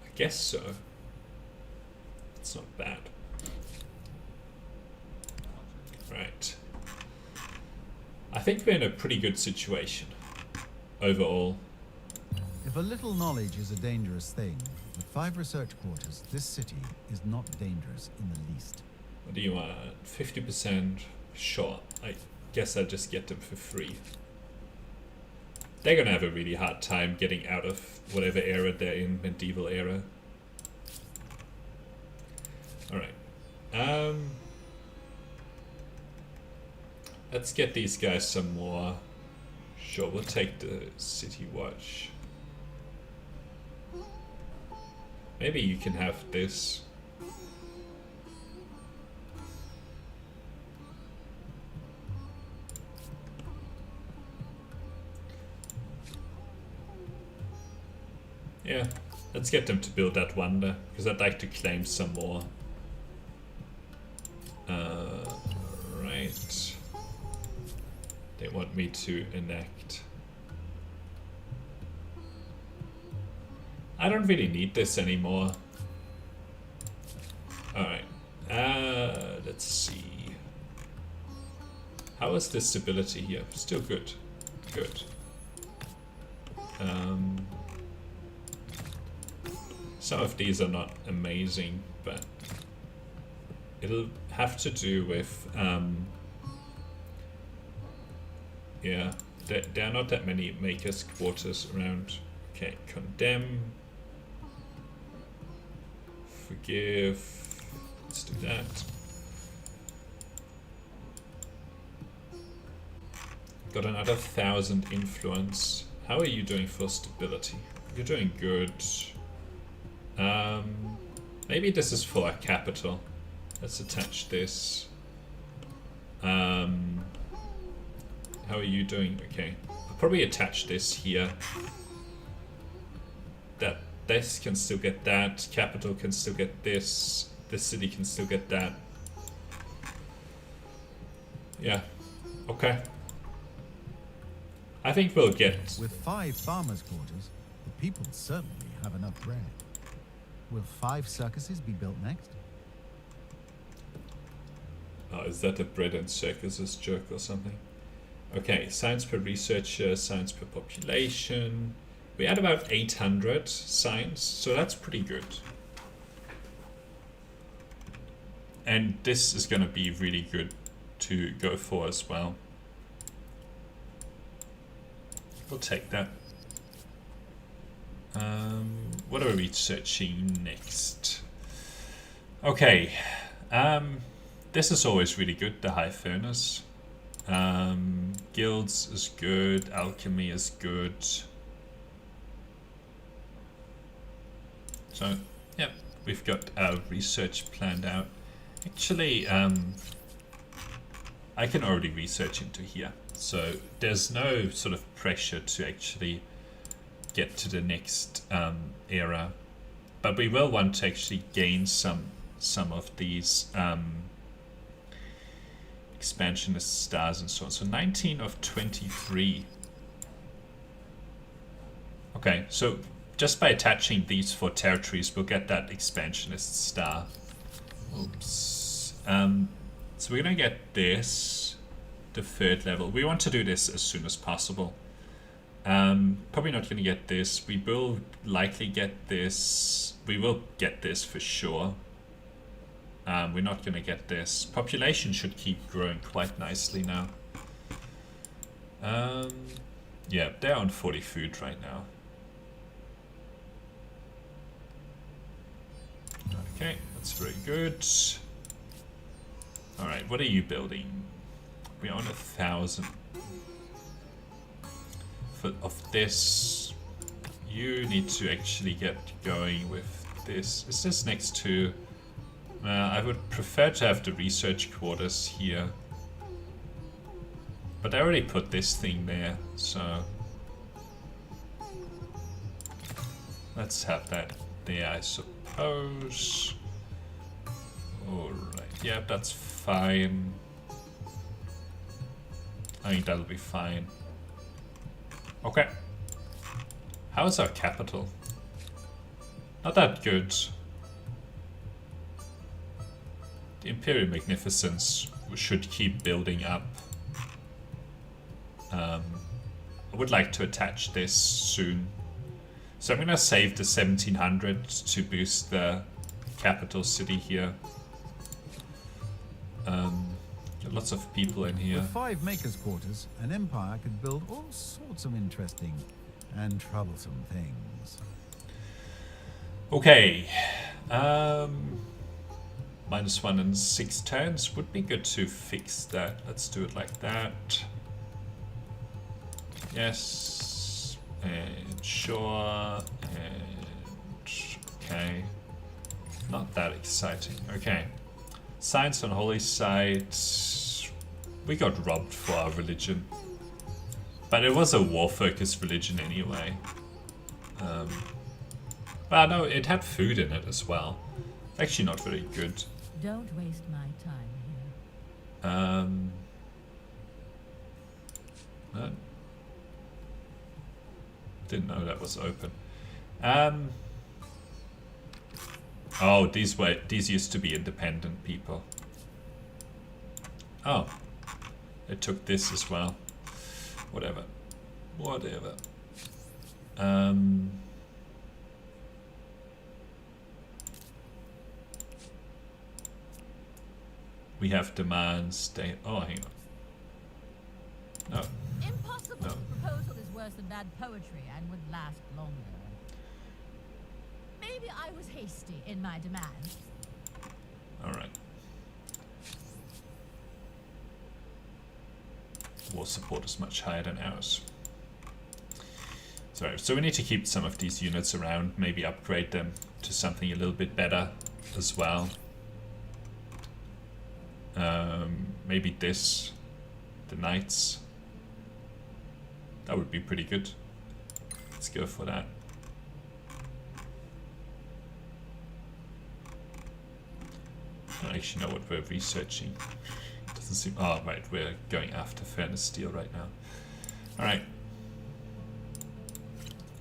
I guess so. It's not bad. Right. I think we're in a pretty good situation overall. If a little knowledge is a dangerous thing, with 5 research quarters, this city is not dangerous in the least. What do you want? 50%? Sure. I guess I'll just get them for free. They're gonna have a really hard time getting out of whatever era they're in, medieval era. Alright. Let's get these guys some more. Sure, we'll take the city watch. Maybe you can have this. Yeah, let's get them to build that wonder, because I'd like to claim some more. Right. They want me to enact. I don't really need this anymore. Alright. Let's see. How is the stability here? Still good. Good. Some of these are not amazing, but it'll have to do with yeah, there are not that many makers quarters around. Okay, condemn, forgive, let's do that. Got another 1,000 influence. How are you doing for stability? You're doing good. Maybe this is for a capital. Let's attach this. How How are you doing? Okay. I'll probably attach this here. This can still get that. Capital can still get this. This city can still get that. Yeah. Okay. I think we'll get... With 5 farmers' quarters, the people certainly have enough bread. Will 5 circuses be built next? Oh, is that a bread and circuses joke or something? Okay, science per researcher, science per population. We had about 800 science, so that's pretty good. And this is going to be really good to go for as well. We'll take that. What are we researching next? Okay. This is always really good, the high furnace. Guilds is good, alchemy is good. So, yeah, we've got our research planned out. Actually, I can already research into here. So there's no sort of pressure to actually get to the next era. But we will want to actually gain some of these expansionist stars and so on. So 19 of 23. Okay, so just by attaching these 4 territories, we'll get that expansionist star. Oops. So we're gonna get this, the 3rd level. We want to do this as soon as possible. Probably not gonna get this. We will likely get this. We will get this for sure. We're not gonna get this. Population should keep growing quite nicely now. Yeah, they're on 40 food right now. Okay, that's very good. Alright, what are you building? We're on 1,000. Of this, you need to actually get going with this. Is this next to... I would prefer to have the research quarters here. But I already put this thing there, so... let's have that there, I suppose. Alright, yeah, that's fine. I think that'll be fine. Okay. How's our capital? Not that good. The Imperial Magnificence should keep building up. I would like to attach this soon. So I'm gonna save the 1700 to boost the capital city here. Get lots of people in here. With 5 makers' quarters, an empire could build all sorts of interesting and troublesome things. Okay. -1 and 6 turns would be good to fix that. Let's do it like that. Yes. And sure. And okay. Not that exciting. Okay. Science on holy sites. We got robbed for our religion. But it was a war-focused religion anyway. But no, it had food in it as well. Actually not very good. Don't waste my time here. No. Didn't know that was open. Oh, these used to be independent people. Oh, they took this as well. Whatever. We have demands. Oh, hang on. No. Impossible. No. The proposal is worse than bad poetry and would last longer. Maybe I was hasty in my demands. Alright. War support is much higher than ours. Sorry, so we need to keep some of these units around, maybe upgrade them to something a little bit better as well. Maybe this, the knights. That would be pretty good. Let's go for that. I don't actually know what we're researching. Doesn't seem. Oh, right, we're going after furnace steel right now. All right.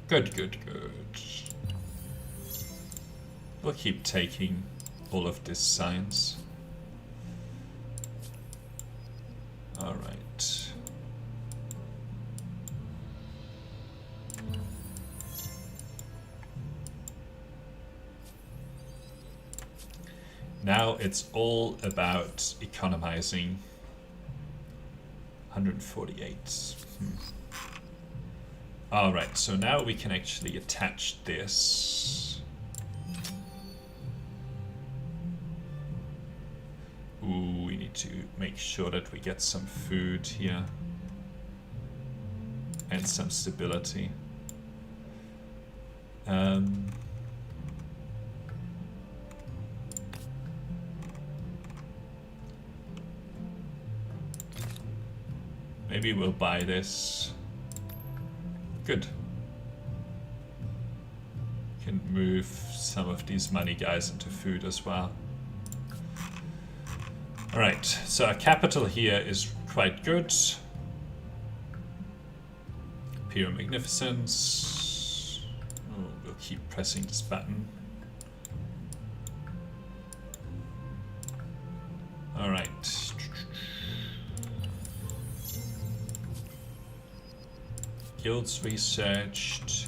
Good, good, good. We'll keep taking all of this science. All right. Now it's all about economizing. 148. All right, so now we can actually attach this. Ooh, we need to make sure that we get some food here and some stability. Maybe we'll buy this. Good. Can move some of these money guys into food as well. Alright, so our capital here is quite good. Imperial Magnificence. Oh, we'll keep pressing this button. Alright. Guilds researched.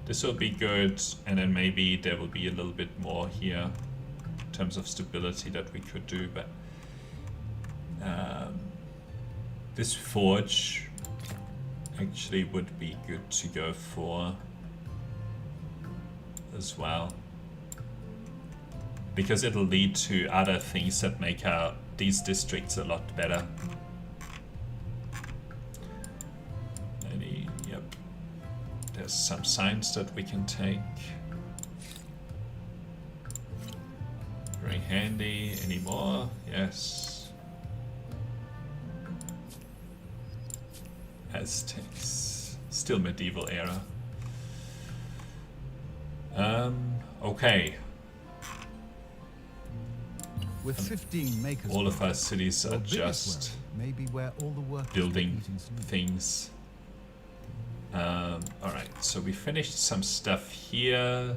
This will be good, and then maybe there will be a little bit more here in terms of stability that we could do, but this forge actually would be good to go for as well, because it'll lead to other things that make these districts a lot better. Yep. There's some signs that we can take. Very handy. Any more? Yes. Aztecs. Still medieval era. Okay. With 15 makers, All of our cities your are biggest just worry may be where all the work building things. Alright, so we finished some stuff here.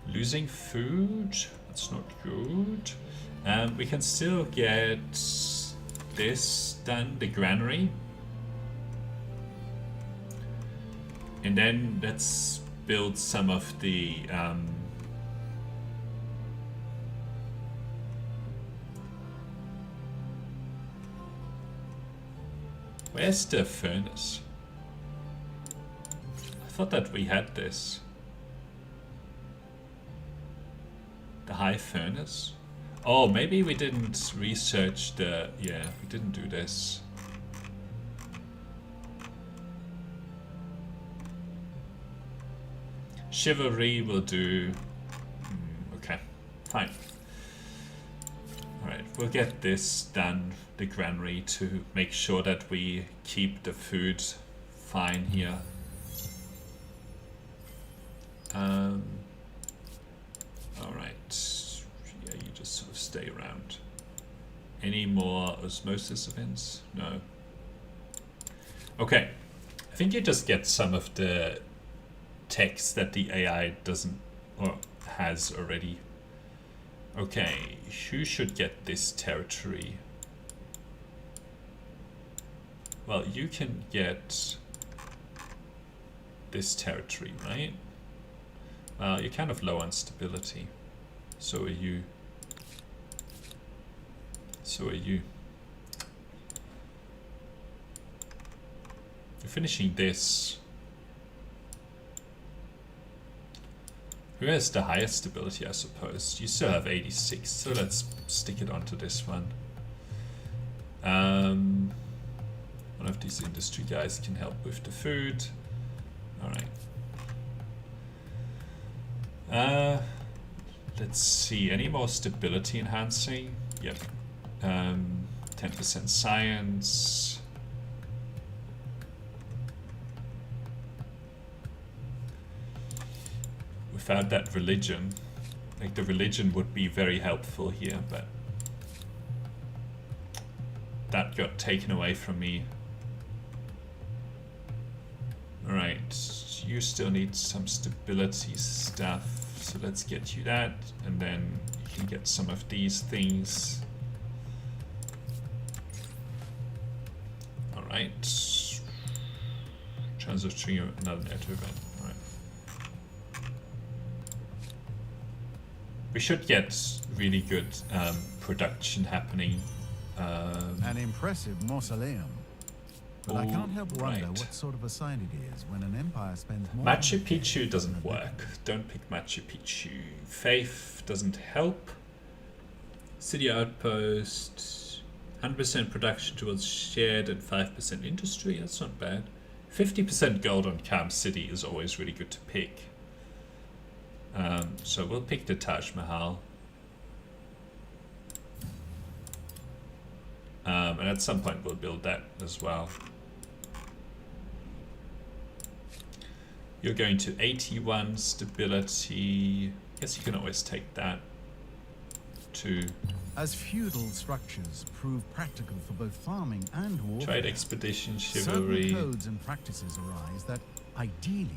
Losing food, that's not good. We can still get this done, the granary. And then let's build some of the where's the furnace? I thought that we had this. The high furnace? Oh, maybe we didn't research the... Yeah, we didn't do this. Chivalry will do... okay, fine. Alright, we'll get this done, the granary, to make sure that we keep the food fine here. Alright, yeah, you just sort of stay around. Any more osmosis events? No. Okay, I think you just get some of the text that the AI doesn't, or has already. Okay, who should get this territory? Well, you can get this territory, right? Well, you're kind of low on stability. So are you. So are you. You're finishing this. Who has the highest stability, I suppose? You still have 86, so let's stick it onto this one. One of these industry guys can help with the food. Alright. Let's see, any more stability enhancing? Yep. 10% science. Without that religion, like the religion would be very helpful here, but that got taken away from me. Alright, you still need some stability stuff, so let's get you that, and then you can get some of these things. Alright. Chance of triggering another net event. Alright. We should get really good production happening. An impressive mausoleum. But I can't help wonder what sort of a sign it is when an empire spends more. Machu Picchu doesn't work. Don't pick Machu Picchu. Faith doesn't help. City outpost. 100% production towards shared and 5% industry. That's not bad. 50% gold on Camp City is always really good to pick. So we'll pick the Taj Mahal. And at some point we'll build that as well. You're going to 81 stability. Guess you can always take that. 2. As feudal structures prove practical for both farming and warfare, Trade expedition, certain chivalry. codes and practices arise that, ideally,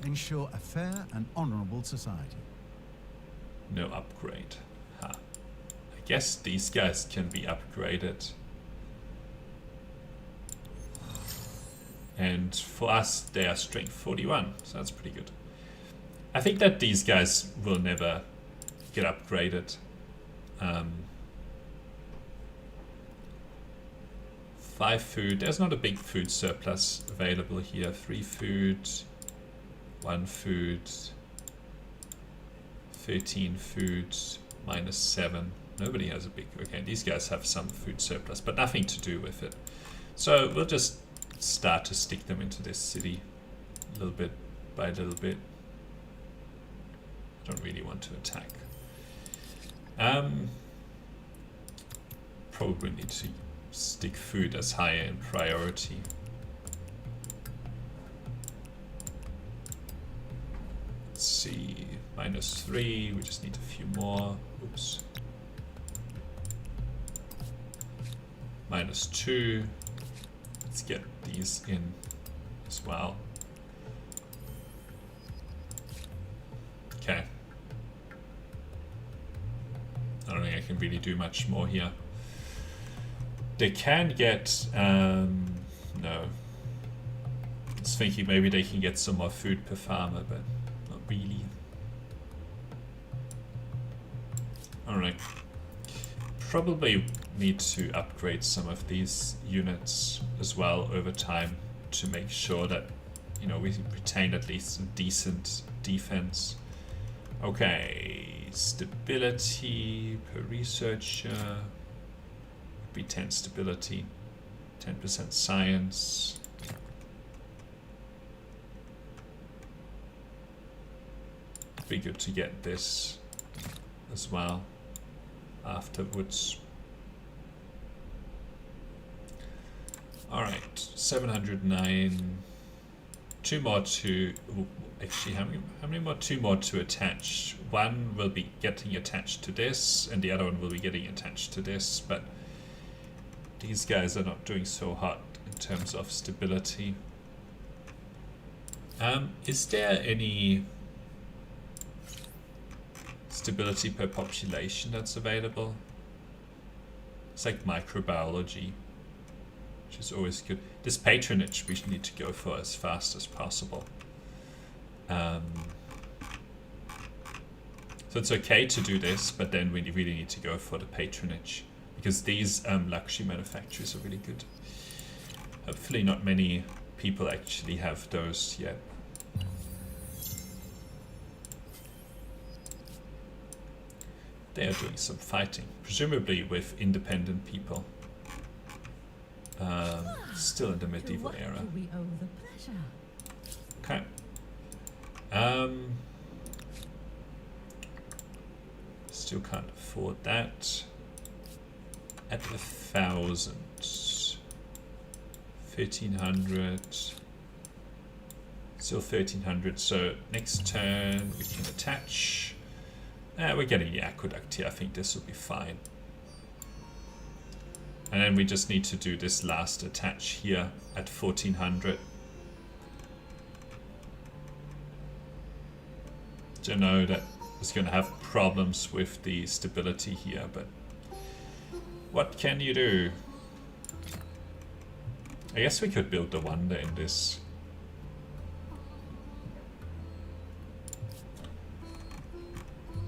ensure a fair and honorable society. No upgrade. Ha. I guess these guys can be upgraded. And for us, they are strength 41, so that's pretty good. I think that these guys will never get upgraded. 5 food. There's not a big food surplus available here. 3 food, 1 food, 13 food, -7. Nobody has a big... Okay, these guys have some food surplus, but nothing to do with it. So we'll just start to stick them into this city little bit by little bit. I don't really want to attack. Probably need to stick food as higher in priority. Let's see, -3, we just need a few more. Oops. -2. Let's get these in as well. Okay. I don't think I can really do much more here. They can get, no. I was thinking maybe they can get some more food per farmer, but not really. Alright. Probably need to upgrade some of these units as well over time to make sure that, you know, we retain at least a decent defense. Okay, stability per researcher would be 10 stability, 10% science. It'd be good to get this as well afterwards. Alright, 709. 2 more to... Actually, how many more? 2 more to attach. One will be getting attached to this, and the other one will be getting attached to this, but these guys are not doing so hot in terms of stability. Is there any stability per population that's available? It's like microbiology, which is always good. This patronage we need to go for as fast as possible. So it's okay to do this, but then we really need to go for the patronage, because these luxury manufacturers are really good. Hopefully not many people actually have those yet. They are doing some fighting, presumably with independent people. Still in the medieval era. We owe the pleasure. Okay. Still can't afford that. at 1,000. 1,300. Still 1,300. So next turn we can attach. We're getting the aqueduct here. I think this will be fine. And then we just need to do this last attach here at 1,400. I know that is going to have problems with the stability here, but what can you do? I guess we could build the wonder in this.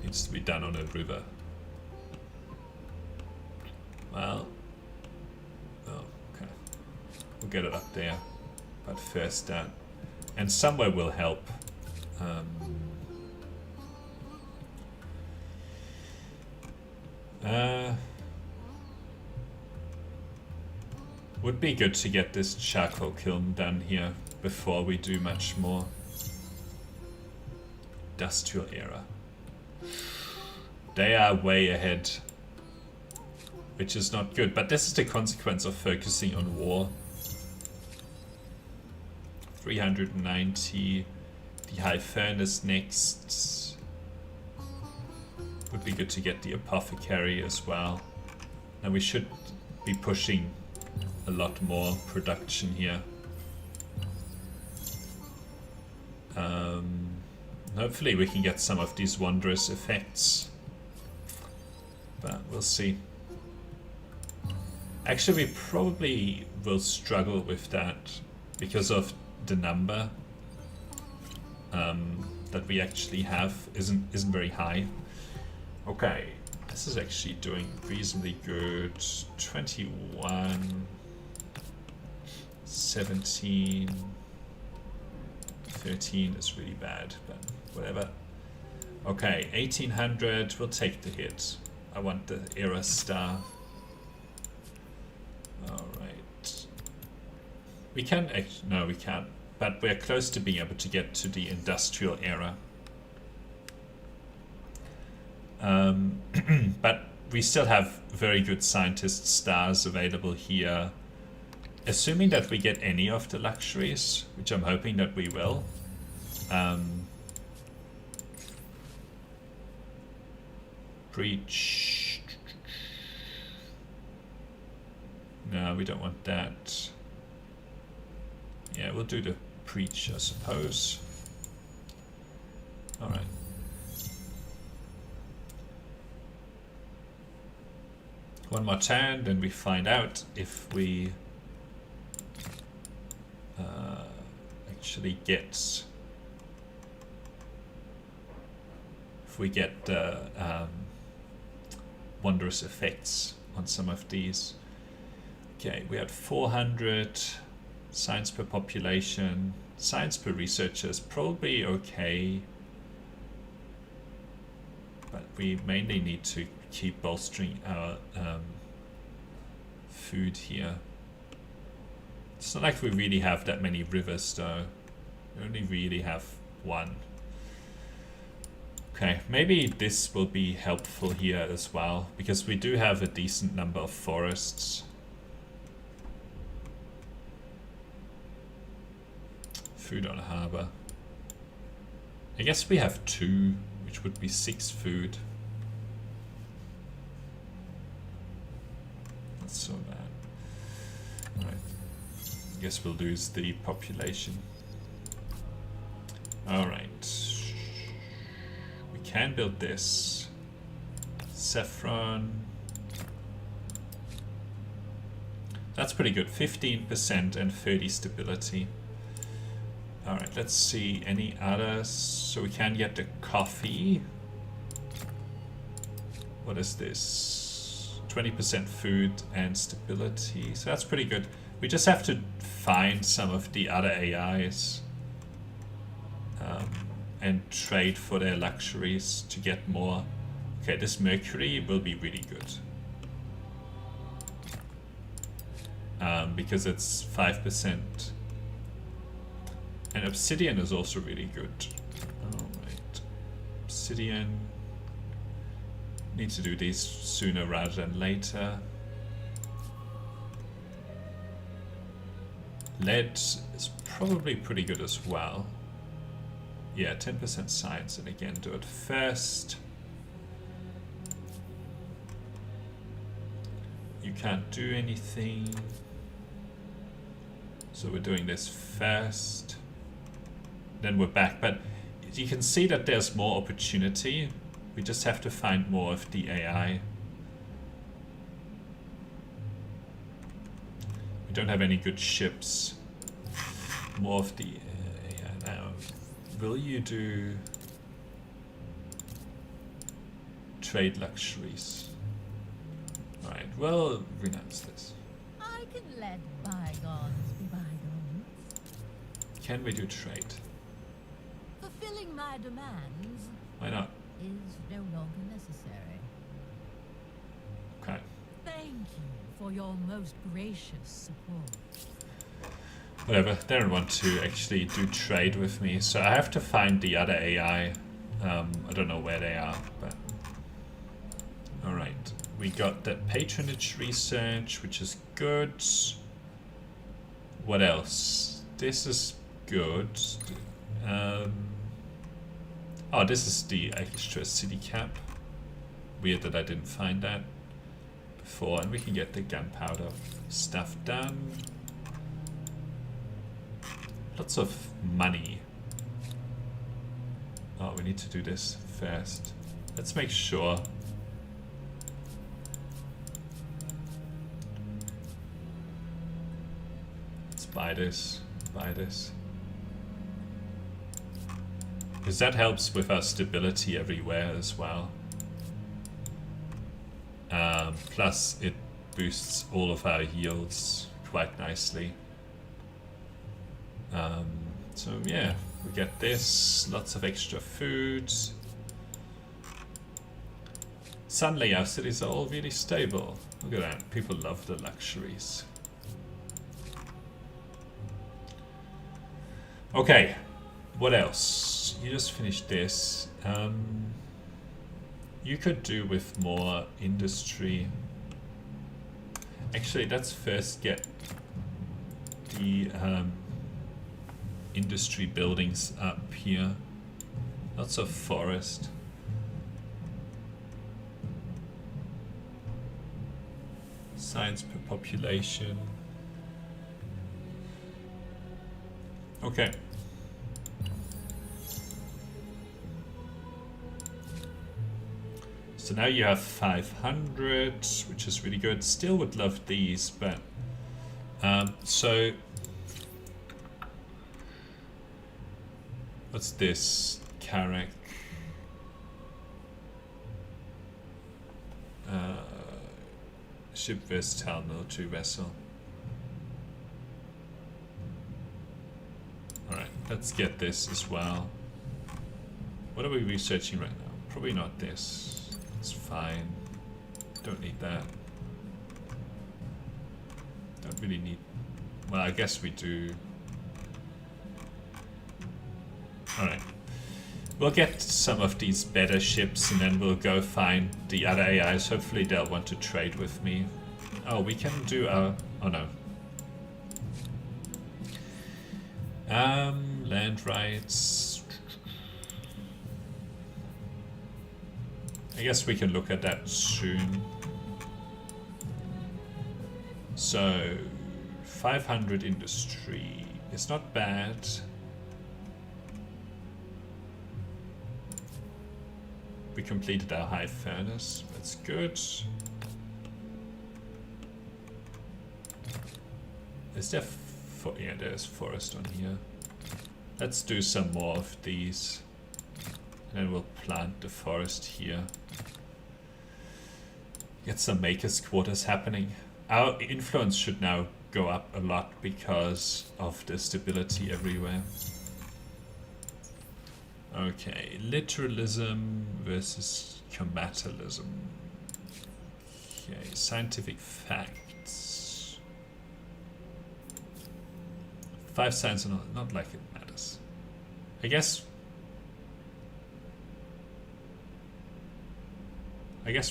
Needs to be done on a river. Well, oh, okay. We'll get it up there, but first that. And somewhere will help. Would be good to get this charcoal kiln done here before we do much more. Industrial era. They are way ahead, which is not good, but this is the consequence of focusing on war. 390, the high furnace next. Would be good to get the apothecary as well. And we should be pushing a lot more production here. Hopefully we can get some of these wondrous effects, but we'll see. Actually, we probably will struggle with that because of the number that we actually have isn't very high. Okay, this is actually doing reasonably good. 21, 17, 13 is really bad, but whatever. Okay, 1800, we'll take the hit. I want the era star. Alright. We can, no we can't, but we're close to being able to get to the industrial era. But we still have very good scientist stars available here. Assuming that we get any of the luxuries, which I'm hoping that we will. Preach. No, we don't want that. Yeah, we'll do the preach, I suppose. Alright. One more turn, then we find out if we actually get... If we get wondrous effects on some of these. Okay, we had 400 science per population, science per researcher is probably okay, but we mainly need to keep bolstering our food here. It's not like we really have that many rivers though. We only really have one. Okay, maybe this will be helpful here as well, because we do have a decent number of forests. Food on harbor. I guess we have 2, which would be 6 food. Not so bad. Alright. I guess we'll lose the population. Alright. We can build this. Saffron. That's pretty good. 15% and 30 stability. Alright, let's see any others. So we can get the coffee. What is this? 20% food and stability. So that's pretty good. We just have to find some of the other AIs and trade for their luxuries to get more. Okay, this mercury will be really good. Because it's 5%. And obsidian is also really good. Alright. Obsidian. Need to do these sooner rather than later. Lead is probably pretty good as well. Yeah, 10% science, and again, do it first. You can't do anything. So we're doing this first. Then we're back, but you can see that there's more opportunity. We just have to find more of the AI. We don't have any good ships. More of the AI now. Will you do trade luxuries? Alright, well, renounce this. I can let bygones be bygones. Can we do trade? Fulfilling my demands Why not? is no longer necessary. Okay. Thank you for your most gracious support. Whatever, they don't want to actually do trade with me, so I have to find the other AI. I don't know where they are, but... Alright, we got the patronage research, which is good. What else? This is good. Oh, this is the extra city cap. Weird that I didn't find that before, and we can get the gunpowder stuff done. Lots of money. Oh, we need to do this first. Let's make sure. Let's buy this. Buy this. Because that helps with our stability everywhere as well. Plus, it boosts all of our yields quite nicely. So yeah, we get this, lots of extra food. Suddenly our cities are all really stable. Look at that, people love the luxuries. Okay, what else? You just finished this. You could do with more industry. Actually, let's first get the industry buildings up here. Lots of forest. Science per population. Okay. So now you have 500, which is really good. Still would love these, but so what's this? Carrack. Ship versatile military vessel. Alright, let's get this as well. What are we researching right now? Probably not this. It's fine. Don't need that. Don't really need... Well, I guess we do. Alright. We'll get some of these better ships and then we'll go find the other AIs. Hopefully they'll want to trade with me. Oh, we can do our... Oh no. Land rights. I guess we can look at that soon. So, 500 industry. It's not bad. We completed our high furnace. That's good. Is there... Yeah, there's forest on here. Let's do some more of these. And then we'll plant the forest here. Get some makers' quarters happening. Our influence should now go up a lot because of the stability everywhere. Okay, literalism versus commatalism. Okay, scientific facts. 5 science and all, not like it matters. I guess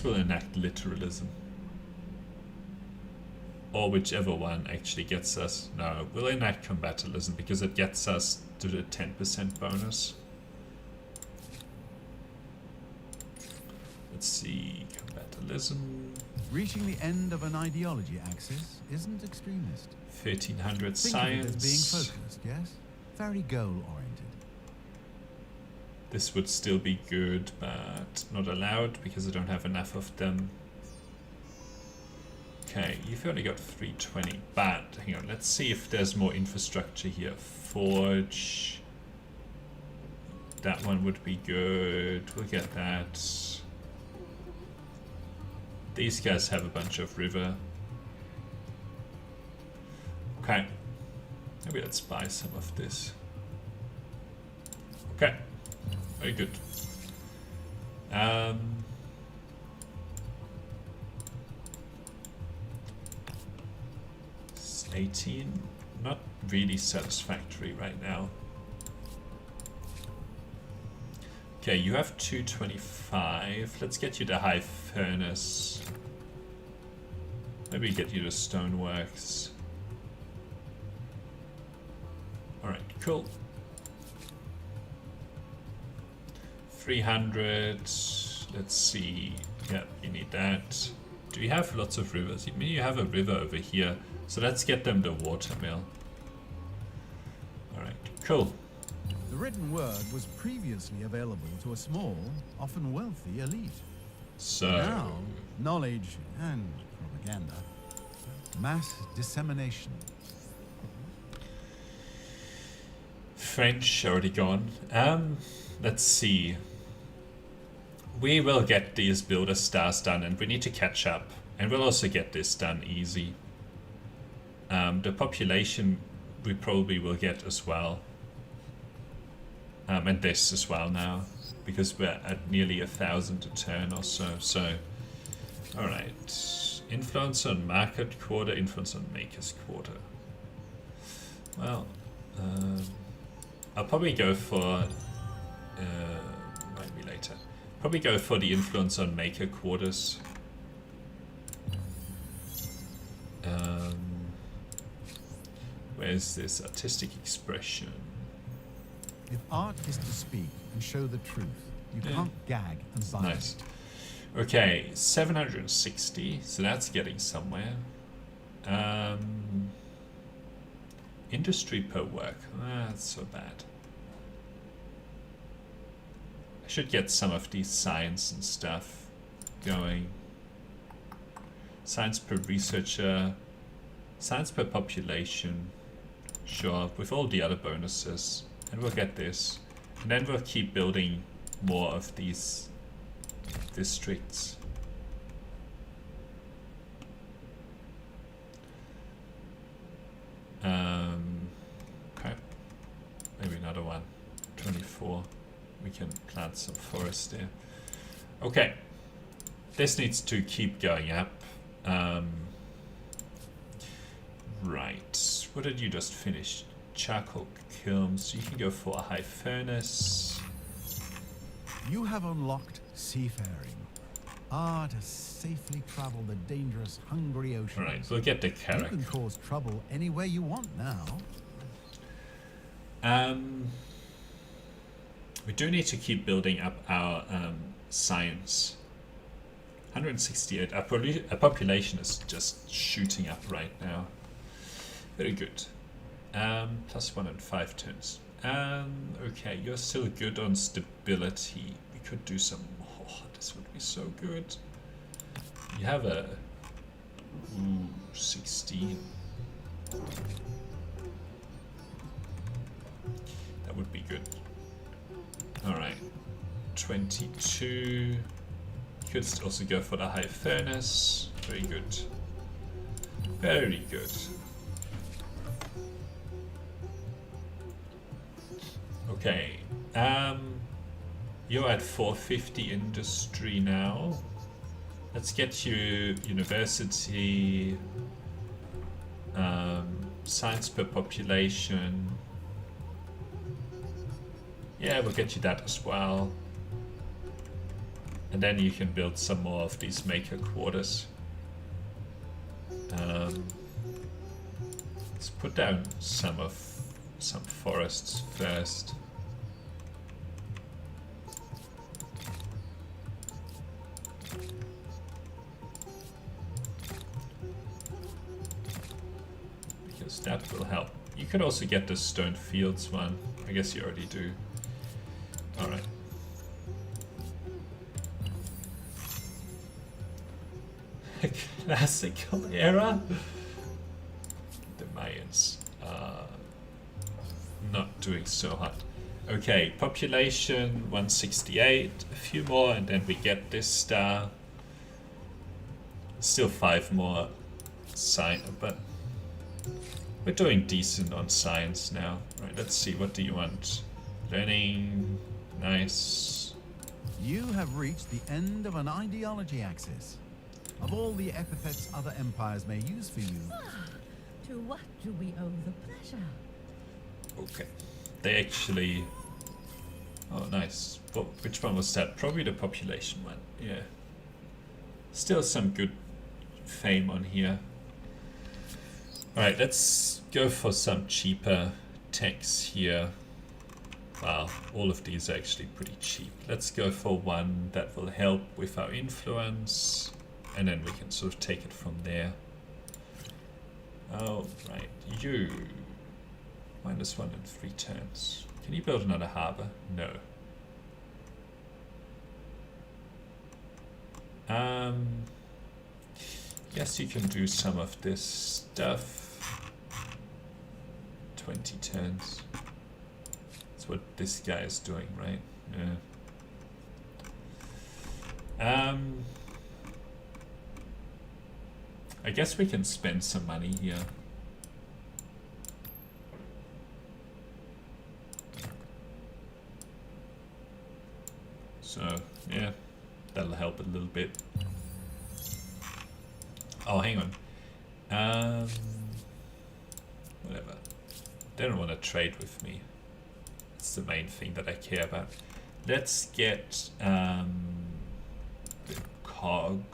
we'll enact literalism. or whichever one actually gets us. No, we'll enact combattalism because it gets us to the 10% bonus. Let's see, combattalism. Reaching the end of an ideology axis isn't extremist. 1300 Think science. of it as being focused, yes? Very goal-oriented. This would still be good, but not allowed because I don't have enough of them. Okay, you've only got 320, but hang on, let's see if there's more infrastructure here. Forge. That one would be good. We'll get that. These guys have a bunch of river. Okay. Maybe let's buy some of this. Okay. Very good. 18. Not really satisfactory right now. Okay, you have 225. Let's get you the high furnace. Maybe get you the stoneworks. Alright, cool. 300. Let's see. Yeah, you need that. Do you have lots of rivers? I mean, you have a river over here. So let's get them the watermill. Alright, cool. The written word was previously available to a small, often wealthy elite. So Now, knowledge and propaganda. Mass dissemination. French already gone. Let's see. We will get these builder stars done, and we need to catch up. And we'll also get this done easy. The population we probably will get as well. And this as well now, because we're at nearly 1,000 a turn or so. So, alright. Influence on market quarter, influence on makers quarter. Well, I'll probably go for, maybe later. Probably go for the influence on maker quarters. Where's this artistic expression? If art is to speak and show the truth, you can't gag and bind. Nice. Okay, 760, so that's getting somewhere. Industry per work, that's so bad. I should get some of these science and stuff going. Science per researcher, science per population, sure, with all the other bonuses. And we'll get this. And then we'll keep building more of these districts. Okay. Maybe another one. 24. We can plant some forest there. Okay. This needs to keep going up. Right. What did you just finish? Charcoal kilns. You can go for a high furnace. You have unlocked seafaring. To safely travel the dangerous, hungry oceans. Alright, we'll get the You carrack. can cause trouble anywhere you want now. We do need to keep building up our science. 168. Our population is just shooting up right now. Very good. +1 and 5 turns. Okay, you're still good on stability. We could do some. Oh, this would be so good. You have a 16. That would be good. Alright. 22. You could also go for the high furnace. Very good. Very good. Okay. You're at 450 industry now. Let's get you university, science per population. Yeah, we'll get you that as well. And then you can build some more of these maker quarters. Let's put down some forests first. Because that will help. You could also get the stone fields one. I guess you already do. Alright. Classical era? The Mayans are not doing so hot. Okay, population 168, a few more, and then we get this star. Still 5 more but we're doing decent on science now. Right, let's see, what do you want? Learning, nice. You have reached the end of an ideology axis. Of all the epithets other empires may use for you, To what do we owe the pleasure? Okay. They actually... Oh, nice. Well, which one was that? Probably the population one. Yeah. Still some good fame on here. Alright, let's go for some cheaper techs here. Wow, all of these are actually pretty cheap. Let's go for one that will help with our influence. And then we can sort of take it from there. Oh, right. You. -1 in 3 turns. Can you build another harbor? No. Yes, you can do some of this stuff. 20 turns. That's what this guy is doing, right? Yeah. I guess we can spend some money here. So, yeah, that'll help a little bit. Oh, hang on. Whatever. They don't want to trade with me. It's the main thing that I care about. Let's get the cog.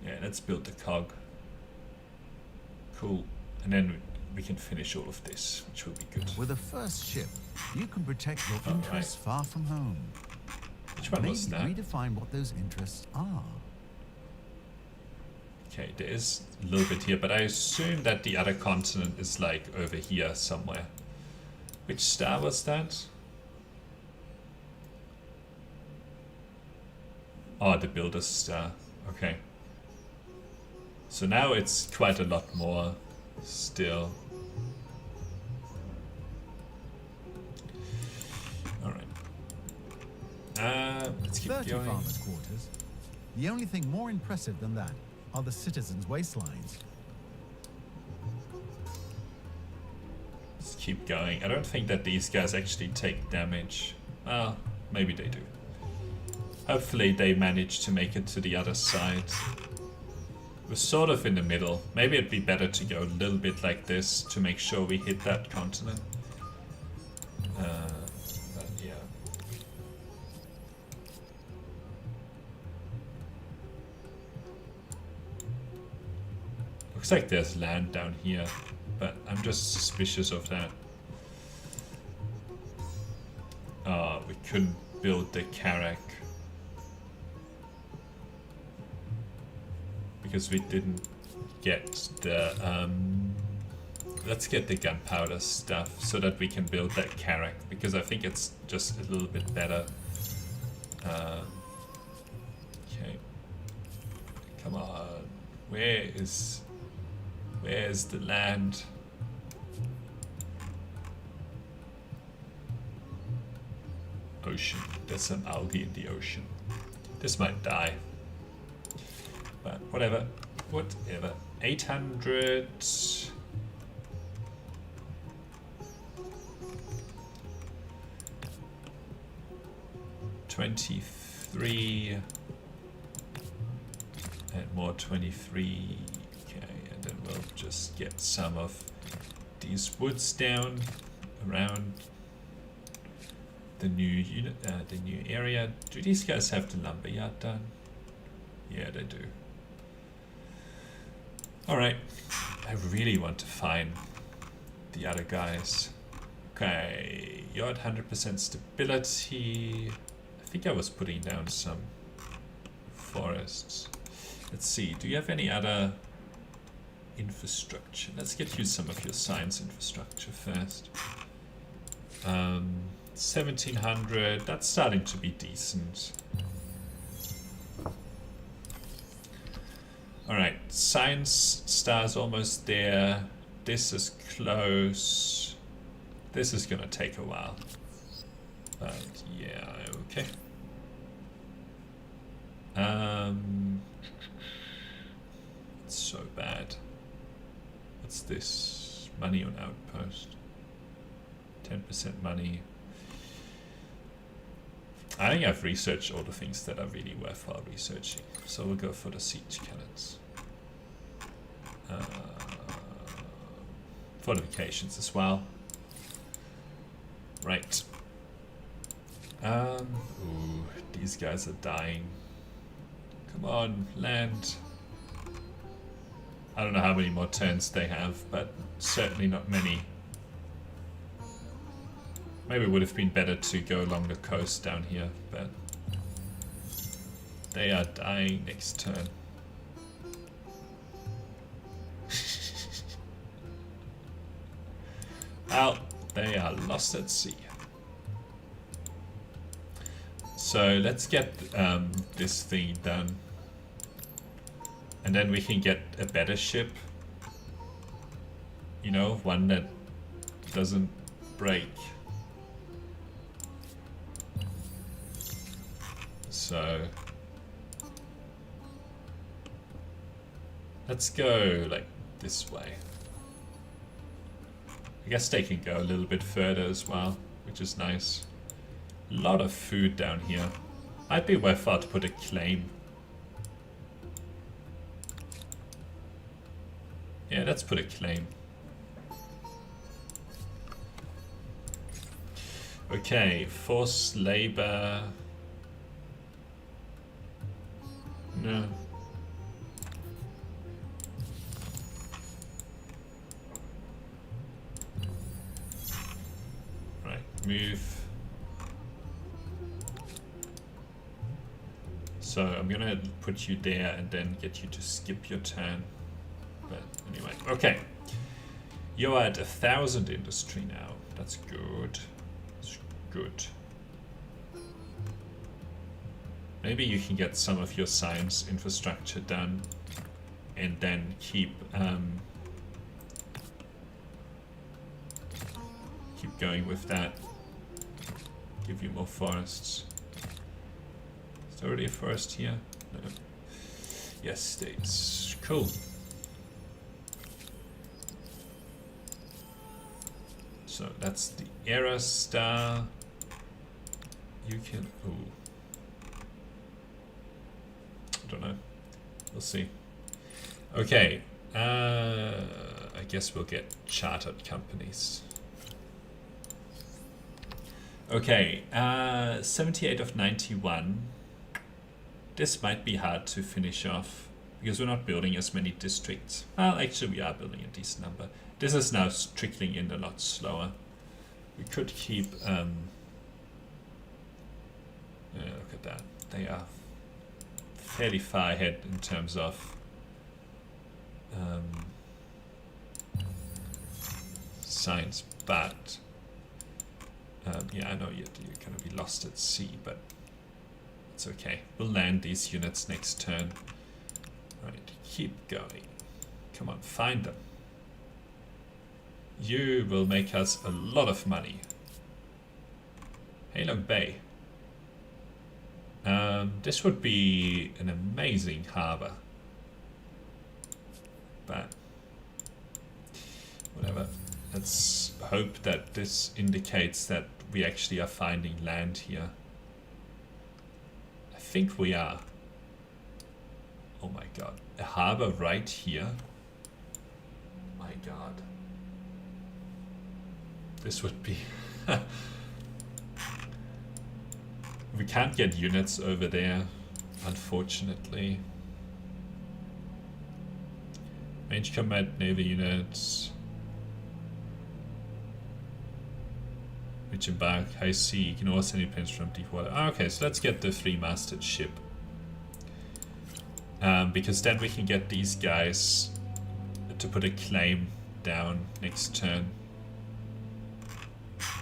Yeah, let's build the cog. Cool. And then we can finish all of this, which will be good. with a first ship, you can protect your interests far from home. Which one was that? Maybe redefine what those interests are. Okay, there is a little bit here, but I assume that the other continent is like over here somewhere. Which star was that? Oh, the Builder's Star. Okay. So now it's quite a lot more still. Alright. Let's keep 30 going. farmers' quarters. The only thing more impressive than that are the citizens' waistlines. Let's keep going. I don't think that these guys actually take damage. Well, maybe they do. Hopefully they manage to make it to the other side. We're sort of in the middle. Maybe it'd be better to go a little bit like this to make sure we hit that continent. But yeah. Looks like there's land down here, but I'm just suspicious of that. We couldn't build the Carrack because we didn't get the let's get the gunpowder stuff so that we can build that Carrack, because I think it's just a little bit better. Okay, come on, where's the land? Ocean. There's some algae in the ocean. This might die. But whatever. Whatever. 800. $23. And more 23. Okay, and then we'll just get some of these woods down around the new unit, the new area. Do these guys have the lumberyard done? Yeah, they do. Alright, I really want to find the other guys. Okay, you're at 100% stability. I think I was putting down some forests. Let's see, do you have any other infrastructure? Let's get you some of your science infrastructure first. 1700, that's starting to be decent. Alright, science star's almost there. This is close. This is gonna take a while. But yeah, okay. It's so bad. What's this? Money on outpost. 10% money. I think I've researched all the things that are really worthwhile researching. So we'll go for the siege cannons. Fortifications as well. Right. Ooh, these guys are dying. Come on, land. I don't know how many more turns they have, but certainly not many. Maybe it would have been better to go along the coast down here, but they are dying next turn. Well, they are lost at sea. So let's get this thing done. And then we can get a better ship. You know, one that doesn't break. So let's go like this way. I guess they can go a little bit further as well, which is nice. A lot of food down here. Might be worthwhile to put a claim. Yeah, let's put a claim. Okay, forced labor. No. Right, move. So I'm gonna put you there and then get you to skip your turn. But anyway, okay. You're at 1,000 industry now. That's good. That's good. Maybe you can get some of your science infrastructure done and then keep going with that. Give you more forests. Is there already a forest here? No. Yes, states. Cool. So that's the era star. You can. Ooh. I don't know. We'll see. Okay. I guess we'll get chartered companies. Okay. 78 of 91. This might be hard to finish off because we're not building as many districts. Well, actually, we are building a decent number. This is now trickling in a lot slower. We could keep. Look at that. They are fairly far ahead in terms of science, but yeah, I know you're going to be lost at sea, but it's okay. We'll land these units next turn. Right, keep going. Come on, find them. You will make us a lot of money. Halong Bay. This would be an amazing harbor. But whatever. Let's hope that this indicates that we actually are finding land here. I think we are. Oh my god. A harbor right here? My god. This would be... We can't get units over there, unfortunately. Range combat naval units. Which embark high sea. You can also send planes from deep water. Oh, okay, so let's get the 3-masted ship. Because then we can get these guys to put a claim down next turn.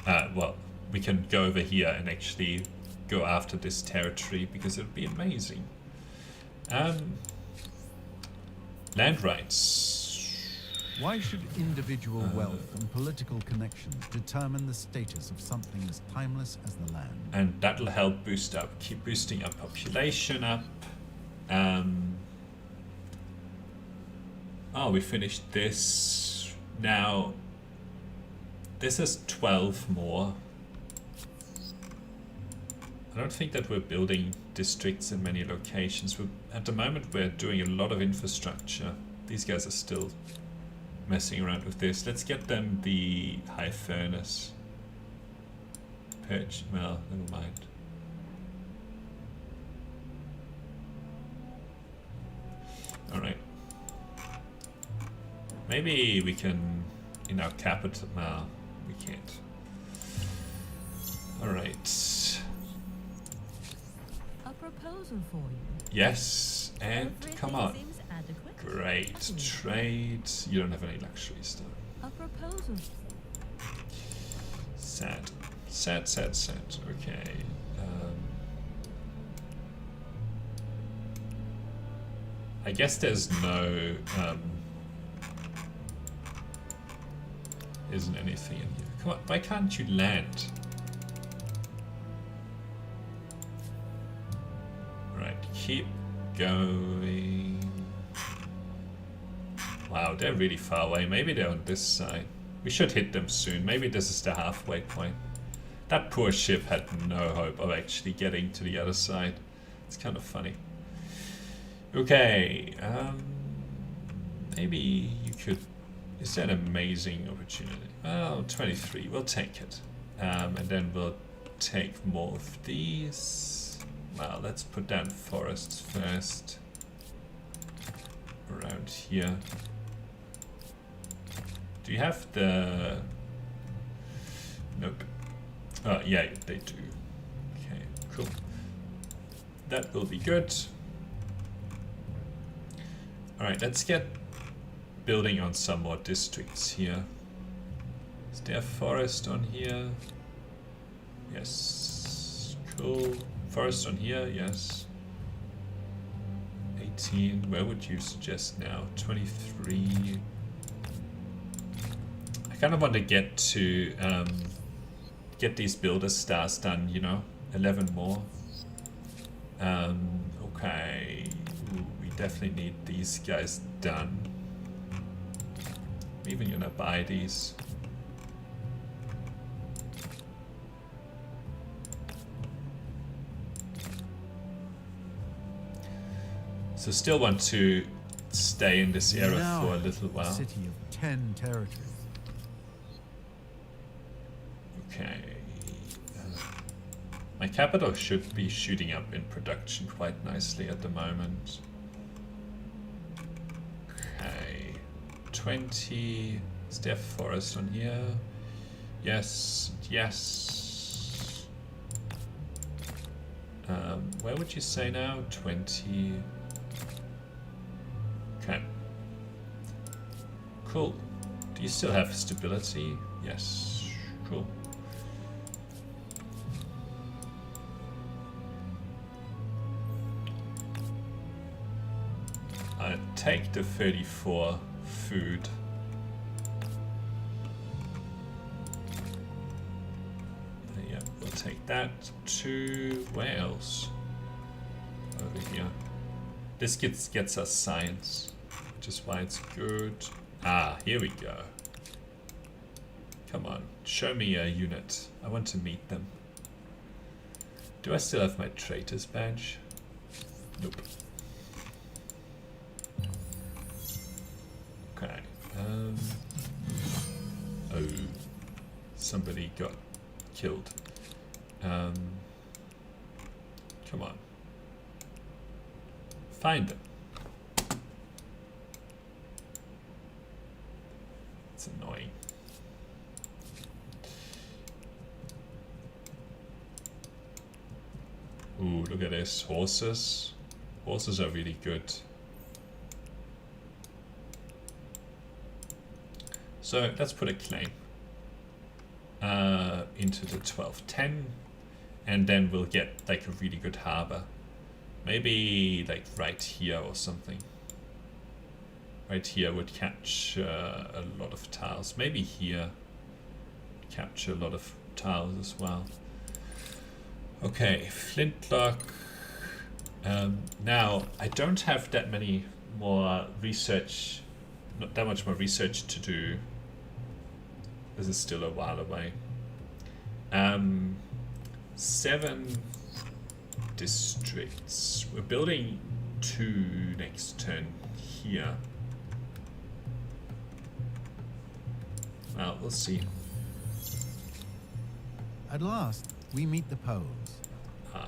Well, we can go over here and actually go after this territory because it would be amazing. Land rights. Why should individual wealth and political connections determine the status of something as timeless as the land? And that'll help keep boosting our population up. Oh, we finished this. Now, this is 12 more. I don't think that we're building districts in many locations. At the moment, we're doing a lot of infrastructure. These guys are still messing around with this. Let's get them the high furnace. Well, never mind. Alright. Maybe we can, in our capital, no, we can't. Alright. A proposal for you. Yes, and Everything come on. seems adequate. Great. Excellent. Trade. You don't have any luxuries though. A proposal. Sad. Sad. Okay. I guess there's no isn't anything in here. Come on, why can't you land? Right, keep going. Wow, they're really far away. Maybe they're on this side. We should hit them soon. Maybe this is the halfway point. That poor ship had no hope of actually getting to the other side. It's kind of funny. Okay, maybe you could. Is that an amazing opportunity? Well, 23. We'll take it, and then we'll take more of these. Well, let's put down forests first. Around here. Do you have the? Nope. Oh, yeah, they do. Okay, cool. That will be good. Alright, let's get building on some more districts here. Is there a forest on here? Yes. Cool. Forest on here, yes. 18. Where would you suggest now? 23. I kind of want to get to get these builder stars done, you know? 11 more. Okay. Ooh, we definitely need these guys done. I'm even gonna buy these. So still want to stay in this area Now, for a little while. City of 10 territories. Okay. My capital should be shooting up in production quite nicely at the moment. Okay. 20. Is there forest on here? Yes. Yes. Where would you say now? 20. Okay. Cool. Do you still have stability? Yes. Cool. I'll take the 34 food. Yeah, we'll take that to where else? Over here. This gets us science, which is why it's good. Ah, here we go. Come on, show me a unit. I want to meet them. Do I still have my traitor's badge? Nope. Okay. Oh, somebody got killed. Come on. Find them. Ooh, look at this. Horses. Horses are really good. So let's put a claim into the 1210, and then we'll get like a really good harbor. Maybe like right here or something. Right here would catch a lot of tiles. Maybe here capture a lot of tiles as well. Okay, flintlock. Now I don't have that many more research, not that much more research to do. This is still a while away. 7 districts. We're building 2 next turn here. Well, we'll see. At last, we meet the Poles.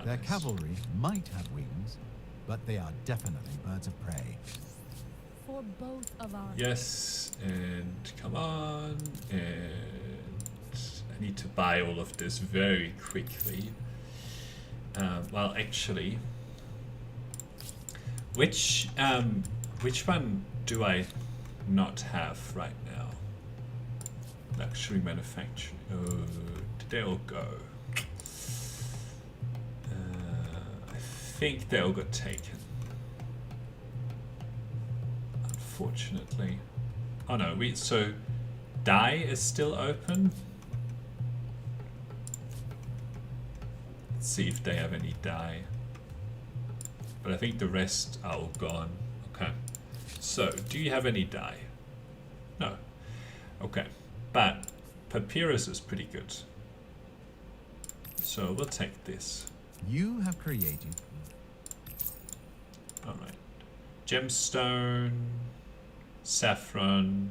Their Nice. cavalry might have wings, but they are definitely birds of prey. For both of our... Yes, and come on, and I need to buy all of this very quickly. Well, actually, which one do I not have right now? Luxury manufacturing. Oh, did they all go? I think they all got taken. Unfortunately. Oh no, so dye is still open. Let's see if they have any dye. But I think the rest are all gone. Okay. So, do you have any dye? No. Okay. But papyrus is pretty good. So we'll take this. You have created. Alright. Gemstone, saffron,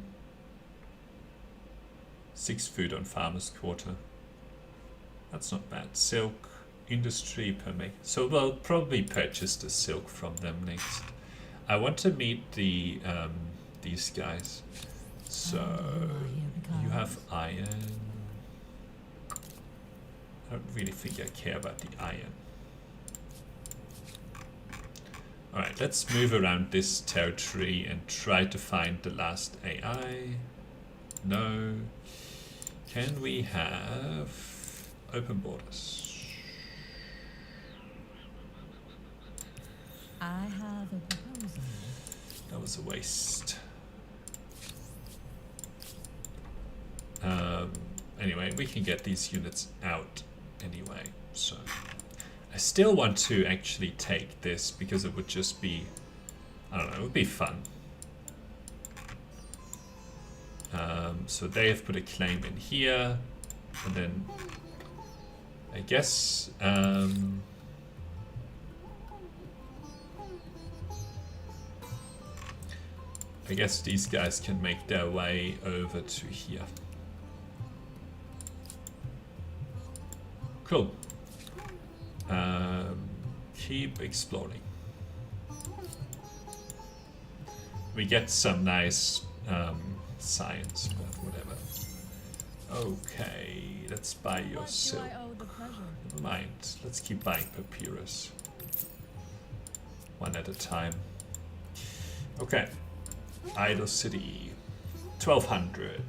6 food on farmer's quarter. That's not bad. Silk, industry per make. So we'll probably purchase the silk from them next. I want to meet the these guys. So you have iron. I don't really think I care about the iron. Alright, let's move around this territory and try to find the last AI. No. Can we have open borders? I have a proposal. That was a waste. Anyway, we can get these units out anyway, so I still want to actually take this because it would just be, I don't know, it would be fun. So they have put a claim in here, and then I guess these guys can make their way over to here. Cool. Keep exploring. We get some nice science, but whatever. Okay, let's buy your What do silk. I owe the pleasure? Never mind. Let's keep buying papyrus. One at a time. Okay. Idle City. 1200.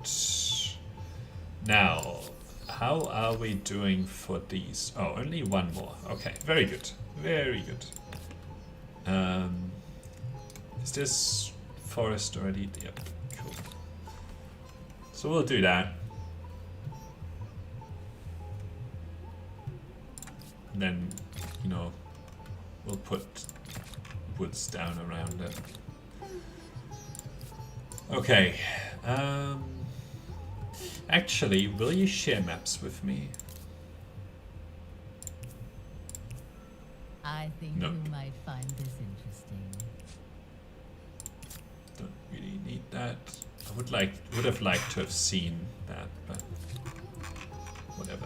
Now, how are we doing for these? Oh, only one more. Okay, very good. Very good. Is this forest already? Yep, cool. So we'll do that. And then, you know, we'll put woods down around it. Okay. Actually, will you share maps with me? I think No. you might find this interesting. Don't really need that. I would have liked to have seen that, but whatever.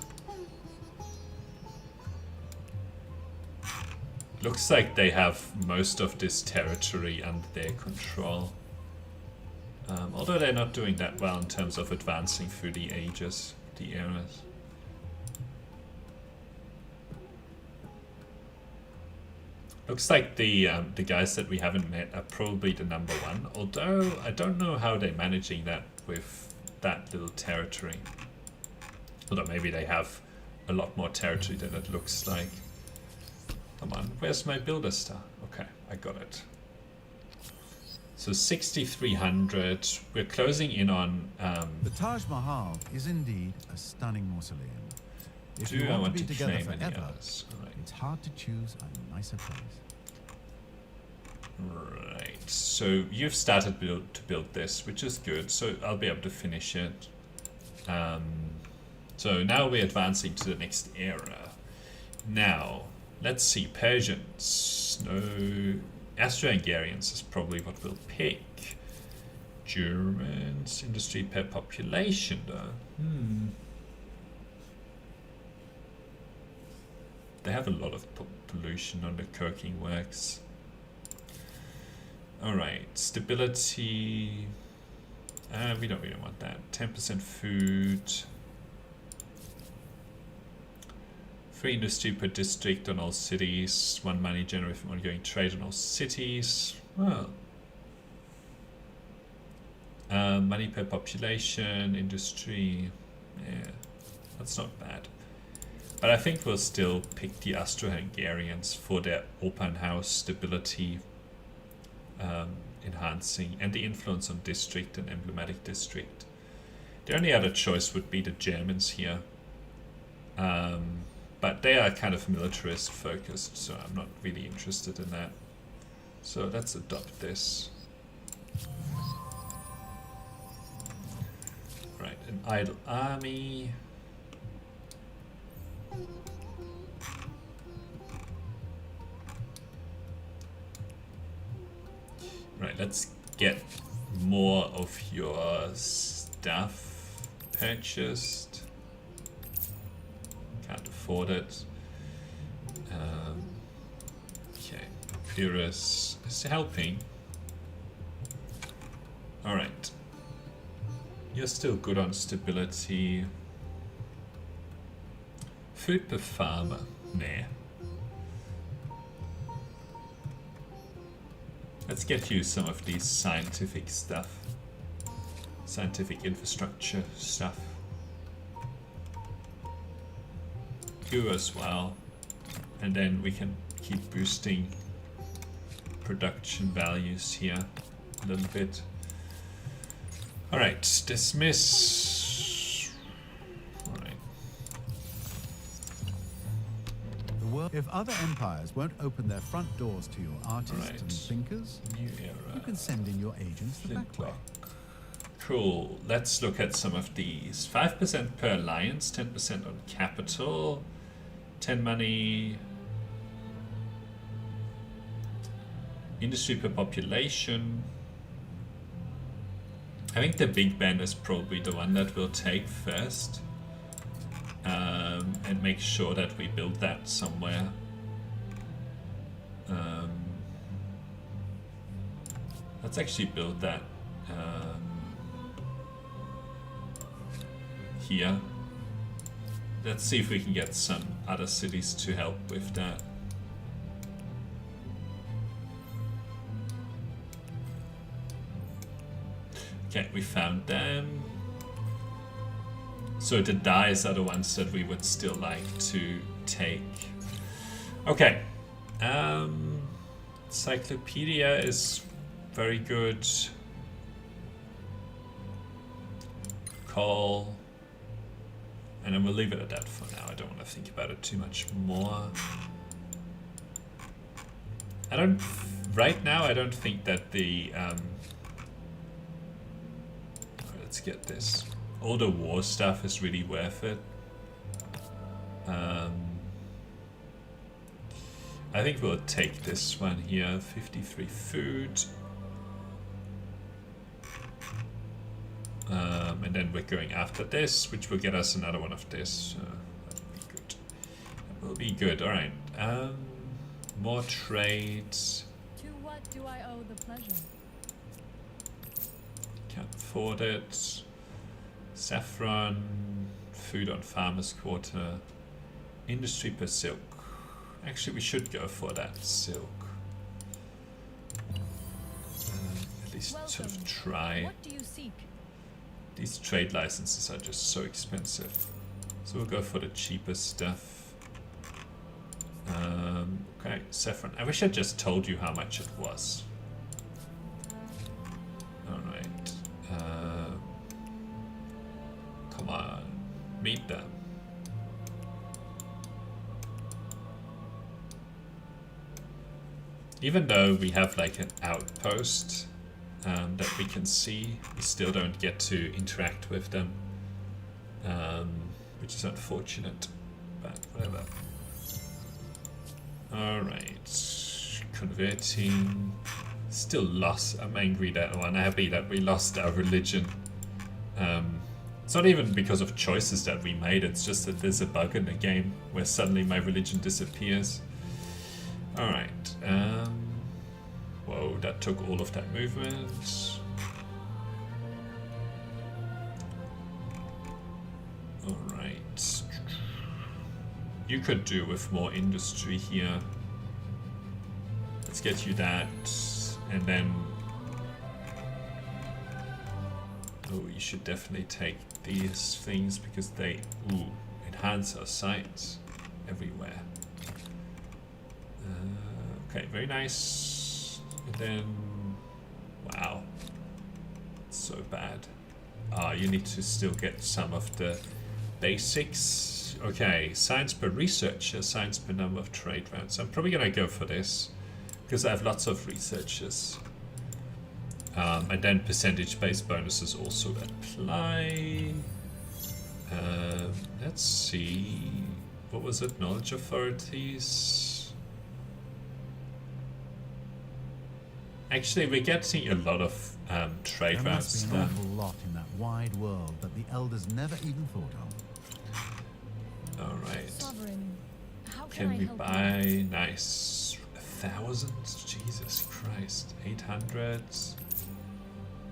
Looks like they have most of this territory under their control. Although they're not doing that well in terms of advancing through the ages, the eras. Looks like the guys that we haven't met are probably the number one. Although I don't know how they're managing that with that little territory. Although maybe they have a lot more territory than it looks like. Come on, where's my builder star? Okay, I got it. So 6,300. We're closing in on. The Taj Mahal is indeed a stunning mausoleum. If Do you I want want to to be together claim any forever, others? Right. it's hard to choose a nicer place. Right. So you've started to build this, which is good. So I'll be able to finish it. So now we're advancing to the next era. Now, let's see. Persians. No. Austro-Hungarians is probably what we'll pick. Germans. Industry per population, though. They have a lot of pollution on the coking works. Alright. Stability. We don't really want that. 10% food. Free industry per district on all cities. 1 money generated from ongoing trade on all cities. Well. Money per population, industry. Yeah, that's not bad. But I think we'll still pick the Austro-Hungarians for their open house stability enhancing and the influence on district and emblematic district. The only other choice would be the Germans here. But they are kind of militarist focused, so I'm not really interested in that. So let's adopt this. Right, an idle army. Right, let's get more of your stuff purchased. Can't afford it. Okay, Pyrrhus is helping. Alright. You're still good on stability. Food per farmer. Nah. Let's get you some of these scientific stuff. Scientific infrastructure stuff. You as well. And then we can keep boosting production values here a little bit. Alright, dismiss. Alright. If other empires won't open their front doors to your artists and thinkers, New era. you can send in your agents the back way. Cool. Let's look at some of these. 5% per alliance, 10% on capital, 10 money, industry per population. I think the Big Ben is probably the one that we'll take first. And make sure that we build that somewhere. Let's actually build that here. Let's see if we can get some other cities to help with that. Okay, we found them. So the dyes are the ones that we would still like to take. Okay. Encyclopedia is very good. Call. And then we'll leave it at that for now. I don't want to think about it too much more. Right now I don't think that the let's get this. All the war stuff is really worth it. I think we'll take this one here. 53 food. And then we're going after this, which will get us another one of this. That will be good. That will be good. Alright. More trades. To what do I owe the pleasure? Can't afford it. Saffron. Food on farmer's quarter. Industry per silk. Actually, we should go for that silk. least sort Welcome. of try. What do you seek? These trade licenses are just so expensive. So we'll go for the cheapest stuff. Okay, saffron. I wish I just told you how much it was. Alright. Come on. Meet them. Even though we have like an outpost that we can see, we still don't get to interact with them, which is unfortunate, but whatever. Alright, converting. Still lost. I'm angry that I'm happy that we lost our religion. It's not even because of choices that we made, it's just that there's a bug in the game where suddenly my religion disappears. Alright, whoa, that took all of that movement. Alright. You could do with more industry here. Let's get you that, and then... Oh, you should definitely take these things because they, enhance our sights everywhere. Okay, very nice. And then, wow, so bad. You need to still get some of the basics. Okay, science per researcher, science per number of trade rounds. I'm probably gonna go for this because I have lots of researchers. And then percentage-based bonuses also apply. Let's see. What was it? Knowledge authorities. Actually, we're getting a lot of trade There routes must be an done. awful lot in that wide world that the elders never even thought of. Alright. Sovereign, how Can I we help buy? Nice. 1,000? Jesus Christ. 800?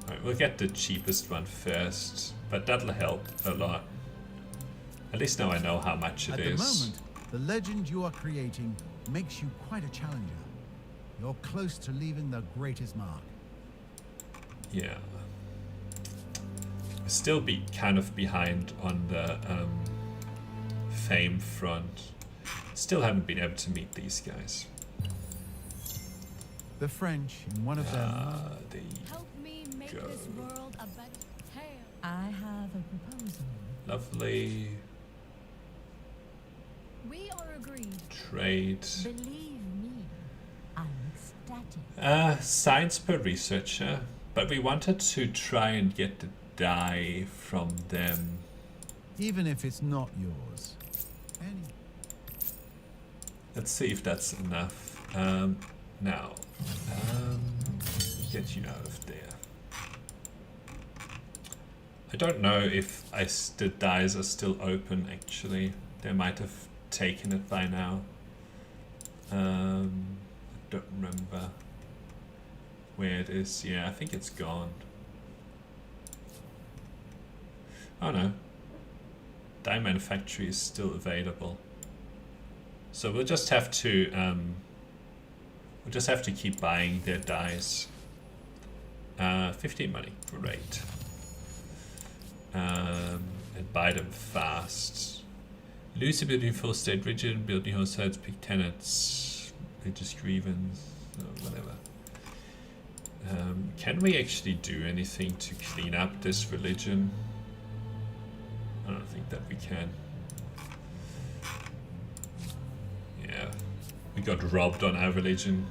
Alright, we'll get the cheapest one first, but that'll help a lot. At least now I know how much it At is. the moment, the legend you are creating makes you quite a challenger. You're close to leaving the greatest mark. Yeah. We'll still be kind of behind on the fame front. Still haven't been able to meet these guys. The French, in one of their They Help me make go. this world a better tale. I have a proposal. Lovely. We are agreed. Trade. Believe me, I'm ecstatic. Science per researcher, but we wanted to try and get the dye from them. even if it's not yours. Let's see if that's enough. Now, get you out of there. I don't know if the dyes are still open, actually. They might have taken it by now. I don't remember where it is. Yeah, I think it's gone. Oh no. Dye manufacturer is still available. So we'll just have to keep buying their dyes. 15 money, great. And buy them fast. Loose building full state rigid, building whole sides, pick tenants, religious grievance, whatever. Can we actually do anything to clean up this religion? I don't think that we can. Yeah, we got robbed on our religion.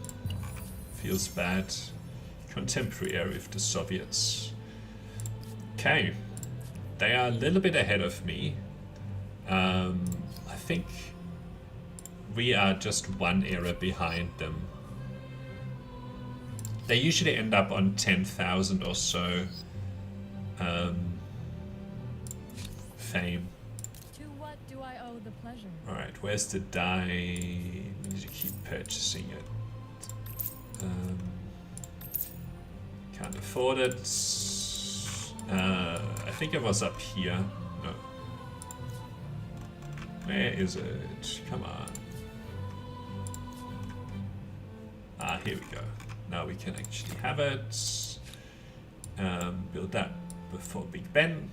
Feels bad. Contemporary with the Soviets. Okay, they are a little bit ahead of me. I think we are just one era behind them. They usually end up on 10,000 or so fame. To what do I owe the pleasure? Alright, where's the dye? We need to keep purchasing it. Can't afford it. I think it was up here. No. Where is it? Come on. Ah, here we go. Now we can actually have it. Build that before Big Ben.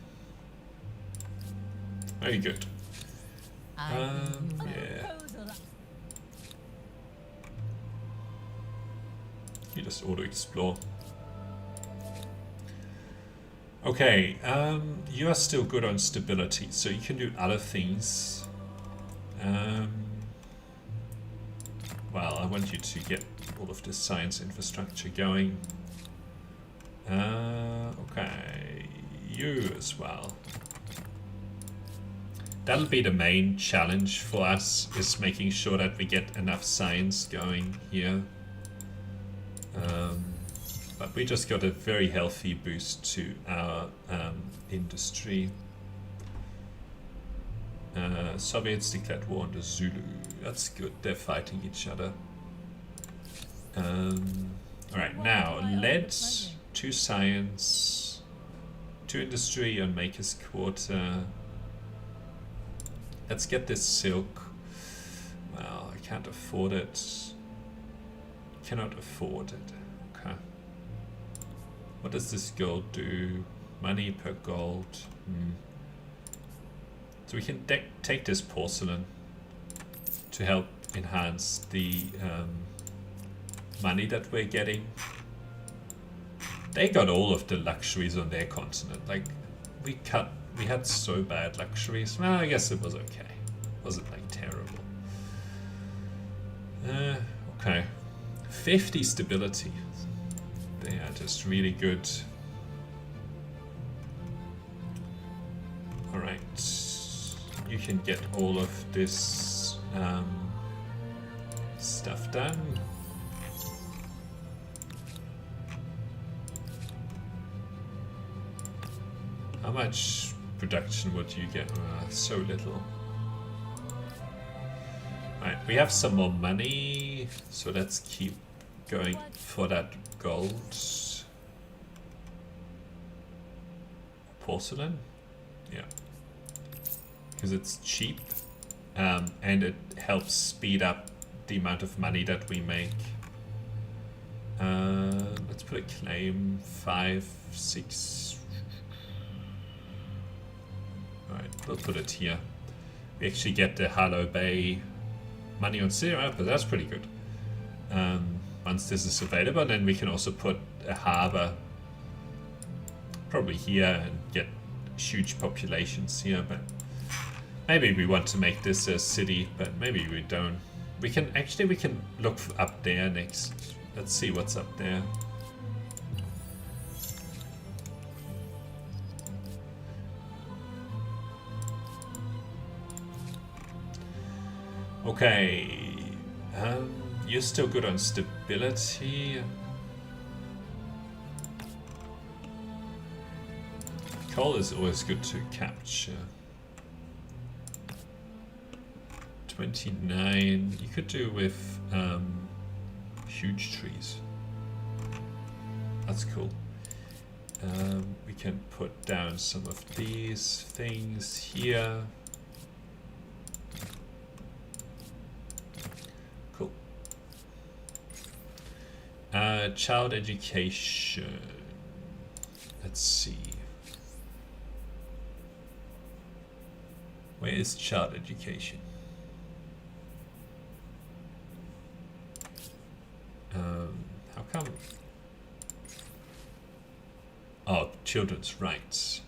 Very good. Yeah. You just auto-explore. Okay, you are still good on stability, so you can do other things. Well, I want you to get all of this science infrastructure going. Okay, you as well. That'll be the main challenge for us, is making sure that we get enough science going here. But we just got a very healthy boost to our industry. Soviets declared war on the Zulu. That's good, they're fighting each other. Alright, now let's 2 science, 2 industry on Maker's Quarter. Let's get this silk. Well, I can't afford it. Cannot afford it. Okay. What does this gold do? Money per gold. So we can take this porcelain to help enhance the money that we're getting. They got all of the luxuries on their continent. Like, we had so bad luxuries. Well, I guess it was okay. It wasn't like terrible. Okay. 50 stability. They are just really good. Alright. You can get all of this stuff done. How much production would you get? So little. Right, we have some more money, so let's keep going for that gold. Porcelain? Yeah. Because it's cheap, and it helps speed up the amount of money that we make. Let's put a claim 5, 6. Alright, we'll put it here. We actually get the Harlow Bay money on 0, but that's pretty good. Once this is available, then we can also put a harbor probably here and get huge populations here, but maybe we want to make this a city, but maybe we don't. We can look up there next. Let's see what's up there. Okay, you're still good on stability. Coal is always good to capture. 29, you could do with huge trees. That's cool. We can put down some of these things here. Cool. Child education. Let's see. Where is child education? How come? Oh, children's rights.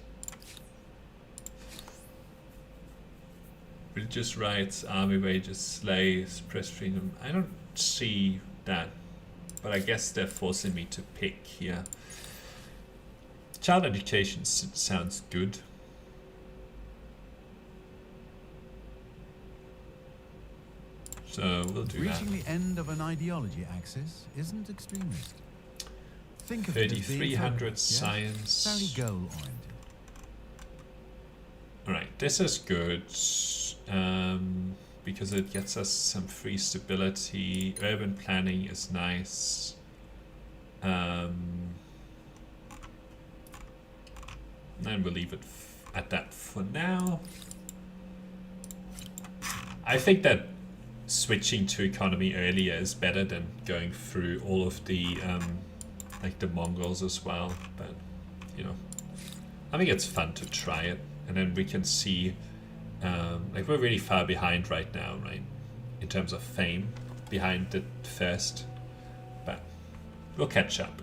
Religious rights, army wages, slaves, press freedom. I don't see that, but I guess they're forcing me to pick here. Child education sounds good. So we'll do that. Reaching the end of an ideology axis isn't extremist. Think of it as being 3300 science. very goal-oriented. Alright, this is good because it gets us some free stability. Urban planning is nice. And we'll leave it at that for now. I think that switching to economy earlier is better than going through all of the like the Mongols as well, but you know, I think it's fun to try it, and then we can see, like we're really far behind right now, right, in terms of fame, behind the first, but we'll catch up.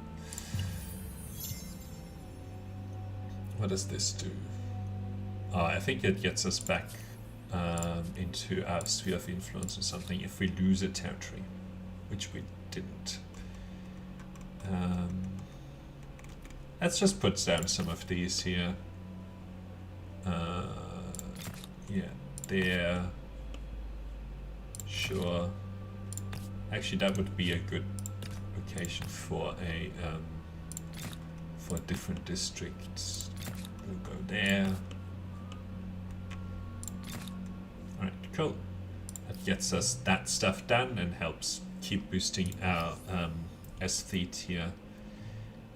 What does this do? Oh, I think it gets us back into our sphere of influence or something if we lose a territory, which we didn't. Let's just put down some of these here. Yeah, there. Sure. Actually, that would be a good location for a different districts. We'll go there. Alright, cool. That gets us that stuff done and helps keep boosting our aesthete here.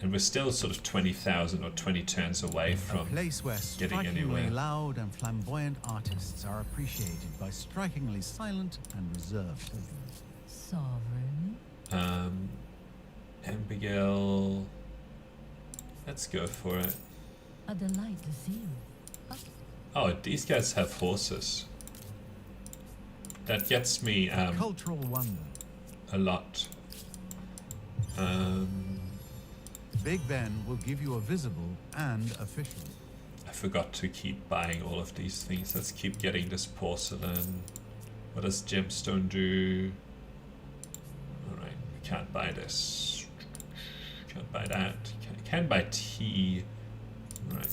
And we're still sort of 20,000 or 20 turns away from a place where getting strikingly anywhere. loud and flamboyant artists are appreciated by strikingly silent and reserved audiences. Sovereign. Abigail. Let's go for it. A delight to see you. Oh, these guys have horses. That gets me Cultural wonder. a lot. Big Ben will give you a visible and official. I forgot to keep buying all of these things. Let's keep getting this porcelain. What does gemstone do? Alright, we can't buy this. Can't buy that. Can buy tea. Right.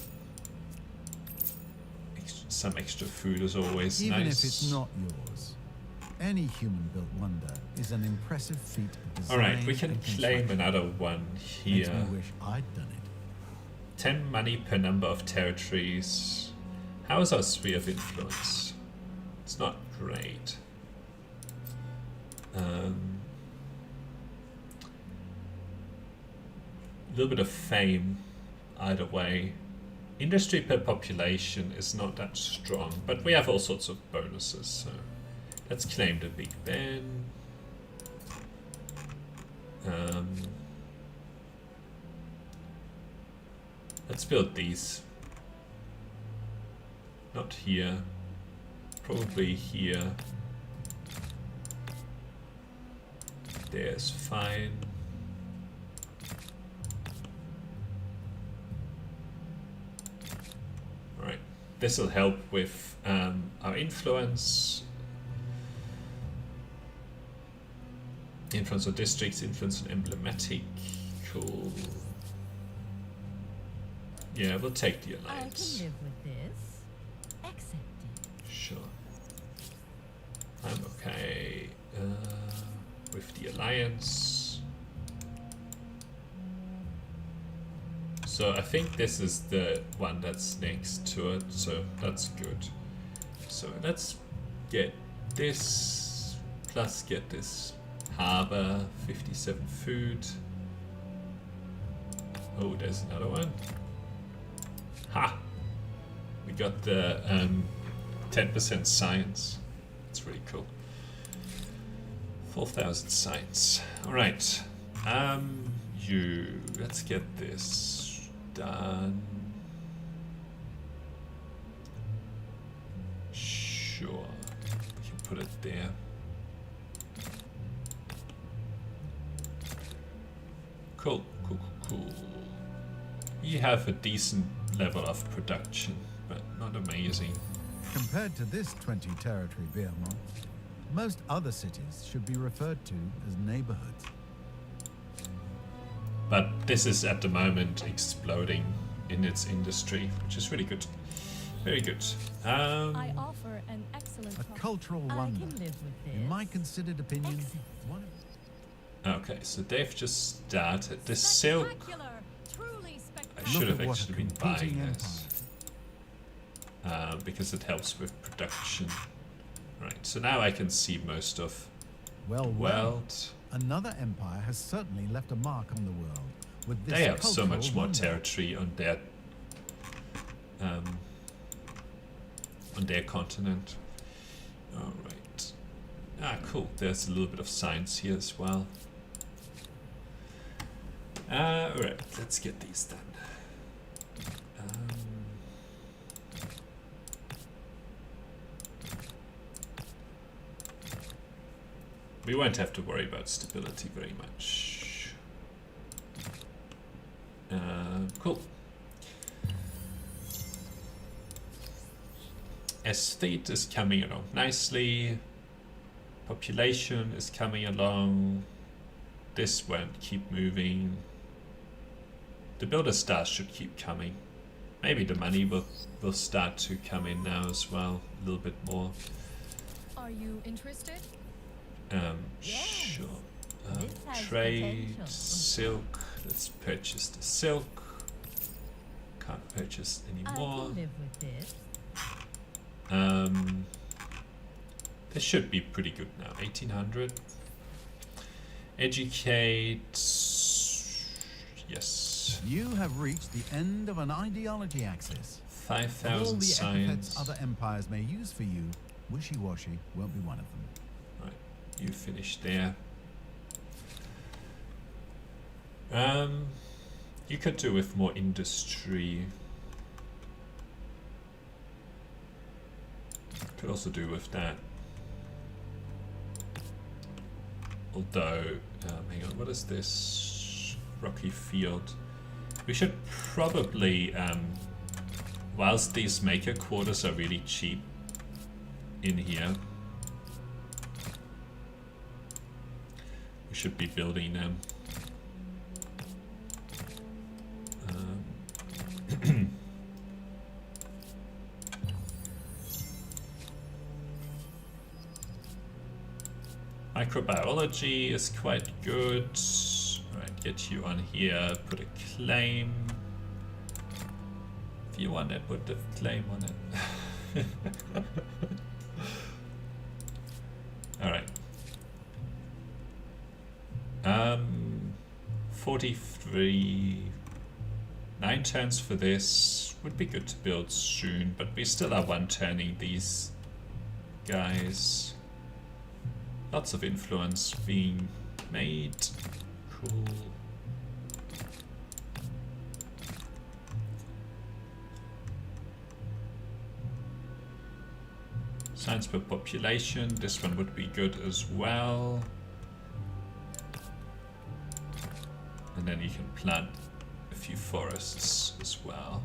Some extra food is always Even nice. if it's not yours, any human-built wonder is an impressive feat of design. Alright, we can and claim construction. another one Makes here. me wish I'd done it. 10 money per number of territories. How is our sphere of influence? It's not great. A little bit of fame either way. Industry per population is not that strong, but we have all sorts of bonuses, so let's claim the Big Ben. Let's build these. Not here. Probably here. There's fine. Alright. This will help with our influence. Influence on districts, influence on emblematic. Cool. Yeah, we'll take the I alliance. can live with this. Accepted. Sure. I'm okay with the alliance. So I think this is the one that's next to it, so that's good. So let's get this, plus get this harbor, 57 food. Oh, there's another one. Ha! We got the 10% science. That's really cool. 4,000 science. Alright. Let's get this done. Sure. We can put it there. Cool. You have a decent level of production, but not amazing. Compared to this 20 territory Behemoth, most other cities should be referred to as neighborhoods. But this is at the moment exploding in its industry, which is really good. Very good. I offer an excellent A product. cultural I wonder. can live with this. In my considered opinion, Excellent. one of Okay, so they've just started. This silk, Spectacular, truly I spectacular. should have at what a actually been competing buying this. Because it helps with production. Right, so now I can see most of well, world. another empire has certainly left a mark on the world with this They have so cultural much more wonder. territory on their continent. Alright. Ah, cool. There's a little bit of science here as well. Alright, let's get these done. We won't have to worry about stability very much. Cool. Estate is coming along nicely. Population is coming along. This won't keep moving. The builder stars should keep coming. Maybe the money will start to come in now as well, a little bit more. Are you interested? Sure. This has Trade, potential. silk. Let's purchase the silk. Can't purchase I anymore. can live with this. This should be pretty good now. 1800. Educate. Yes. You have reached the end of an ideology axis. All 5,000 the epithets science. other empires may use for you, wishy-washy won't be one of them. Right, you finish there. You could do with more industry. Could also do with that. Although, hang on, what is this? Rocky field. We should probably, whilst these maker quarters are really cheap in here, we should be building them. Microbiology is quite good. Alright, get you on here, put a claim. If you want it, put the claim on it. Alright. 43. 9 turns for this. Would be good to build soon, but we still are one turning these guys. Lots of influence being made. Cool. Science per population. This one would be good as well. And then you can plant a few forests as well.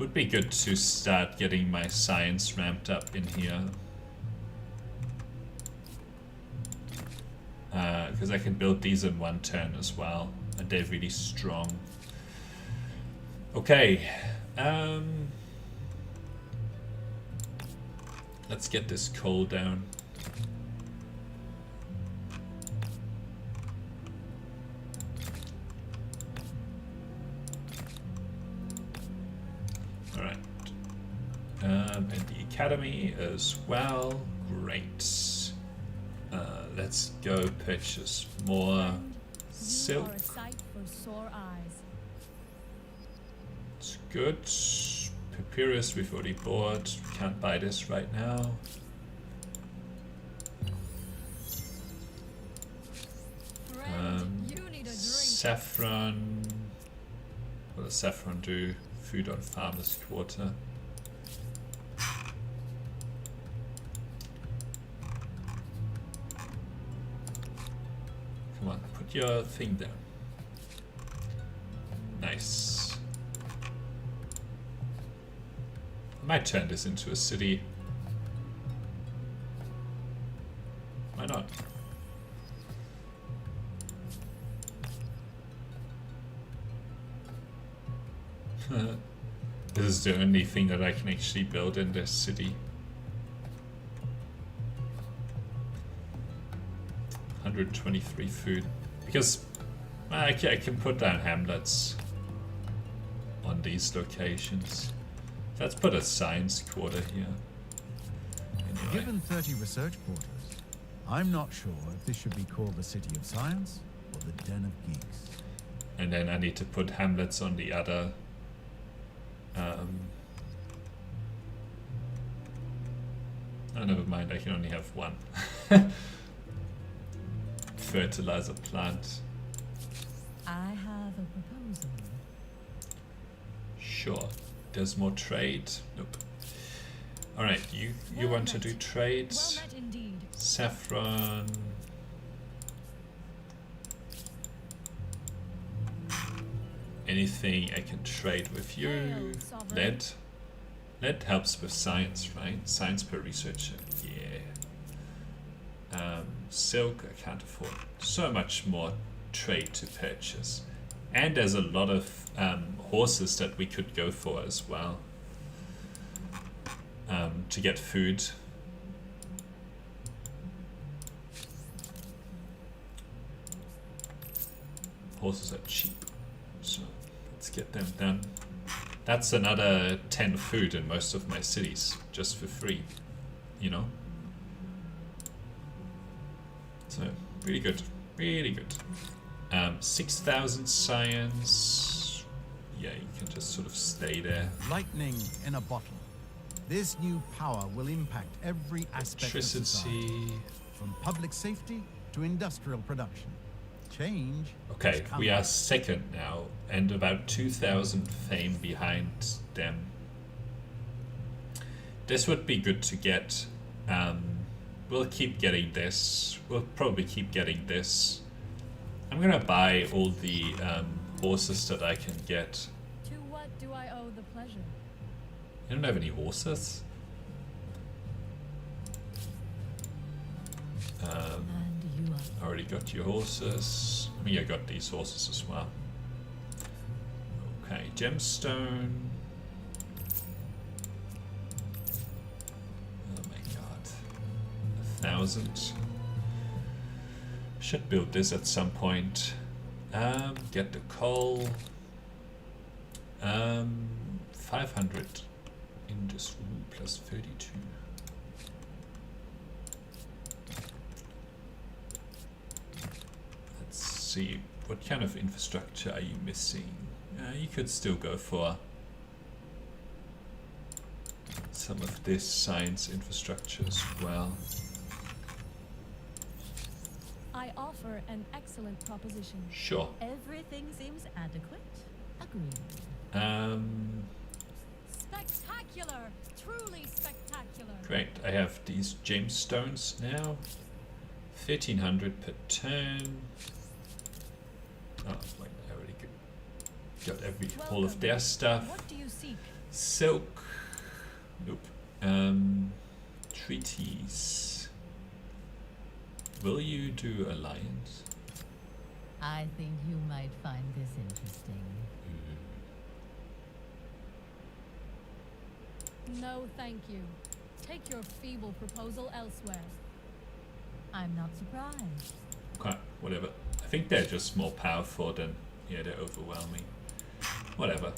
Would be good to start getting my science ramped up in here. Because I can build these in one turn as well, and they're really strong. Okay, let's get this coal down. All right, and the academy as well. Great. Let's go purchase more silk. You are a sight for sore eyes. It's good. Papyrus we've already bought. Can't buy this right now. Friend, you need a drink. Saffron. What does saffron do? Food on farmer's quarter. Come on, put your thing down. Nice. I might turn this into a city. Why not? This is the only thing that I can actually build in this city. 123 food. Because I can put down hamlets on these locations. Let's put a science quarter here. Anyway. Given 30 research quarters, I'm not sure if this should be called the City of Science or the Den of Geeks. And then I need to put hamlets on the other. Oh, never mind, I can only have one. Fertilizer plant. I have a proposal. Sure. There's more trade. Nope. Alright, you Well want to met. do trades? Well met indeed. Saffron. Anything I can trade with you? Hail, sovereign. Lead. Lead helps with science, right? Science per researcher. Yeah. Silk, I can't afford. So much more trade to purchase. And there's a lot of horses that we could go for as well. To get food. Horses are cheap. So let's get them done. That's another 10 food in most of my cities, just for free, you know? So, really good, really good. 6,000 science. Yeah, you can just sort of stay there. Lightning in a bottle. This new power will impact every aspect of society, Electricity. from public safety to industrial production. Change. Okay, is we coming. are second now, and about 2,000 fame behind them. This would be good to get. We'll keep getting this. We'll probably keep getting this. I'm gonna buy all the horses that I can get. To what do I owe the pleasure? You don't have any horses? And you are Already got your horses. I mean, I got these horses as well. Okay, gemstone. Oh my god. 1,000. Should build this at some point. Get the coal. 500 industry plus 32. Let's see, what kind of infrastructure are you missing? You could still go for some of this science infrastructure as well. I offer an excellent proposition. Sure. everything seems adequate. Agreed. Spectacular! Truly spectacular! Great, I have these gemstones now. 1,300 per turn. Oh, wait, I already got all of Welcome. their stuff. What do you seek? Silk. Nope. Treaties. Will you do alliance? I think you might find this interesting. No, thank you. Take your feeble proposal elsewhere. I'm not surprised. Okay, whatever. I think they're just more powerful than, yeah, they're overwhelming. Whatever.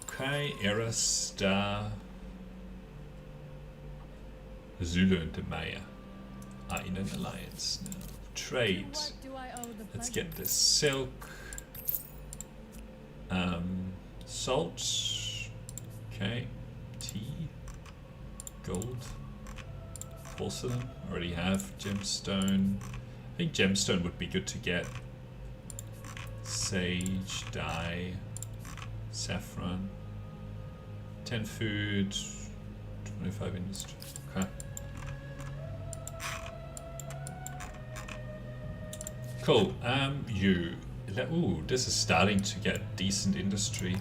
Okay, Era Star. Zulu and the Maya are in an alliance now. Trade. What do I owe the Let's pleasure? get this silk. Salt. Okay. Tea. Gold. Porcelain. Already have. Gemstone. I think gemstone would be good to get. Sage. Dye. Saffron. 10 food. 25 industry. Okay. Cool. Ooh, this is starting to get decent industry.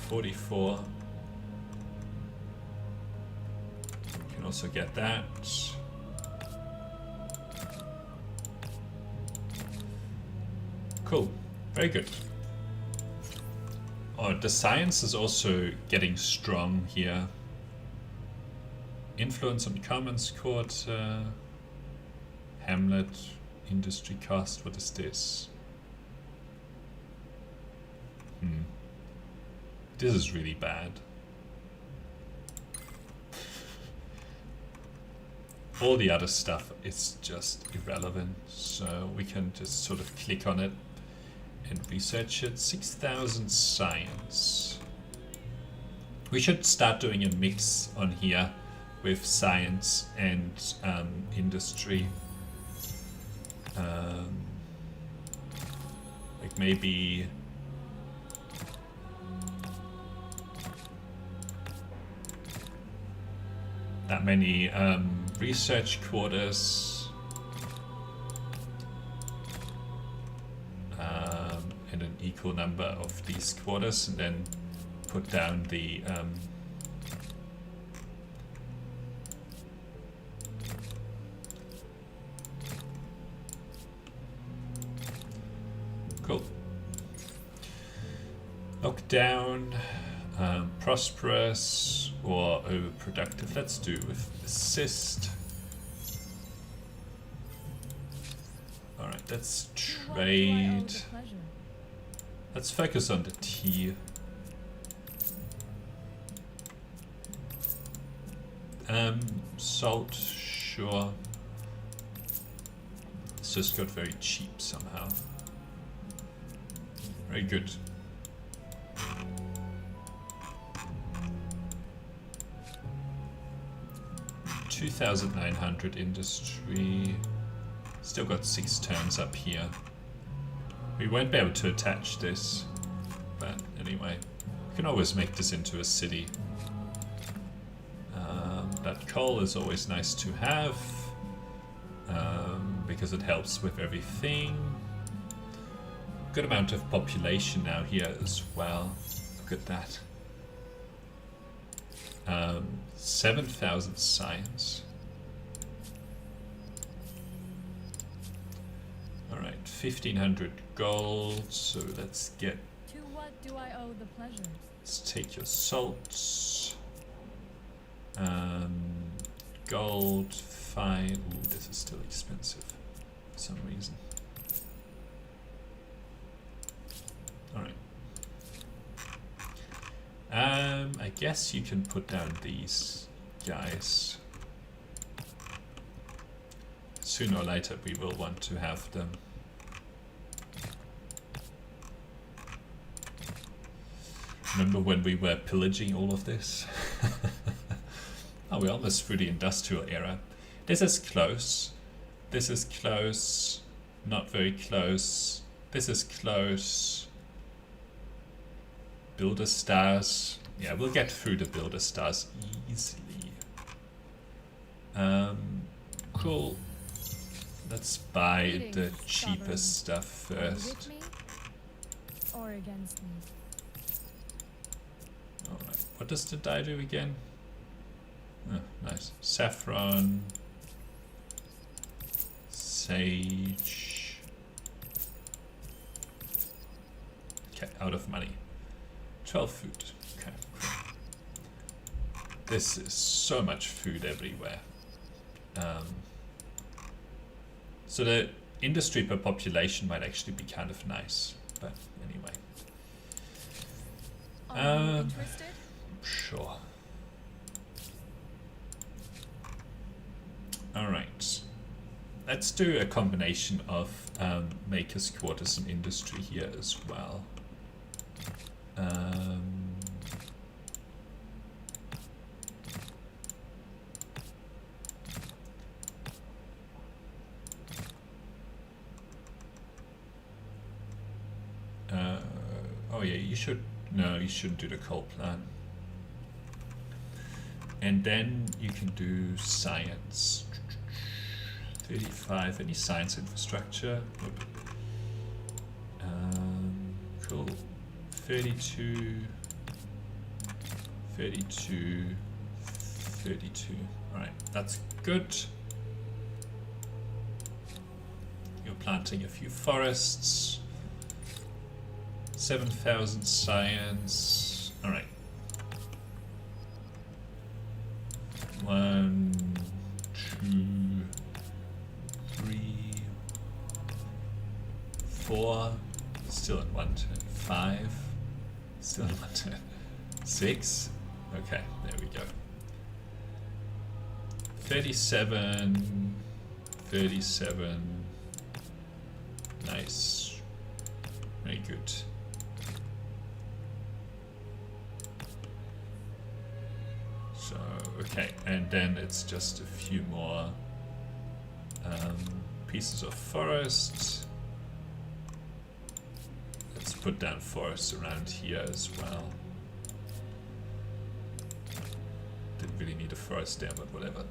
44. Can also get that. Cool. Very good. Oh, the science is also getting strong here. Influence on Commons Quarter. Hamlet. Industry cost. What is this? This is really bad. All the other stuff is just irrelevant, so we can just sort of click on it and research it. 6,000 science. We should start doing a mix on here with science and industry. Like maybe that many research quarters and an equal number of these quarters, and then put down the cool. Lockdown, prosperous or overproductive. Let's do with assist. Alright, let's To what do I owe trade. the pleasure? Let's focus on the tea. Salt, sure. It's just got very cheap somehow. Very good. $2,900 industry. Still got 6 turns up here. We won't be able to attach this, but anyway, we can always make this into a city. That coal is always nice to have, because it helps with everything. Good amount of population now here as well. Look at that. 7,000 science. Alright, 1,500 gold, so let's get... To what do I owe the pleasure? Let's take your salts. Gold, fine. Ooh, this is still expensive for some reason. Alright. I guess you can put down these guys. Sooner or later we will want to have them. Remember when we were pillaging all of this? Oh, we're almost through the industrial era. This is close. This is close. Not very close. This is close. Builder stars. Yeah, we'll get through the builder stars easily. Cool. Let's buy Greetings, the stubborn. cheapest stuff Are you first. with me or against me? Alright, what does the dye do again? Oh, nice. Saffron. Sage. Okay, out of money. 12 food. Okay, cool. This is so much food everywhere. So the industry per population might actually be kind of nice, but anyway. Are you interested? Sure. Alright. Let's do a combination of makers' quarters and industry here as well. Oh yeah, you should... No, you shouldn't do the coal plant. And then you can do science. 35, any science infrastructure? Nope. Cool. 32, 32, 32. Alright, that's good. You're planting a few forests. 7,000 science. Alright. 1, 2, 3, 4. Still at 1 turn. 5. Still at 1 turn. 6. Okay, there we go. 37. 37. Nice. Very good. So, okay, and then it's just a few more pieces of forest. Let's put down forests around here as well. Didn't really need a forest there, but whatever.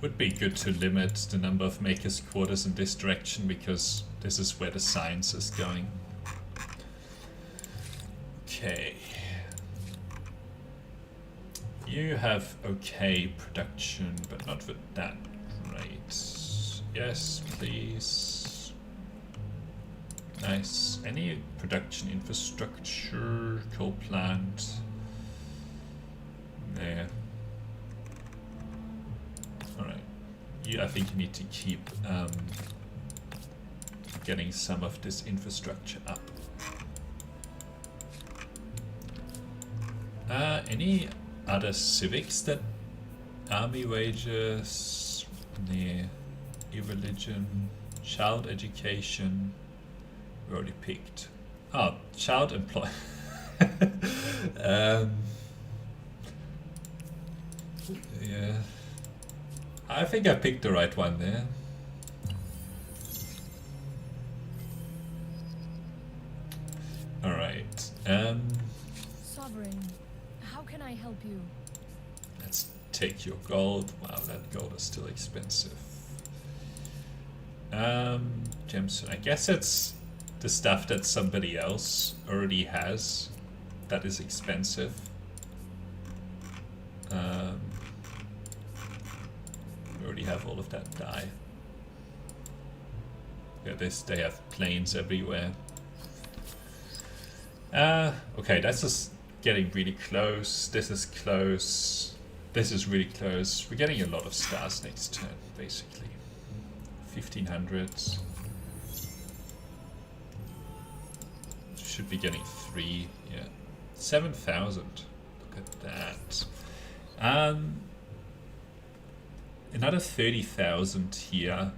Would be good to limit the number of makers' quarters in this direction, because this is where the science is going. Okay. You have okay production, but not with that great. Yes, please. Nice. Any production infrastructure? Coal plant? There. Alright. I think you need to keep getting some of this infrastructure up. Any other civics that army wages? Nah. E-religion, child education. We already picked. Oh, child employ. Yeah. I think I picked the right one there. Alright. Sovereign, how can I help you? Let's take your gold. Wow, that gold is still expensive. Gemstone. I guess it's the stuff that somebody else already has that is expensive. We already have all of that dye. Yeah, they have planes everywhere. Okay, that's just getting really close. This is close. This is really close. We're getting a lot of stars next turn, basically. 1500. Should be getting 3. Yeah, 7,000. Look at that. Another 30,000 here,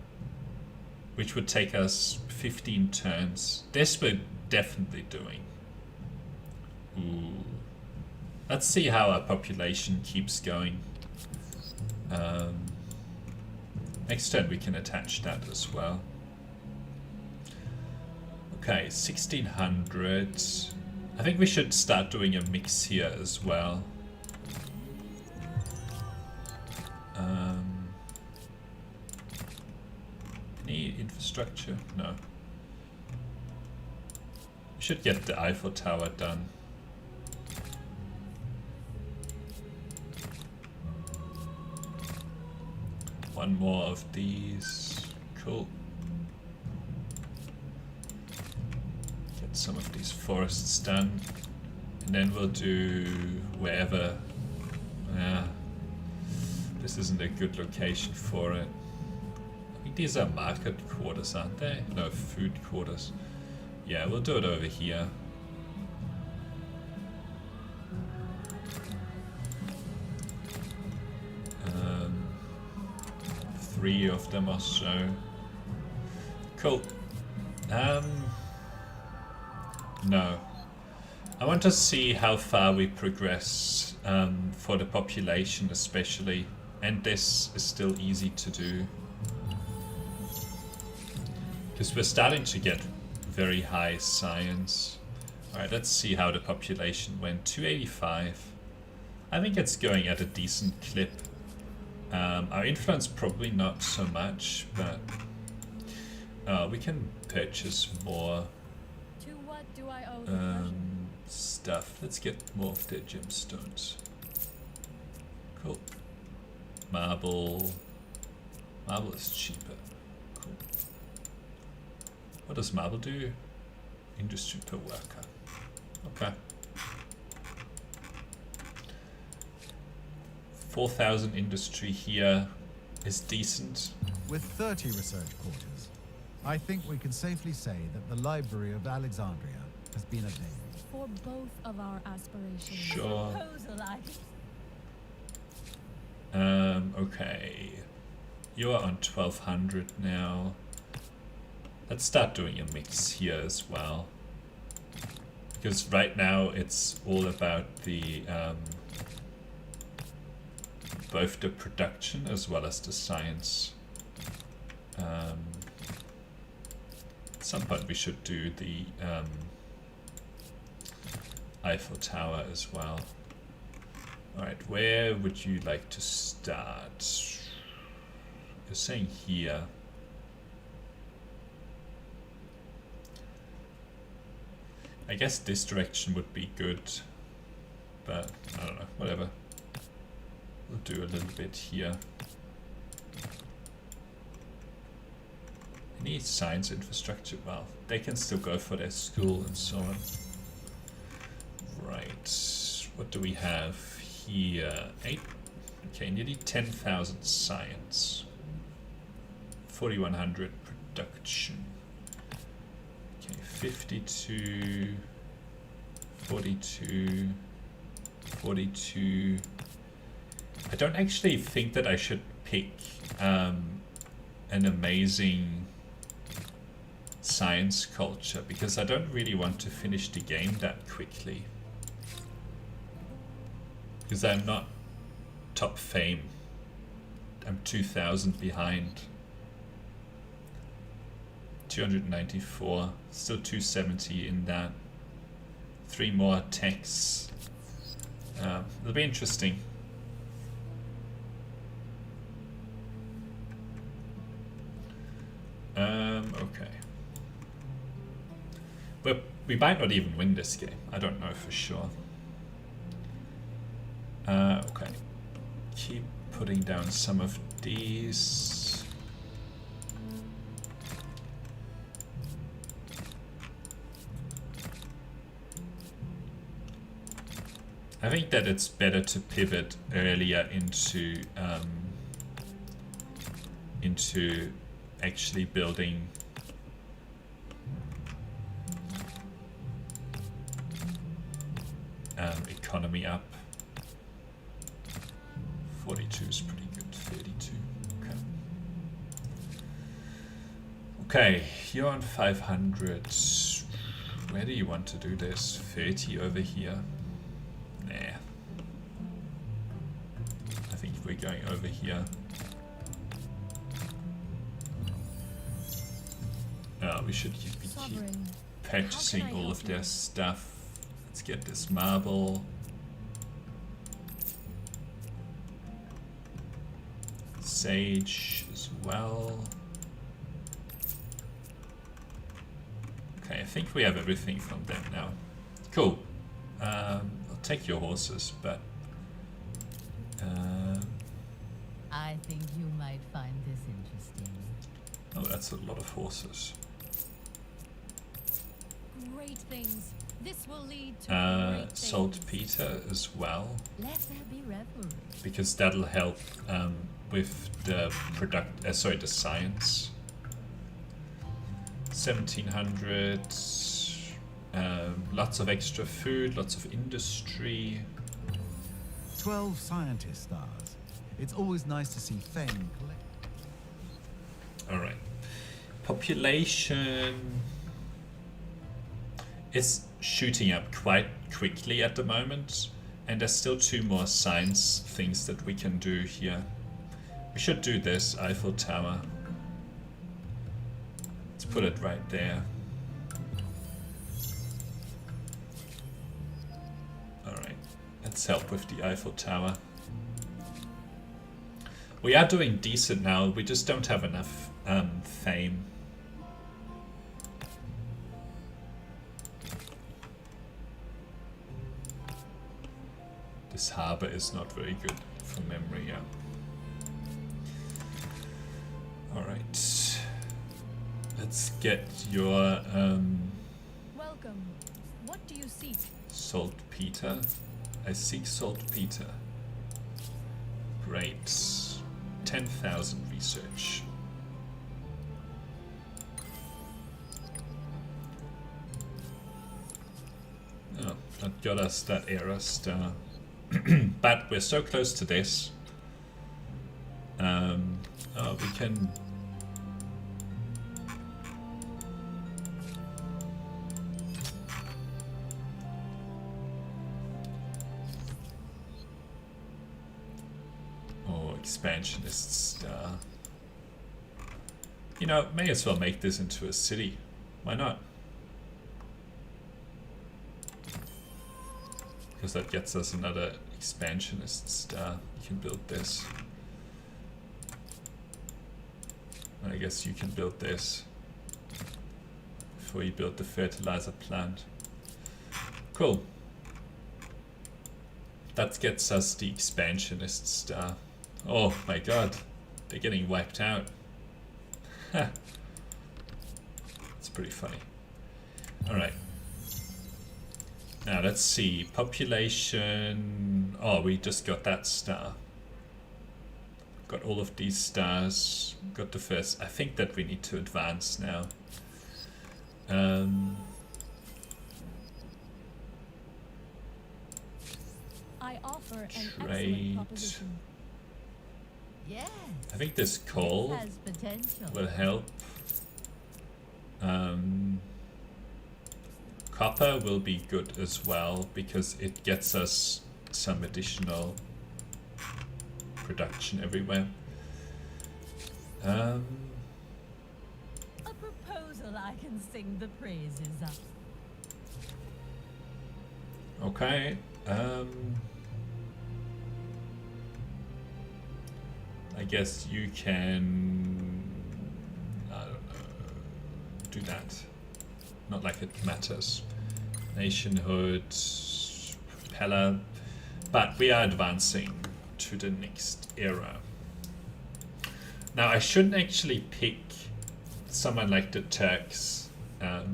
which would take us 15 turns. This we're definitely doing. Ooh. Let's see how our population keeps going. Next turn we can attach that as well. Okay, 1600. I think we should start doing a mix here as well. Any infrastructure? No. We should get the Eiffel Tower done. One more of these. Cool. Get some of these forests done. And then we'll do wherever. Yeah. This isn't a good location for it. I think these are market quarters, aren't they? No, food quarters. Yeah, we'll do it over here. Three of them or so. Cool. No. I want to see how far we progress for the population especially. And this is still easy to do. Because we're starting to get very high science. Alright, let's see how the population went. 285. I think it's going at a decent clip. Our influence probably not so much, but we can purchase more To what do I owe the pleasure? stuff. Let's get more of their gemstones. Cool. Marble. Marble is cheaper. Cool. What does marble do? Industry per worker. Okay. 4,000 industry here is decent. With 30 research quarters, I think we can safely say that the Library of Alexandria has been obtained. For both of our aspirations. Sure. Proposal, Okay. You are on 1200 now. Let's start doing a mix here as well. Because right now it's all about the both the production as well as the science. At some point we should do the Eiffel Tower as well. Alright, where would you like to start? You're saying here. I guess this direction would be good, but I don't know, whatever. We'll do a little bit here. Any science infrastructure? Well, they can still go for their school and so on. Right, what do we have here? 8, okay, nearly 10,000 science. 4,100 production. Okay, 52, 42, 42. I don't actually think that I should pick an amazing science culture because I don't really want to finish the game that quickly. Because I'm not top fame. I'm 2,000 behind. 294, still 270 in that. 3 more techs. It'll be interesting. Okay. But we might not even win this game. I don't know for sure. Okay. Keep putting down some of these. I think that it's better to pivot earlier into actually building economy up. 42 is pretty good. 32. Okay. Okay, you're on 500. Where do you want to do this? 30 over here. Nah. I think we're going over here. We should keep purchasing all of their stuff. Let's get this marble. Sage as well. Okay, I think we have everything from them now. Cool. I'll take your horses, but I think you might find this interesting. oh, that's a lot of horses. Great things. This will lead to great Saltpeter as well, Let there be revelry. because that'll help with the the science. 1,700. Lots of extra food, lots of industry. 12 scientist stars. It's always nice to see fame collect. All right. Population is shooting up quite quickly at the moment, and there's still 2 more science things that we can do here. We should do this Eiffel Tower. Let's put it right there. Alright, let's help with the Eiffel Tower. We are doing decent now, we just don't have enough fame. This harbor is not very good from memory, yeah. Alright. Let's get your Welcome. What do you seek? saltpeter. I seek saltpeter. Great. 10,000 research. Oh, that got us that era star. But we're so close to this. Oh, we can. expansionist star. You know, may as well make this into a city. Why not? Because that gets us another expansionist star. You can build this. And I guess you can build this before you build the fertilizer plant. Cool. That gets us the expansionist star. Oh my god, they're getting wiped out. It's pretty funny. Alright. Now let's see. Population. Oh, we just got that star. Got all of these stars. Got the first. I think that we need to advance now. I offer an Trade. excellent proposition. Yes. I think this coal Has potential. will help. Copper will be good as well because it gets us some additional production everywhere. A proposal I can sing the praises of. Okay. I guess you can, I don't know, do that. Not like it matters. Nationhood, propeller, but we are advancing to the next era. Now I shouldn't actually pick someone like the Turks, because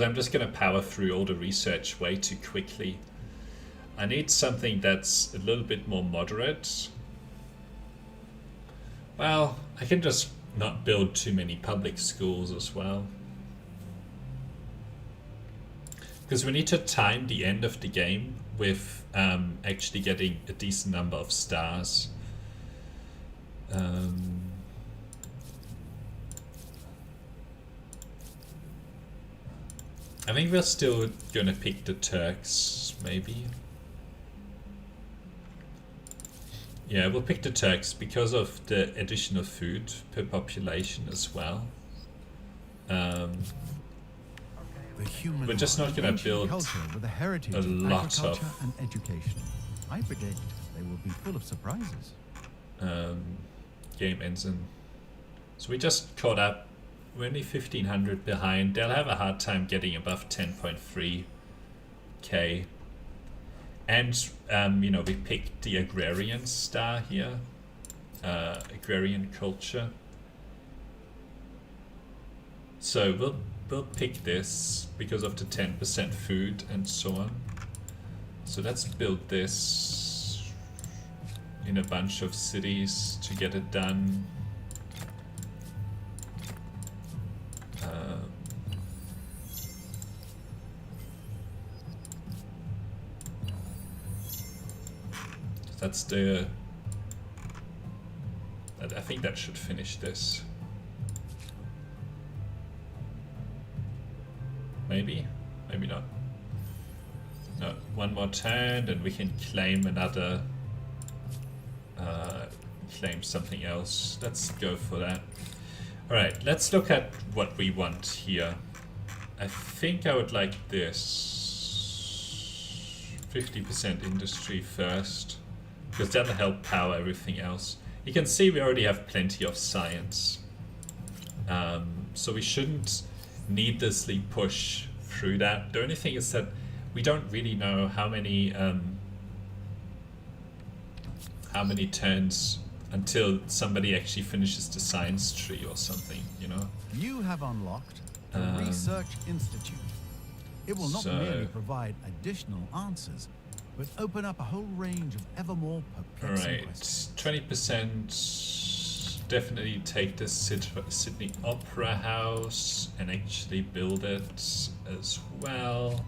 I'm just gonna power through all the research way too quickly. I need something that's a little bit more moderate. Well, I can just not build too many public schools as well. Because we need to time the end of the game with actually getting a decent number of stars. I think we're still gonna pick the Turks, maybe. Yeah, we'll pick the Turks because of the additional food per population as well. The human We're just not gonna ancient build culture with a heritage a of lot of- agriculture and education. I predict they will be full of surprises. Game ensign. So we just caught up. We're only 1500 behind. They'll have a hard time getting above 10.3k. And you know, we picked the agrarian star here, agrarian culture. So we'll pick this because of the 10% food and so on. So let's build this in a bunch of cities to get it done. That's the. I think that should finish this. Maybe, maybe not. No, one more turn, and we can claim another. Claim something else. Let's go for that. All right, let's look at what we want here. I think I would like this. 50% industry first, because that'll help power everything else. You can see we already have plenty of science. So we shouldn't needlessly push through that. The only thing is that we don't really know how many turns until somebody actually finishes the science tree or something, you know? You have unlocked the Research Institute. It will not merely provide additional answers, but open up a whole range of ever more perplexing questions. 20%. Definitely take the Sydney Opera House and actually build it as well.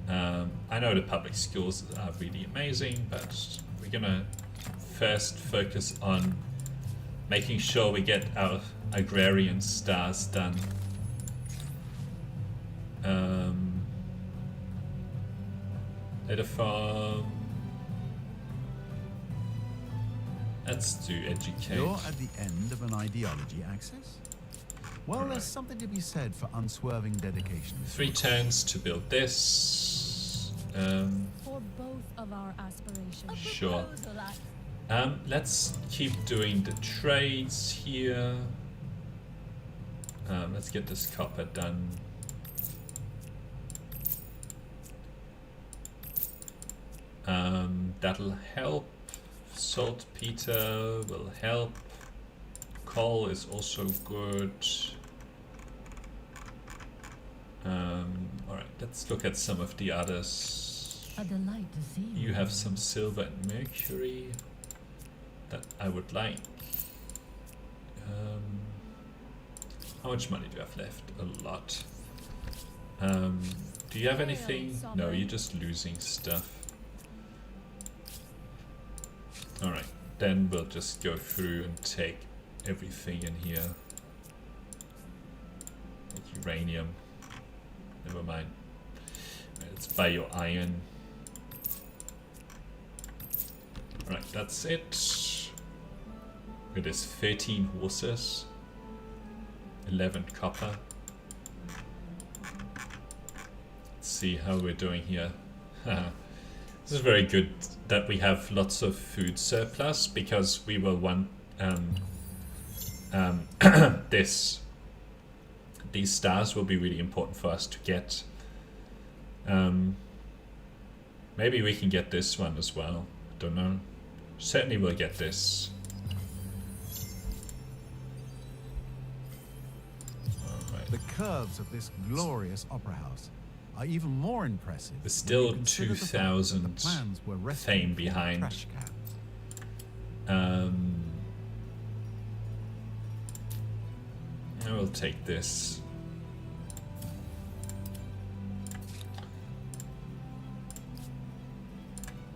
I know the public schools are really amazing, but we're gonna first focus on making sure we get our agrarian stars done. Let a farm. Let's do educate. You're at the end of an ideology axis? Well, Alright. there's something to be said for unswerving dedication. 3 turns to build this. For both of our aspirations. Sure. Proposal, I- Let's keep doing the trades here. Let's get this copper done. That'll help. Saltpeter will help. Coal is also good. Alright, let's look at some of the others. A delight to see You have some silver and mercury that I would like. How much money do you have left? A lot. Do you have anything? No, you're just losing stuff. Alright, then we'll just go through and take everything in here. Like uranium. Never mind. Let's buy your iron. Alright, that's it. It is 13 horses. 11 copper. Let's see how we're doing here. This is very good that we have lots of food surplus, because we will want these stars will be really important for us to get. Maybe we can get this one as well. Don't know. Certainly we'll get this. Alright. The curves of this glorious opera house are even more impressive. There's when you still consider the fact that 2,000 the plans were resting fame from behind. trash can. I will take this.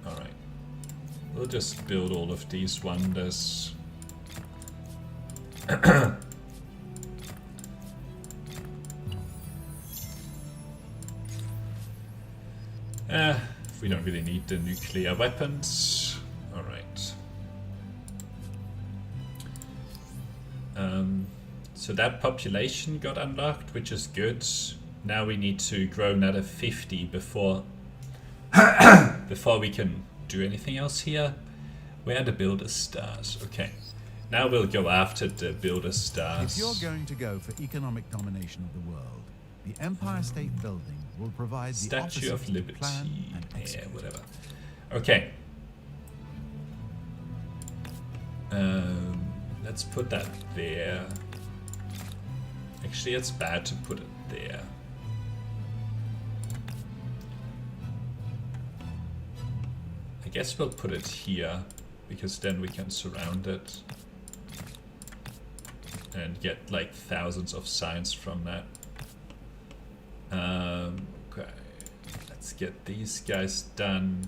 Alright. We'll just build all of these wonders. We don't really need the nuclear weapons. Alright. So that population got unlocked, which is good. Now we need to grow another 50 before we can do anything else here. Where are the builder stars? Okay. Now we'll go after the builder stars. If you're going to go for economic domination of the world, the Empire State Building will provide the Statue of opposite Liberty. plan and Yeah, execute. whatever. Okay. Let's put that there. Actually, it's bad to put it there. I guess we'll put it here, because then we can surround it and get like thousands of signs from that. Okay, let's get these guys done.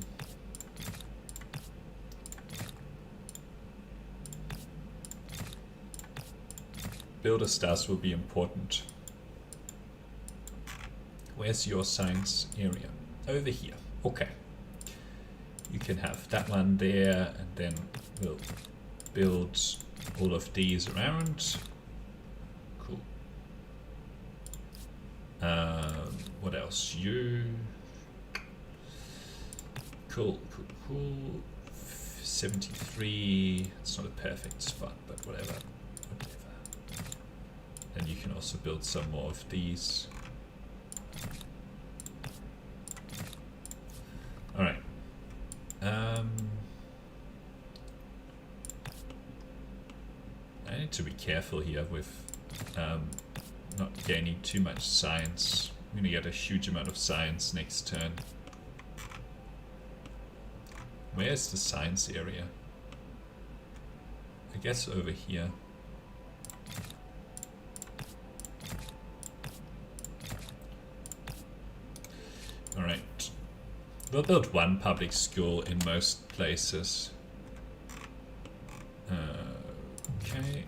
Builder stars will be important. Where's your science area? Over here. Okay. You can have that one there, and then we'll build all of these around. Cool. What else? You. Cool, cool, cool. 73. It's not a perfect spot, but whatever. And you can also build some more of these. Alright. I need to be careful here with not gaining too much science. I'm gonna get a huge amount of science next turn. Where's the science area? I guess over here. Alright. We'll build one public school in most places. Okay.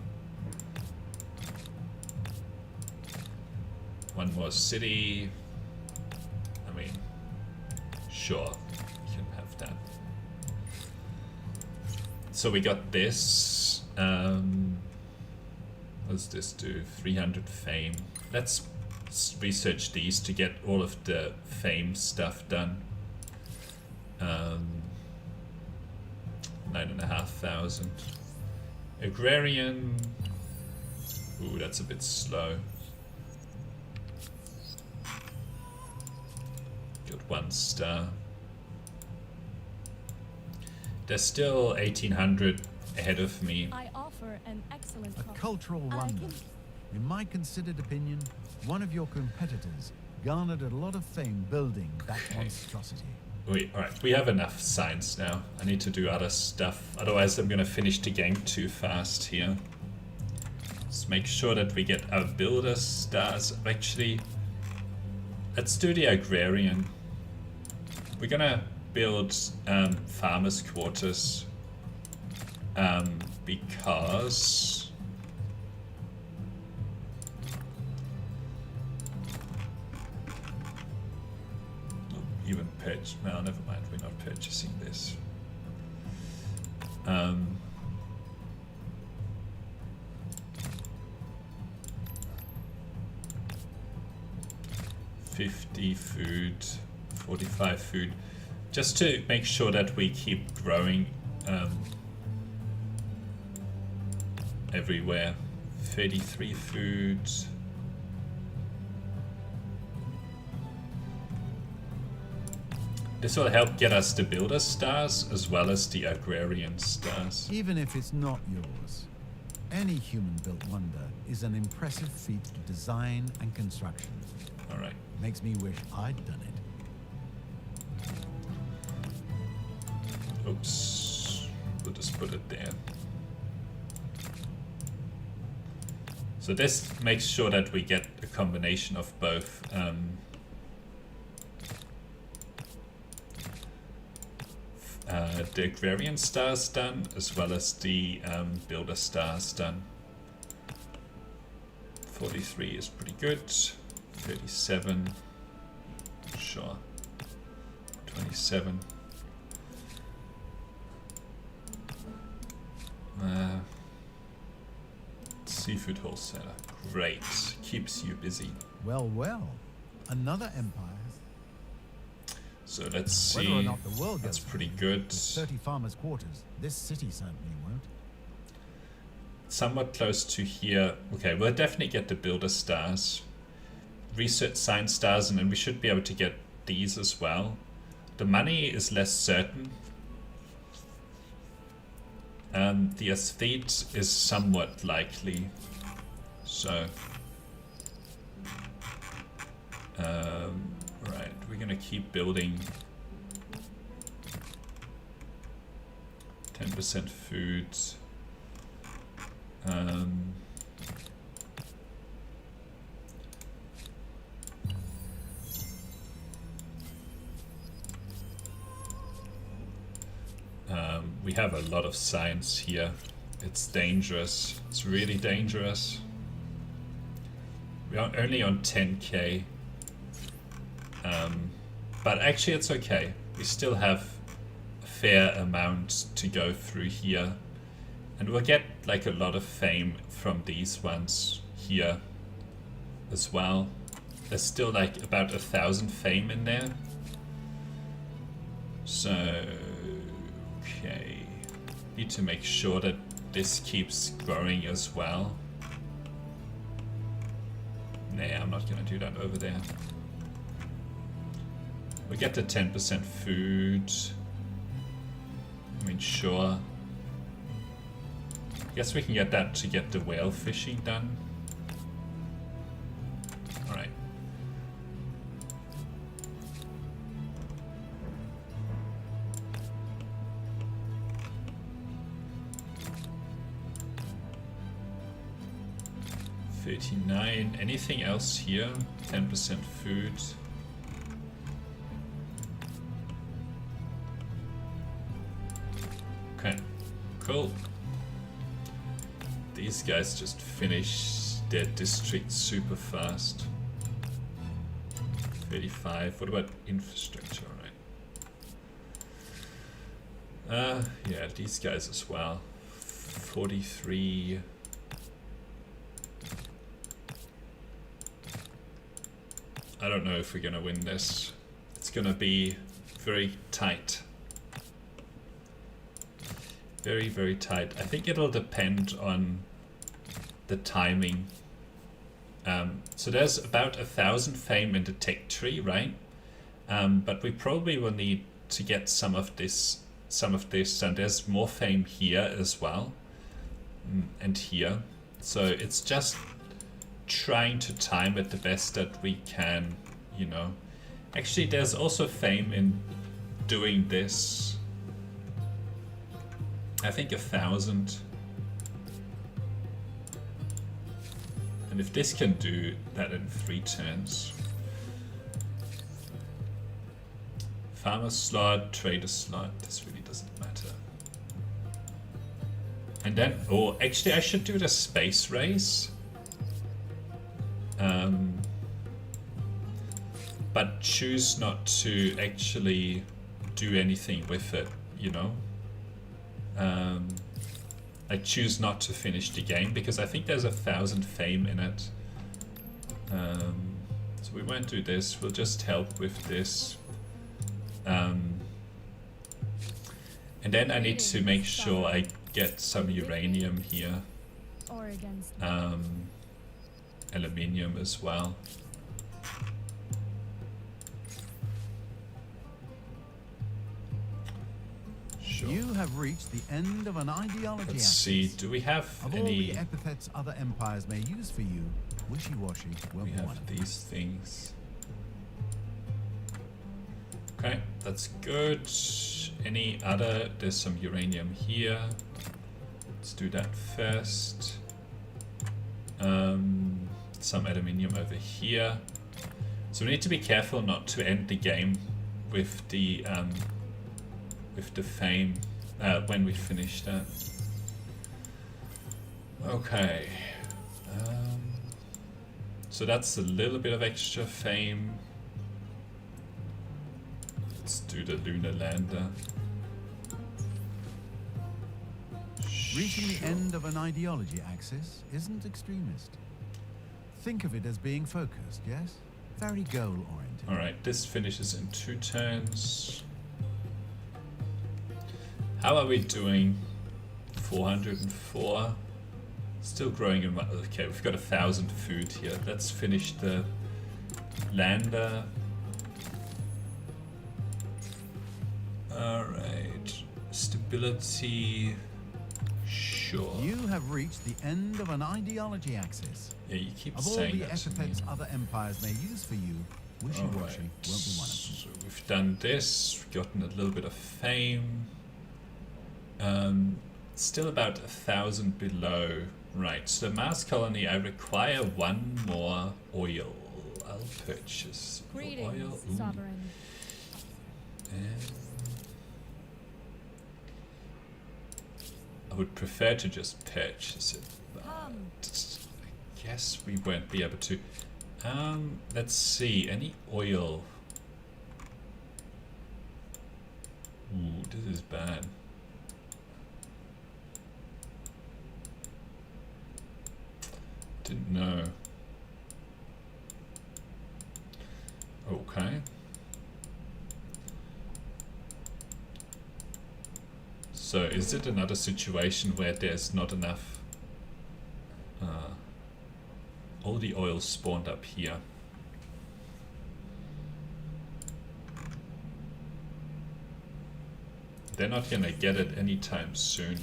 One more city. I mean, sure, you can have that. So we got this. What does this do? 300 fame. Let's research these to get all of the fame stuff done. 9,500. Agrarian. Ooh, that's a bit slow. Got 1 star. There's still 1,800 ahead of me. I offer an excellent A cultural wonder. In my considered opinion, one of your competitors garnered a lot of fame building that monstrosity. Wait, alright, we have enough science now. I need to do other stuff, otherwise I'm gonna finish the game too fast here. Let's make sure that we get our builder stars. Actually, let's do the agrarian. We're gonna build farmers' quarters because even purchase. No, never mind. We're not purchasing this. 50 food, 45 food, just to make sure that we keep growing everywhere. 33 food. This will help get us the builder stars as well as the agrarian stars. Even if it's not yours, any human-built wonder is an impressive feat of design and construction. All right. Makes me wish I'd done it. Oops. We'll just put it there. So this makes sure that we get a combination of both. The agrarian stars done as well as the builder stars done. 43 is pretty good. 37, sure. 27. Seafood wholesaler, great. Keeps you busy. Well, well, another empire. So let's see. Whether or not the world That's gets pretty good. 30 farmers' quarters. This city certainly won't. Somewhat close to here. Okay, we'll definitely get the builder stars. Research science stars, and then we should be able to get these as well. The money is less certain. The aesthete is somewhat likely. So right, we're gonna keep building. 10% food. We have a lot of science here. It's dangerous. It's really dangerous. We are only on 10k. But actually it's okay. We still have a fair amount to go through here. And we'll get like a lot of fame from these ones here as well. There's still like about 1,000 fame in there. So, okay. Need to make sure that this keeps growing as well. Nah, I'm not gonna do that over there. We get the 10% food. I mean, sure. I guess we can get that to get the whale fishing done. Alright. $39. Anything else here? 10% food. Okay, cool. These guys just finish their district super fast. 35. What about infrastructure? All Yeah, these guys as well. 43. I don't know if we're gonna win this. It's gonna be very tight. Very, very tight. I think it'll depend on the timing. So there's about 1,000 fame in the tech tree, right? But we probably will need to get some of this, and there's more fame here as well, and here. So it's just trying to time it the best that we can, you know. Actually, there's also fame in doing this. I think 1,000. And if this can do that in 3 turns. Farmer slot, trader slot, this really doesn't matter. And then, oh, actually I should do the space race. But choose not to actually do anything with it, you know? I choose not to finish the game because I think there's 1,000 fame in it. So we won't do this, we'll just help with this. And then I need to make sure I get some uranium here. Or against Aluminium as well. Sure. You have reached the end of an ideology. Let's see, do we have of all any... the epithets other empires may use for you, wishy-washy won't We be one have of them. these things. Okay, that's good. Any other? There's some uranium here. Let's do that first. Some aluminium over here. So we need to be careful not to end the game with the fame when we finish that. Okay. So that's a little bit of extra fame. Let's do the lunar lander. Reaching the end of an ideology axis isn't extremist. Think of it as being focused, yes? Very goal-oriented. Alright, this finishes in 2 turns. How are we doing? 404. Still growing in... Okay, we've got 1,000 food here. Let's finish the lander. Alright. Stability... Sure. You have reached the end of an ideology axis. Yeah, you keep Of all saying the that to me. epithets other empires may use for you, wishy-washy Alright, won't be one of them. so we've done this, we've gotten a little bit of fame. Still about 1,000 below. Right, so the Mars colony, I require 1 more oil. I'll purchase oil. Greetings, Ooh. Sovereign. I would prefer to just purchase it, but I guess we won't be able to. Let's see, any oil? Ooh, this is bad. Didn't know. Okay. So is it another situation where there's not enough? All the oil spawned up here. They're not gonna get it anytime soon.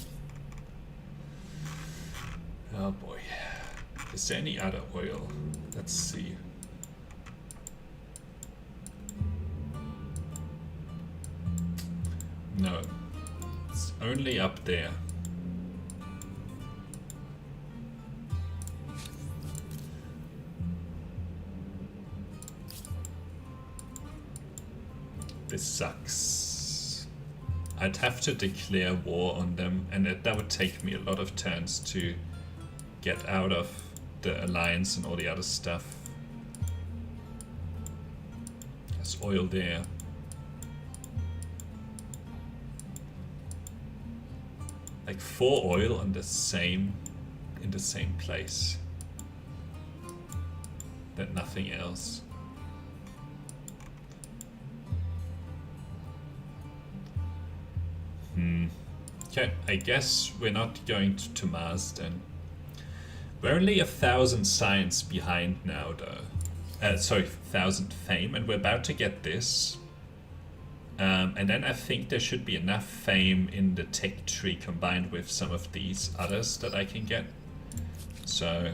Oh boy. Is there any other oil? Let's see. No. It's only up there. This sucks. I'd have to declare war on them, and that would take me a lot of turns to get out of the alliance and all the other stuff. There's oil there. like 4 oil on the same, in the same place, but nothing else. Okay, I guess we're not going to Mars then. We're only 1,000 science behind now though. Sorry, 1,000 fame, and we're about to get this. And then I think there should be enough fame in the tech tree combined with some of these others that I can get. So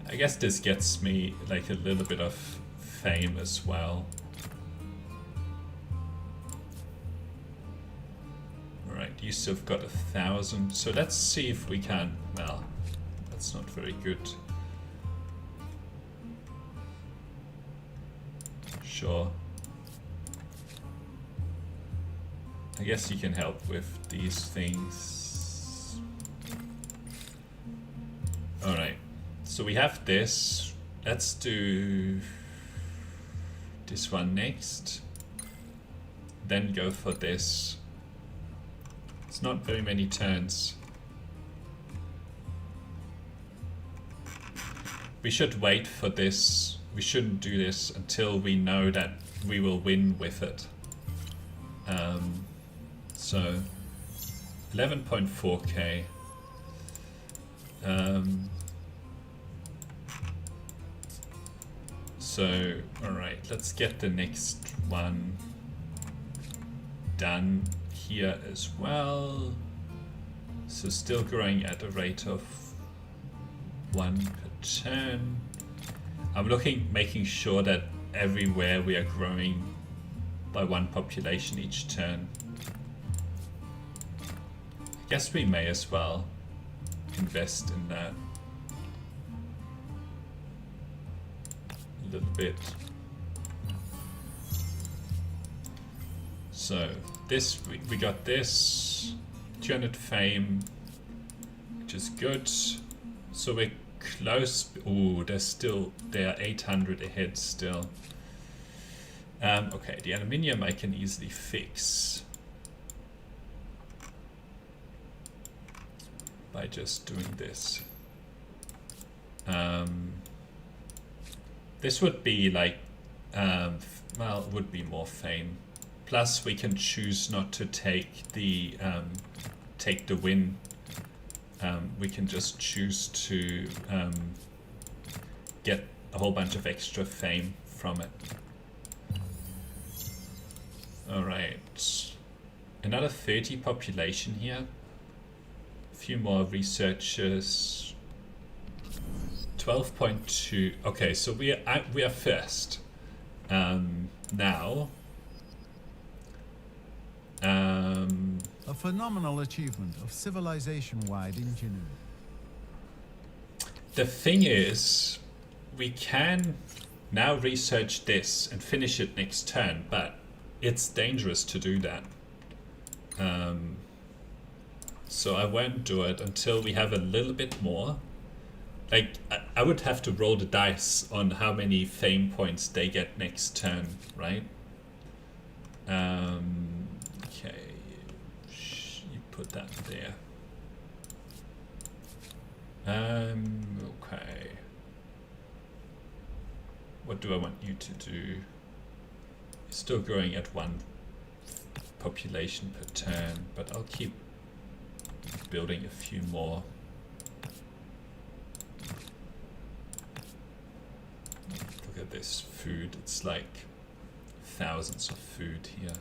I guess this gets me like a little bit of fame as well. Alright, you still have got 1,000. So let's see if we can. Well, that's not very good. Sure. I guess you can help with these things. Alright, so we have this. Let's do this one next. Then go for this. It's not very many turns. We should wait for this. We shouldn't do this until we know that we will win with it. So 11.4k. So alright, let's get the next one done here as well. So still growing at a rate of 1 per turn. I'm making sure that everywhere we are growing by 1 population each turn. I guess we may as well invest in that a little bit. So this, we got this 200 fame, which is good. So we're close. Ooh, there are 800 ahead still. Okay, the aluminium I can easily fix by just doing this. This would be like, well, it would be more fame. Plus, we can choose not to take the win. We can just choose to get a whole bunch of extra fame from it. Alright, another 30 population here. A few more researchers. 12.2. Okay, so we are first. Now. A phenomenal achievement of civilization-wide ingenuity. The thing is, we can now research this and finish it next turn, but it's dangerous to do that. So I won't do it until we have a little bit more. Like, I would have to roll the dice on how many fame points they get next turn, right? Okay, you put that there. Okay. What do I want you to do? Still growing at 1 population per turn, but I'll keep building a few more. Look at this food, it's like thousands of food here.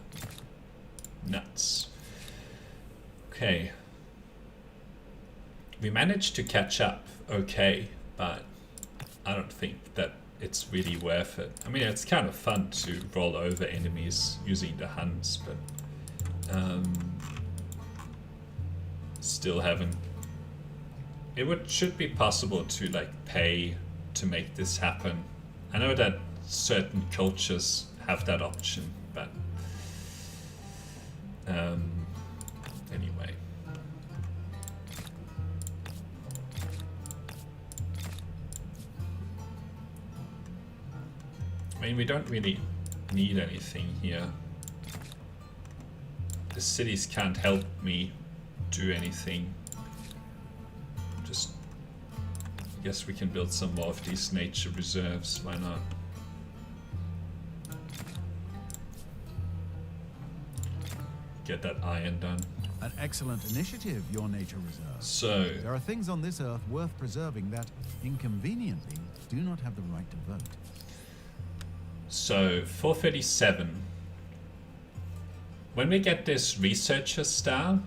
Nuts. Okay. We managed to catch up okay, but I don't think that it's really worth it. I mean, it's kind of fun to roll over enemies using the Huns, but still haven't. It should be possible to like pay to make this happen. I know that certain cultures have that option, but anyway. I mean, we don't really need anything here. The cities can't help me do anything. Just, I guess we can build some more of these nature reserves, why not? Get that iron done. An excellent initiative, your nature reserve. So, There are things on this earth worth preserving that, inconveniently, do not have the right to vote. so 437. When we get this researcher star,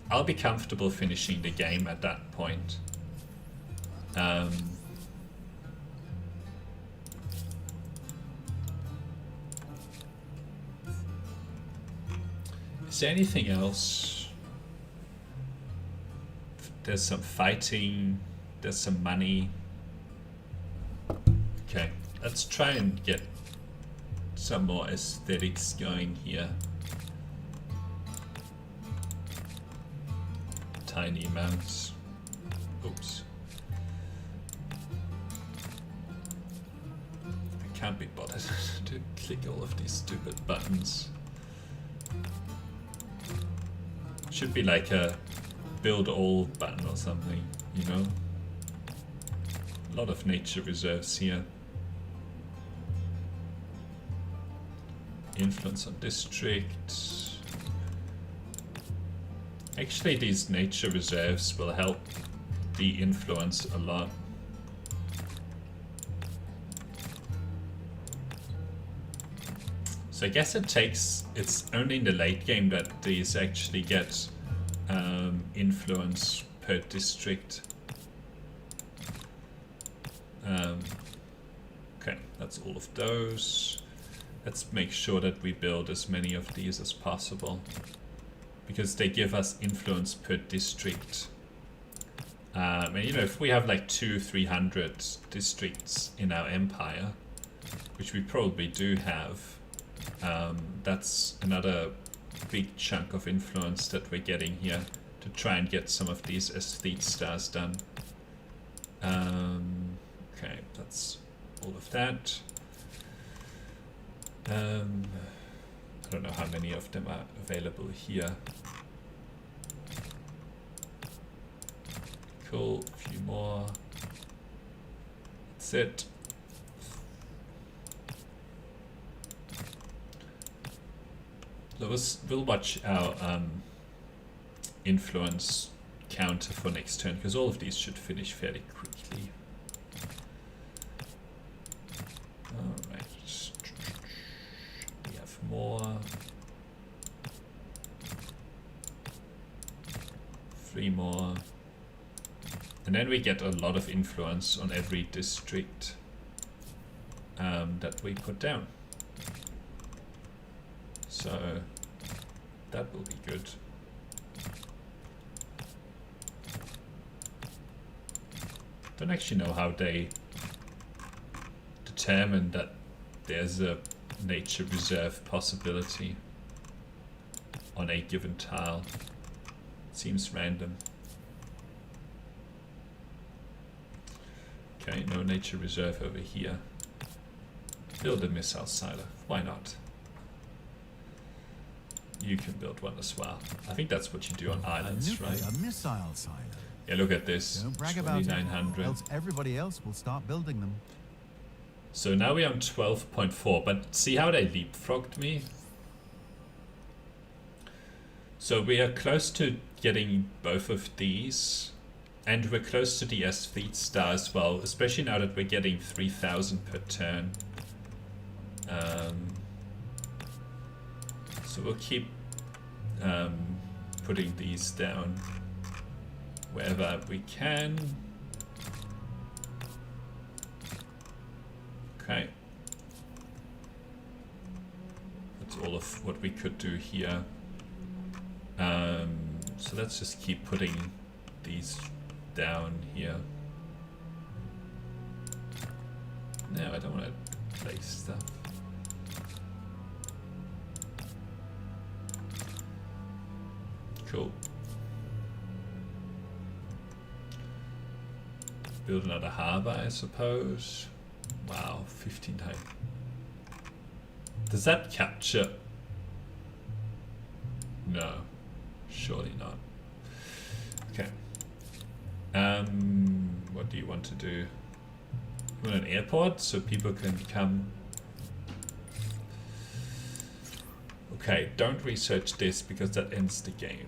I'll be comfortable finishing the game at that point. Is there anything else? There's some fighting, there's some money. Okay, let's try and get some more aesthetics going here. Tiny mouse. Oops. I can't be bothered to click all of these stupid buttons. Should be like a build all button or something, you know? A lot of nature reserves here. Influence on district. Actually, these nature reserves will help the influence a lot. So I guess it's only in the late game that these actually get influence per district. Okay, that's all of those. Let's make sure that we build as many of these as possible, because they give us influence per district. And you know, if we have like 200-300 districts in our empire, which we probably do have, that's another big chunk of influence that we're getting here to try and get some of these aesthete stars done. Okay, that's all of that. I don't know how many of them are available here. Cool, a few more. That's it. We'll watch our influence counter for next turn, because all of these should finish fairly quickly. Alright. We have more. 3 more. And then we get a lot of influence on every district that we put down. So that will be good. Don't actually know how they determine that there's a nature reserve possibility on a given tile. Seems random. Okay, no nature reserve over here. Build a missile silo. Why not? You can build one as well. I think that's what you do on islands, right? A missile silo. Yeah, look at this. Don't brag about it, 2900. else everybody else will start building them. So now we're on 12.4, but see how they leapfrogged me? So we are close to getting both of these, and we're close to the aesthete star as well, especially now that we're getting 3000 per turn. So we'll keep putting these down wherever we can. Okay. That's all of what we could do here. So let's just keep putting these down here. No, I don't want to place stuff. Cool. Build another harbor, I suppose. Wow, 15 times. Does that capture No, surely not. Okay. What do you want to do? You want an airport so people can come? Okay, don't research this because that ends the game.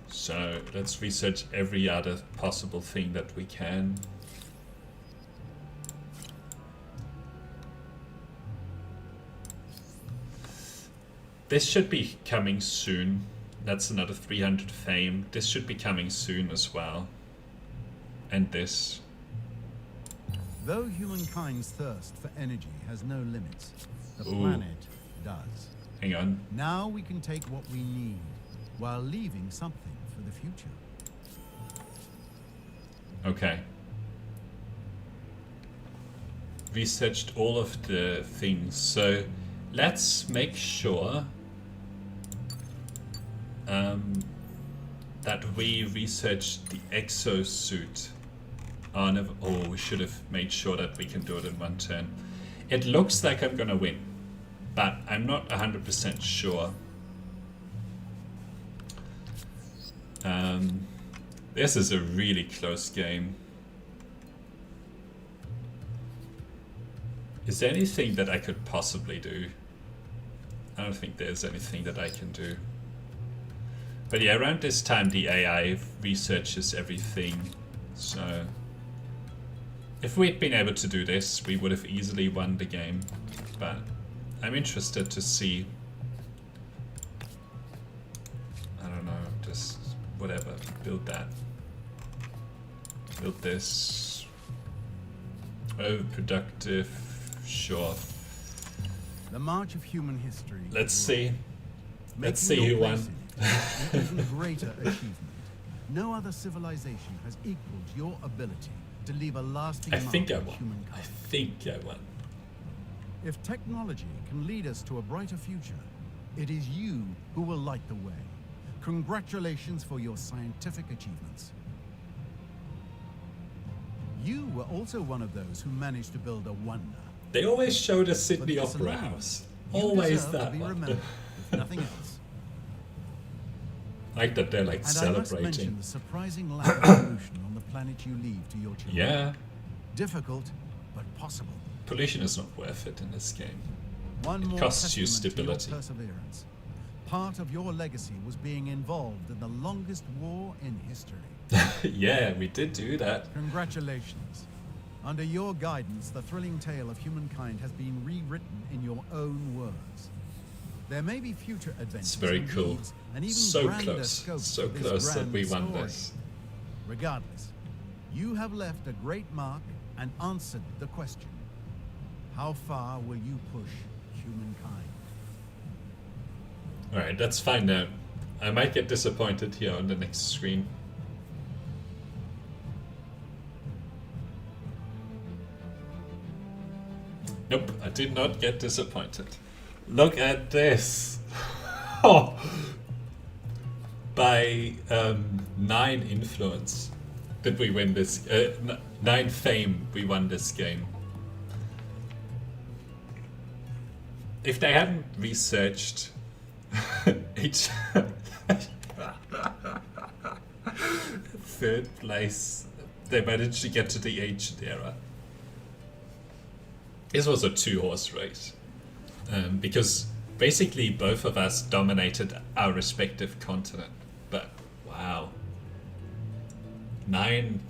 So let's research every other possible thing that we can. This should be coming soon. That's another 300 fame. This should be coming soon as well. And this. Though humankind's thirst for energy has no limits, the Ooh. planet does. Hang on. Now we can take what we need, while leaving something for the future. Okay. Researched all of the things, so let's make sure that we research the exosuit. Oh, never, oh, we should have made sure that we can do it in one turn. It looks like I'm gonna win, but I'm not 100% sure. This is a really close game. Is there anything that I could possibly do? I don't think there's anything that I can do. But yeah, around this time the AI researches everything, so if we'd been able to do this, we would have easily won the game. But I'm interested to see. I don't know, just whatever. Build that. Build this. Overproductive. Sure. The march of human history. Let's see. Let's see Making who your won. place in it an even greater achievement. No other civilization has equaled your ability to leave a lasting I mark think I on won. I humankind. think I won. If technology can lead us to a brighter future, it is you who will light the way. Congratulations for your scientific achievements. You were also one of those who managed to build a wonder. They always show the Sydney But this Opera alone, House. you Always deserve to that be one. remembered, if nothing else. Like that they're like And I must mention celebrating. the surprising lack of pollution on the planet you leave to your children. Yeah, Difficult, but possible. pollution is not worth it in this game. One It more costs you testament to your stability. perseverance. Part of your legacy was being involved in the longest war in history. Yeah, we did do that. Congratulations. Under your guidance, the thrilling tale of humankind has been rewritten in your own words. There may be future adventures. It's very and cool. deeds, and even So grander close. scopes So to this close that grand we won story. this. Regardless, you have left a great mark and answered the question: how far will you push humankind? Alright, let's find out. I might get disappointed here on the next screen. Nope, I did not get disappointed. Look at this! Oh. By 9 influence did we win this, 9 fame we won this game. If they hadn't researched each third place, they managed to get to the ancient era. This was a 2-horse race, because basically both of us dominated our respective continent. But wow, 9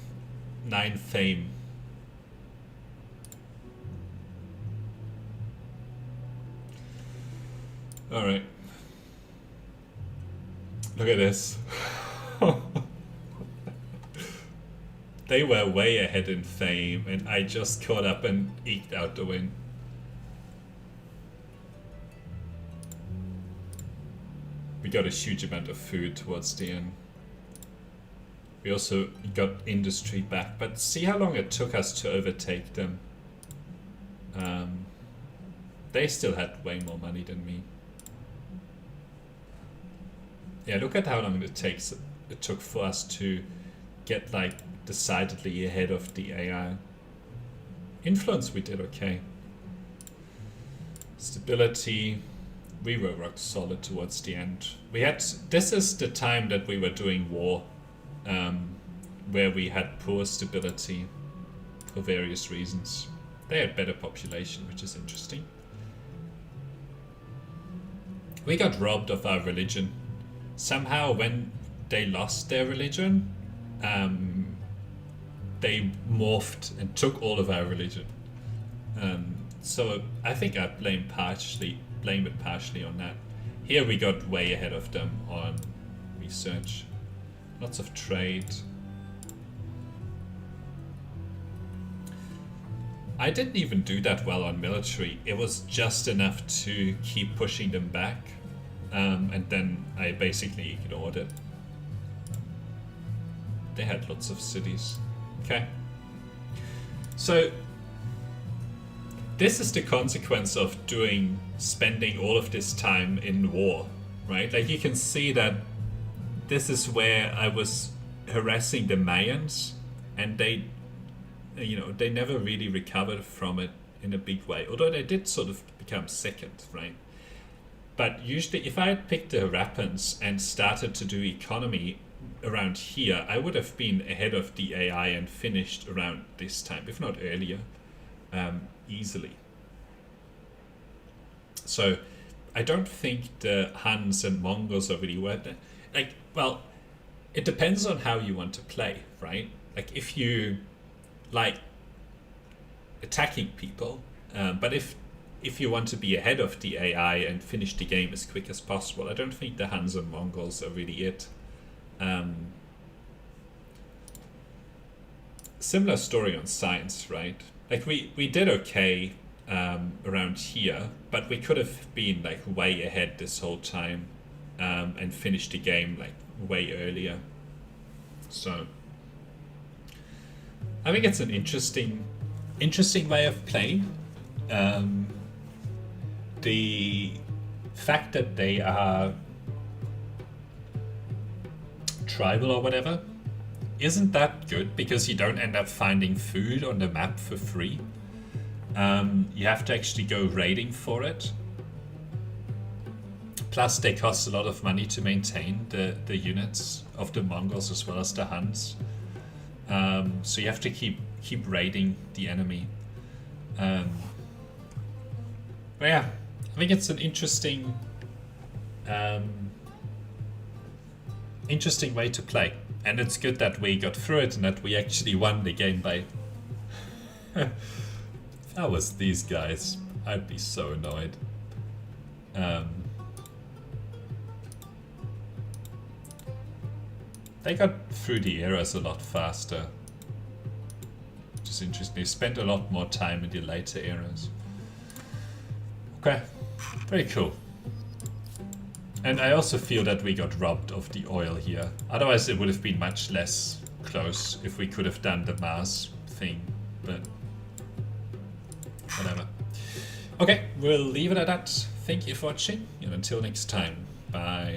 fame. All right, look at this. They were way ahead in fame, and I just caught up and eked out the win. We got a huge amount of food towards the end. We also got industry back, but see how long it took us to overtake them. They still had way more money than me. Yeah, look at how long it took for us to get like decidedly ahead of the AI. Influence we did okay. Stability. We were rock solid towards the end. This is the time that we were doing war, where we had poor stability for various reasons. They had better population, which is interesting. We got robbed of our religion. Somehow when they lost their religion, they morphed and took all of our religion. So I think I blame it partially on that. Here we got way ahead of them on research. Lots of trade. I didn't even do that well on military. It was just enough to keep pushing them back. And then I basically ignored it. They had lots of cities. Okay. So this is the consequence of spending all of this time in war, right? Like you can see that this is where I was harassing the Mayans, and they never really recovered from it in a big way. Although they did sort of become second, right? But usually if I had picked the Harappans and started to do economy around here, I would have been ahead of the AI and finished around this time, if not earlier, easily. So I don't think the Huns and Mongols are really worth it. Like, well, it depends on how you want to play, right? Like if you like attacking people, but if you want to be ahead of the AI and finish the game as quick as possible, I don't think the Huns and Mongols are really it. Similar story on science, right? Like we did okay around here, but we could have been like way ahead this whole time and finished the game like way earlier. So I think it's an interesting way of playing. The fact that they are tribal or whatever isn't that good, because you don't end up finding food on the map for free. You have to actually go raiding for it. Plus they cost a lot of money to maintain the units of the Mongols as well as the Huns. So you have to keep raiding the enemy. But yeah, I think it's an interesting way to play, and it's good that we got through it and that we actually won the game by. If I was these guys, I'd be so annoyed. They got through the eras a lot faster, which is interesting. They spent a lot more time in the later eras. Okay, very cool. And I also feel that we got robbed of the oil here. Otherwise it would have been much less close if we could have done the Mars thing, but whatever. Okay, we'll leave it at that. Thank you for watching, and until next time, bye.